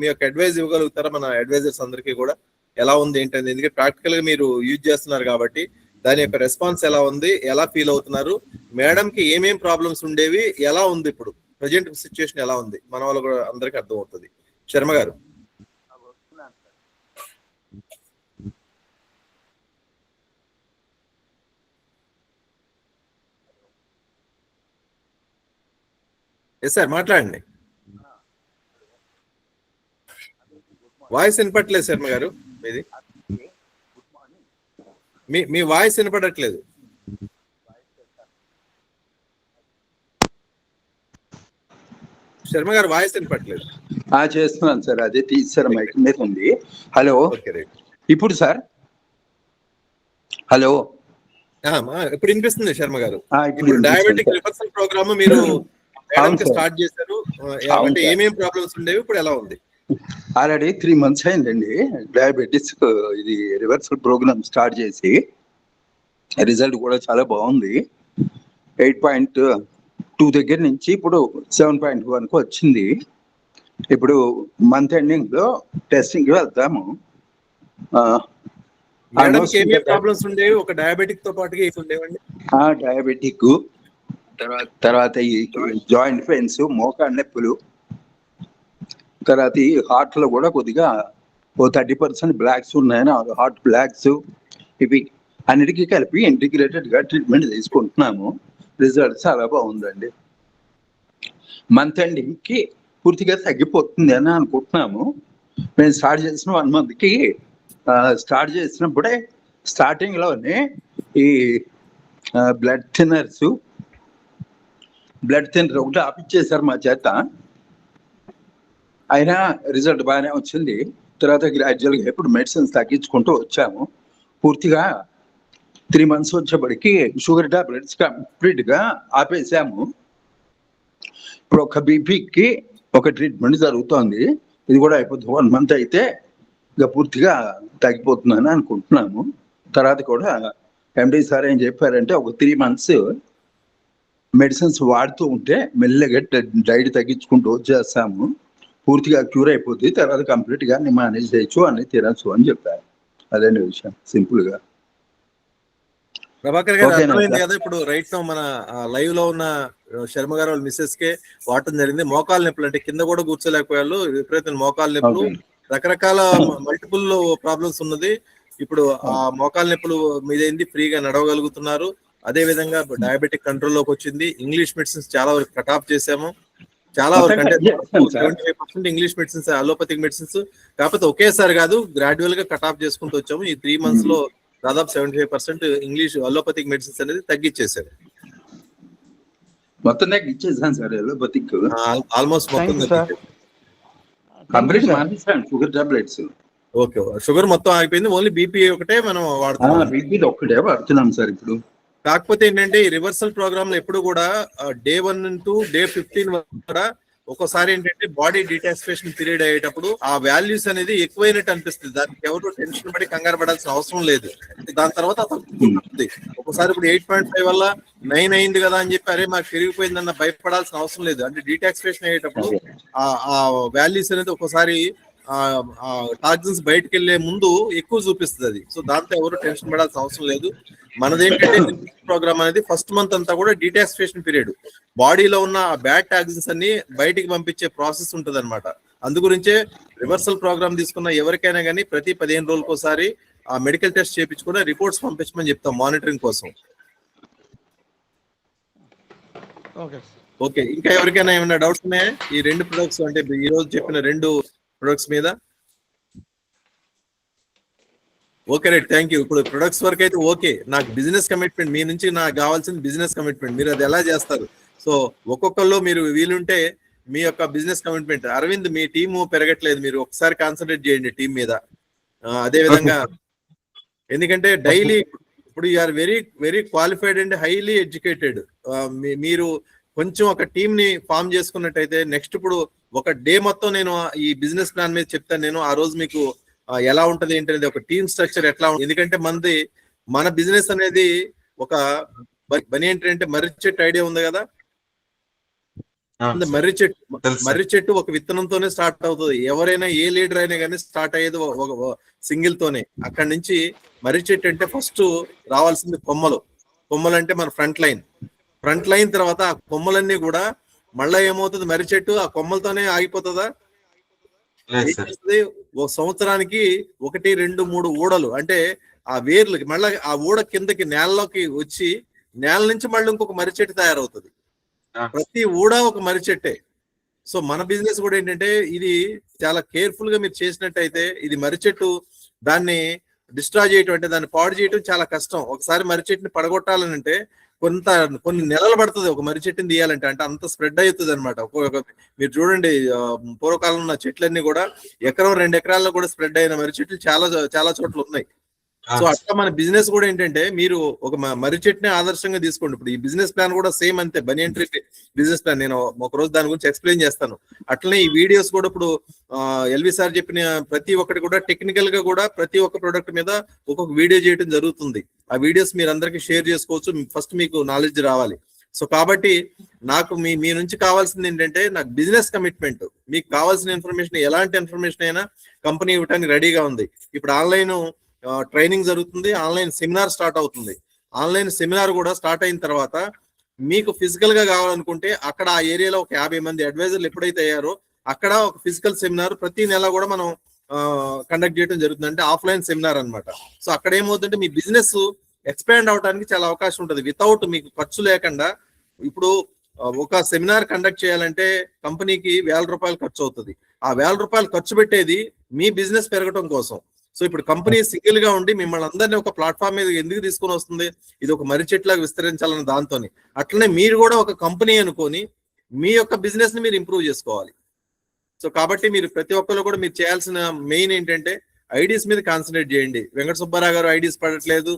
మీ యొక్క అడ్వైజ్ ఇవ్వగలుగుతారా మన అడ్వైజర్స్ అందరికీ కూడా? ఎలా ఉంది ఏంటంటే, ఎందుకంటే ప్రాక్టికల్ గా మీరు యూజ్ చేస్తున్నారు కాబట్టి దాని యొక్క రెస్పాన్స్ ఎలా ఉంది, ఎలా ఫీల్ అవుతున్నారు, మేడం కి ఏమేం ప్రాబ్లమ్స్ ఉండేవి, ఎలా ఉంది ఇప్పుడు ప్రజెంట్ సిచ్యుయేషన్ ఎలా ఉంది, మన వాళ్ళు కూడా అందరికీ అర్థం అవుతుంది. శర్మ గారు. ఎస్ సార్, మాట్లాడండి. వాయిస్ వినపట్లేదు శర్మ గారు మీది. మీ వాయిస్ వినపడట్లేదు. శర్మ గారు వాయిస్ వినపట్లేదు. చేస్తున్నాను సార్, అదే తీసారు, మైక్ మీద ఉంది. హలో, ఇప్పుడు సార్? హలో, ఇప్పుడు వినిపిస్తుంది శర్మ గారు. ఇప్పుడు డయాబెటిక్ రివర్సల్ ప్రోగ్రామ్ మీరు స్టార్ట్ చేశారు, అంటే ఏమేమి ప్రాబ్లమ్స్ ఉండేవి, ఇప్పుడు ఎలా ఉంది? ఆల్రెడీ 3 months అయిందండి డయాబెటిస్ ఇది రివర్సల్ ప్రోగ్రామ్ స్టార్ట్ చేసి. రిజల్ట్ కూడా చాలా బాగుంది. 8.2 దగ్గర నుంచి ఇప్పుడు 7.1కు వచ్చింది. ఇప్పుడు మంత్ ఎండింగ్ లో టెస్టింగ్ కి వెళ్తాము. ప్రాబ్లమ్స్ ఉండేవి ఒక డయాబెటిక్ తో పాటుగా ఉండేవండి. డయాబెటిక్ తర్వాత ఈ జాయింట్ పెయిన్స్, మోకాళ్ళ నొప్పులు, తర్వాత ఈ హార్ట్ లో కూడా కొద్దిగా 30% బ్లాక్స్ ఉన్నాయని, హార్ట్ బ్లాక్స్, ఇవి అన్నిటికీ కలిపి ఇంటిగ్రేటెడ్ గా ట్రీట్మెంట్ తీసుకుంటున్నాము. రిజల్ట్ చాలా బాగుందండి. మంత్ ఎండింగ్ కి పూర్తిగా తగ్గిపోతుంది అని అనుకుంటున్నాము. మేము స్టార్ట్ చేసిన 1 month కి స్టార్ట్ చేసినప్పుడే స్టార్టింగ్ లోనే ఈ బ్లడ్ థిన్నర్ ఒకటి ఆపిచ్చేసారు మా చేత. అయినా రిజల్ట్ బాగానే వచ్చింది. తర్వాత గ్రాడ్యువల్ గా ఇప్పుడు మెడిసిన్స్ తగ్గించుకుంటూ వచ్చాము. పూర్తిగా 3 months వచ్చేప్పటికి షుగర్ టాబ్లెట్స్ కంప్లీట్ గా ఆపేసాము. ఇప్పుడు ఒక బీపీకి ఒక ట్రీట్మెంట్ జరుగుతోంది. ఇది కూడా అయిపోతుంది. 1 month అయితే ఇక పూర్తిగా తగ్గిపోతుందని అనుకుంటున్నాము. తర్వాత కూడా ఎండి సార్ ఏం చెప్పారంటే, ఒక 3 months మెడిసిన్స్ వాడుతూ ఉంటే మెల్లగా డైట్ తగ్గించుకుంటూ వచ్చేస్తాము, పూర్తిగా క్యూర్ అయిపోతుంది. తర్వాత కంప్లీట్ గా మేనేజ్ చేయొచ్చు, అన్ని తినచ్చు అని చెప్పారు. అదే విషయం సింపుల్ గా. ప్రభాకర్ గారు అర్థమైంది కదా? ఇప్పుడు రైట్ నౌ మన లైవ్ లో ఉన్న శర్మ గారు వాళ్ళ మిస్సెస్ కే వాడటం జరిగింది. మోకాలు నొప్పులు, అంటే కింద కూడా కూర్చోలేకపోయారు, విపరీతమైన మోకాలు నొప్పులు, రకరకాల మల్టిపుల్ ప్రాబ్లమ్స్ ఉన్నది. ఇప్పుడు ఆ మోకాలు నొప్పులు మీదైంది, ఫ్రీగా నడవగలుగుతున్నారు. అదే విధంగా డయాబెటిక్ కంట్రోల్లోకి వచ్చింది. ఇంగ్లీష్ మెడిసిన్స్ చాలా వరకు కట్ ఆఫ్ చేసాము. చాలా వరకు అంటే 75% ఇంగ్లీష్ మెడిసిన్స్, అలోపతిక్ మెడిసిన్స్. కాకపోతే ఒకేసారి కాదు, గ్రాడ్యువల్ గా కట్ ఆఫ్ చేసుకుంటూ వచ్చాము. ఈ 3 months లో దాదాపు 75% ఇంగ్లీష్ అలోపతిక్ మెడిసిన్స్ అనేది తగ్గించేశారు. మొత్తం తగ్గించేసాను సార్ అలోపతిక్. ఆల్మోస్ట్ మొత్తం కంప్లీట్ మానేసాను షుగర్ టాబ్లెట్స్. ఓకే, షుగర్ మొత్తం ఆగిపోయింది. ఓన్లీ బీపీ ఒకటే మనం వాడుతున్నాం. బీపీ ఒక్కటే వాడుతున్నాం సార్ ఇప్పుడు. కాకపోతే ఏంటంటే ఈ రివర్సల్ ప్రోగ్రామ్ లో ఎప్పుడు కూడా డే 1 to day 15 కూడా ఒక్కోసారి ఏంటంటే బాడీ డిటాక్సిఫికేషన్ పీరియడ్ అయ్యేటప్పుడు ఆ వాల్యూస్ అనేది ఎక్కువైనట్టు అనిపిస్తుంది. దానికి ఎవరు టెన్షన్ పడి కంగారు పడాల్సిన అవసరం లేదు. దాని తర్వాత తగ్గుతుంది. ఒక్కోసారి ఇప్పుడు 8.5 వల్ల 9 అయింది కదా అని చెప్పి అరే మాకు పెరిగిపోయిందన్న భయపడాల్సిన అవసరం లేదు. అంటే డిటాక్సిఫికేషన్ అయ్యేటప్పుడు ఆ వాల్యూస్ అనేది ఒక్కోసారి టాక్సిన్స్ బయటకు వెళ్లే ముందు ఎక్కువ చూపిస్తుంది అది. సో దాంతో ఎవరు టెన్షన్ పడాల్సిన అవసరం లేదు. మనదేంటంటే ప్రోగ్రామ్ అనేది ఫస్ట్ మంత్ అంతా కూడా డిటాక్సిఫికేషన్ పీరియడ్. బాడీలో ఉన్న బ్యాడ్ టాక్సిన్స్ అన్ని బయటికి పంపించే ప్రాసెస్ ఉంటుంది అనమాట. అందుగురించే రివర్సల్ ప్రోగ్రామ్ తీసుకున్న ఎవరికైనా కానీ ప్రతి 15 రోజులకు ఒకసారి ఆ మెడికల్ టెస్ట్ చేయించుకుని రిపోర్ట్స్ పంపించమని చెప్తాం మానిటరింగ్ కోసం. ఓకే, ఇంకా ఎవరికైనా ఏమైనా డౌట్స్ ఉన్నాయా ఈ 2 ప్రొడక్ట్స్ అంటే ఈ రోజు చెప్పిన 2 ప్రొడక్ట్స్ మీద? Okay right, thank you. ఇప్పుడు ప్రొడక్ట్స్ వరకు అయితే ఓకే. నాకు బిజినెస్ కమిట్మెంట్ మీ నుంచి నాకు కావాల్సింది బిజినెస్ కమిట్మెంట్. మీరు అది ఎలా చేస్తారు? సో ఒక్కొక్కళ్ళు మీరు వీలుంటే మీ యొక్క బిజినెస్ కమిట్మెంట్. అరవింద్ మీ టీము పెరగట్లేదు, మీరు ఒకసారి కాన్సన్ట్రేట్ చేయండి టీం మీద. అదే విధంగా ఎందుకంటే డైలీ ఇప్పుడు you're very very qualified and highly educated. మీరు కొంచెం ఒక టీం ని ఫామ్ చేసుకున్నట్టయితే నెక్స్ట్ ఇప్పుడు ఒక డే మొత్తం నేను ఈ బిజినెస్ ప్లాన్ మీద చెప్తాను. నేను ఆ రోజు మీకు ఎలా ఉంటది ఏంటనేది ఒక టీమ్ స్ట్రక్చర్ ఎట్లా ఉంటుంది. ఎందుకంటే మన బిజినెస్ అనేది ఒక బనియన్ ట్రీ అంటే మర్రి చెట్టు ఐడియా ఉంది కదా. మర్రి చెట్టు ఒక విత్తనంతోనే స్టార్ట్ అవుతుంది. ఎవరైనా ఏ లీడర్ అయినా కానీ స్టార్ట్ అయ్యేది ఒక సింగిల్ తోనే. అక్కడి నుంచి మర్రి చెట్టు అంటే ఫస్ట్ రావాల్సింది కొమ్మలు అంటే మన ఫ్రంట్ లైన్ తర్వాత ఆ కొమ్మలన్నీ కూడా మళ్ళా ఏమవుతుంది, మర్రి చెట్టు ఆ కొమ్మలతోనే ఆగిపోతుందా? ఒక సంవత్సరానికి 1, 2, 3 ఊడలు అంటే ఆ వేర్లకి మళ్ళీ ఆ ఊడ కిందకి నేలలోకి వచ్చి నేల నుంచి మళ్ళీ ఇంకొక మర్రి చెట్టు తయారవుతుంది. ప్రతి ఊడ ఒక మర్రి చెట్టే. సో మన బిజినెస్ కూడా ఏంటంటే ఇది చాలా కేర్ఫుల్ గా మీరు చేసినట్టయితే ఇది మర్రి చెట్టు దాన్ని డిస్ట్రాయ్ చేయటం అంటే దాన్ని పాడు చేయటం చాలా కష్టం. ఒకసారి మర్రి చెట్టుని పడగొట్టాలని అంటే కొన్ని నెలలు పడుతుంది ఒక మర్రి చెట్టుని తీయాలంటే. అంటే అంత స్ప్రెడ్ అవుతుంది అనమాట. మీరు చూడండి పూర్వకాలంలో ఉన్న చెట్లన్నీ కూడా 1-2 ఎకరాల్లో కూడా స్ప్రెడ్ అయిన మర్రి చెట్లు చాలా చాలా చోట్ల ఉన్నాయి. సో అట్లా మన బిజినెస్ కూడా ఏంటంటే మీరు ఒక మర్రి చెట్టుని ఆదర్శంగా తీసుకోండి. ఇప్పుడు ఈ బిజినెస్ ప్లాన్ కూడా సేమ్ అంతే, బనియన్ ట్రీ బిజినెస్ ప్లాన్. నేను ఒక రోజు దాని గురించి ఎక్స్ప్లెయిన్ చేస్తాను. అట్లనే ఈ వీడియోస్ కూడా ఇప్పుడు ఎల్వి సార్ చెప్పిన ప్రతి ఒక్కటి కూడా టెక్నికల్ గా కూడా ప్రతి ఒక్క ప్రొడక్ట్ మీద ఒక్కొక్క వీడియో చేయడం జరుగుతుంది. ఆ వీడియోస్ మీరు అందరికీ షేర్ చేసుకోవచ్చు. ఫస్ట్ మీకు నాలెడ్జ్ రావాలి. సో కాబట్టి నాకు మీ నుంచి కావాల్సింది ఏంటంటే నాకు బిజినెస్ కమిట్మెంట్. మీకు కావాల్సిన ఇన్ఫర్మేషన్ ఎలాంటి ఇన్ఫర్మేషన్ అయినా కంపెనీ ఇవ్వడానికి రెడీగా ఉంది. ఇప్పుడు ఆన్లైన్ ట్రైనింగ్ జరుగుతుంది, ఆన్లైన్ సెమినార్ స్టార్ట్ అవుతుంది. ఆన్లైన్ సెమినార్ కూడా స్టార్ట్ అయిన తర్వాత మీకు ఫిజికల్ గా కావాలనుకుంటే అక్కడ ఆ ఏరియాలో ఒక 50 మంది అడ్వైజర్లు ఎప్పుడైతే అయ్యారో అక్కడ ఒక ఫిజికల్ సెమినార్ ప్రతి నెల కూడా మనం కండక్ట్ చేయడం జరుగుతుంది. అంటే ఆఫ్లైన్ సెమినార్ అన్నమాట. సో అక్కడ ఏమవుతుందంటే మీ బిజినెస్ ఎక్స్పాండ్ అవడానికి చాలా అవకాశం ఉంటుంది వితౌట్ మీకు ఖర్చు లేకుండా. ఇప్పుడు ఒక సెమినార్ కండక్ట్ చేయాలంటే కంపెనీకి ₹1000 ఖర్చు అవుతుంది. ఆ ₹1000 ఖర్చు పెట్టేది మీ బిజినెస్ పెరగడం కోసం. సో ఇప్పుడు కంపెనీ సింగిల్ గా ఉండి మిమ్మల్ని అందరినీ ఒక ప్లాట్ఫామ్ మీద ఎందుకు తీసుకొని వస్తుంది, ఇది ఒక మర్రి చెట్లాగా విస్తరించాలన్న దాంతోని. అట్లనే మీరు కూడా ఒక కంపెనీ అనుకొని మీ యొక్క బిజినెస్ ని మీరు ఇంప్రూవ్ చేసుకోవాలి. సో కాబట్టి మీరు ప్రతి ఒక్కరు కూడా మీరు చేయాల్సిన మెయిన్ ఏంటంటే ఐడియాస్ మీద కాన్సన్ట్రేట్ చేయండి. వెంకట సుబ్బారావు గారు ఐడియాస్ పడట్లేదు,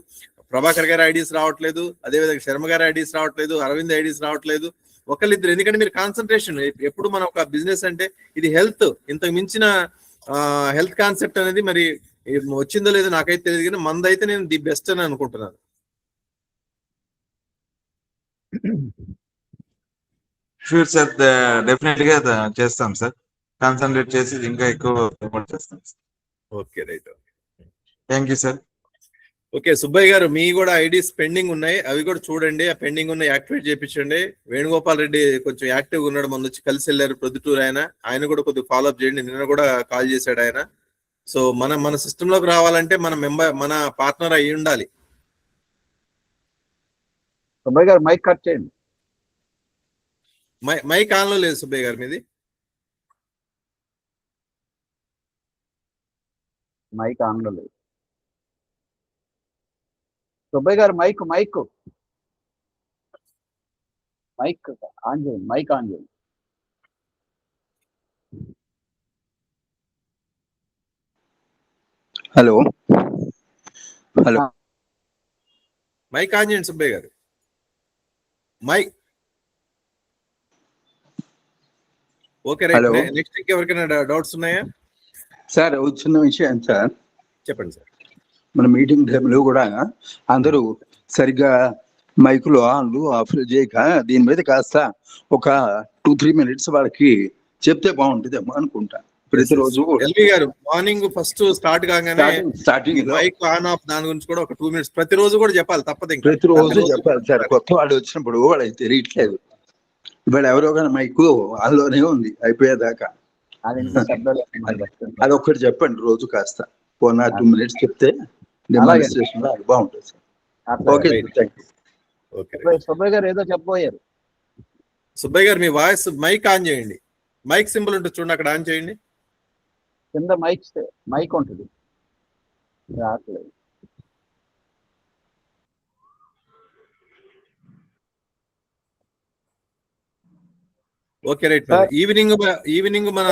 ప్రభాకర్ గారి ఐడియాస్ రావట్లేదు, అదేవిధంగా శర్మ గారి ఐడియాస్ రావట్లేదు, అరవింద్ ఐడియాస్ రావట్లేదు. ఒకళ్ళిద్దరు. ఎందుకంటే మీరు కాన్సన్ట్రేషన్ ఎప్పుడు మన ఒక బిజినెస్ అంటే ఇది హెల్త్, ఇంతకు మించిన హెల్త్ కాన్సెప్ట్ అనేది మరి వచ్చిందో లేదో నాకైతే తెలియదు, కానీ మందైతే నేను ది బెస్ట్ అని అనుకుంటున్నాను. షూర్ సార్, డెఫినెట్ గా చేస్తాం సార్. కాన్సన్ట్రేట్ చేసి ఇంకా ఎక్కువ చేస్తాం. Okay right, thank you sir. Okay Subbaiah గారు, మీ కూడా ఐడీస్ పెండింగ్ ఉన్నాయి, అవి కూడా చూడండి. ఆ పెండింగ్ ఉన్నాయి యాక్టివేట్ చేయించండి. వేణుగోపాల్ రెడ్డి కొంచెం యాక్టివ్గా ఉన్నాడు, మొన్న వచ్చి కలిసి వెళ్ళారు ప్రొద్దుటూరు. ఆయన కూడా కొద్దిగా ఫాలోఅప్ చేయండి. నిన్న కూడా కాల్ చేశాడు ఆయన. సో మన సిస్టమ్ లోకి రావాలంటే మన పార్ట్నర్ అయి ఉండాలి. సుబ్బయ్య గారు మైక్ కట్ చేయండి. మైక్ ఆన్ లో లేదు సుబ్బయ్య గారు మీది. మైక్ ఆన్ లో లేదు. Subbaiah garu mike mike mike on చేయండి. మైక్ ఆన్ చేయండి. హలో హలో మైక్ ఆన్ చేయండి Subbaiah garu. Mike okay right. Hello. Next ఇంకెవరికైనా డౌట్స్ ఉన్నాయా? సార్ చిన్న విషయం సార్, చెప్పండి సార్. మన మీటింగ్ టైంలో కూడా అందరూ సరిగ్గా మైకులు ఆన్లు ఆఫ్లు చేయక దీని మీద కాస్త ఒక 2-3 minutes వాళ్ళకి చెప్తే బాగుంటుందేమో అనుకుంటా. ప్రతిరోజు ఎల్వి గారు మార్నింగ్ ఫస్ట్ స్టార్ట్ కాగానే స్టార్టింగ్ మైక్ ఆన్ ఆఫ్ దాని గురించి కూడా ఒక 2 minutes ప్రతిరోజు కూడా చెప్పాలి, తప్పదు. ఇంకా ప్రతిరోజు చెప్పాలి సార్. కొత్త వాళ్ళు వచ్చినప్పుడు వాళ్ళకి తెలియట్లేదు. ఇప్పుడు ఎవరో కానీ మైకు ఆన్లోనే ఉంది అయిపోయేదాకా. అది ఒక్కటి చెప్పండి రోజు కాస్త 1 or 2 minutes చెప్తే డెమాన్స్ట్రేషన్ బాగుంటుంది sir. Okay thank you. Subbaiah గారు ఏదో చెప్పబోయారు. సుబ్బయ్య గారు మీ వాయిస్ మైక్ ఆన్ చేయండి. మైక్ సింబల్ ఉంటుంది చూడండి, అక్కడ ఆన్ చేయండి. కింద మైక్ ఉంటుంది, రావట్లేదు. Okay right. ఈవినింగ్ మన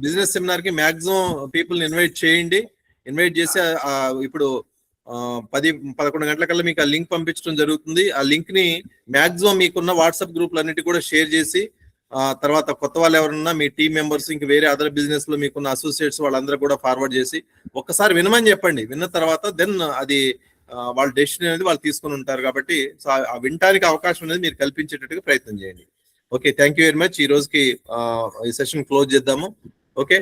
బిజినెస్ సెమినార్ కి మాక్సిమం పీపుల్ ఇన్వైట్ చేయండి. ఇన్వైట్ చేసి ఇప్పుడు 10-11 గంటలకల్లా మీకు ఆ లింక్ పంపించడం జరుగుతుంది. ఆ లింక్ ని మాక్సిమం మీకున్న వాట్సాప్ గ్రూప్లు అన్నిటి కూడా షేర్ చేసి, తర్వాత కొత్త వాళ్ళు ఎవరన్నా మీ టీం మెంబర్స్ ఇంక వేరే అదర్ బిజినెస్ లో మీకున్న అసోసియేట్స్ వాళ్ళందరూ కూడా ఫార్వర్డ్ చేసి ఒక్కసారి వినమని చెప్పండి. విన్న తర్వాత దెన్ అది వాళ్ళ డెసిషన్ అనేది వాళ్ళు తీసుకుని ఉంటారు. కాబట్టి వినటానికి అవకాశం అనేది మీరు కల్పించేటట్టుగా ప్రయత్నం చేయండి. Okay, thank you very much. ఈ రోజుకి ఈ సెషన్ క్లోజ్ చేద్దాము. ఓకే.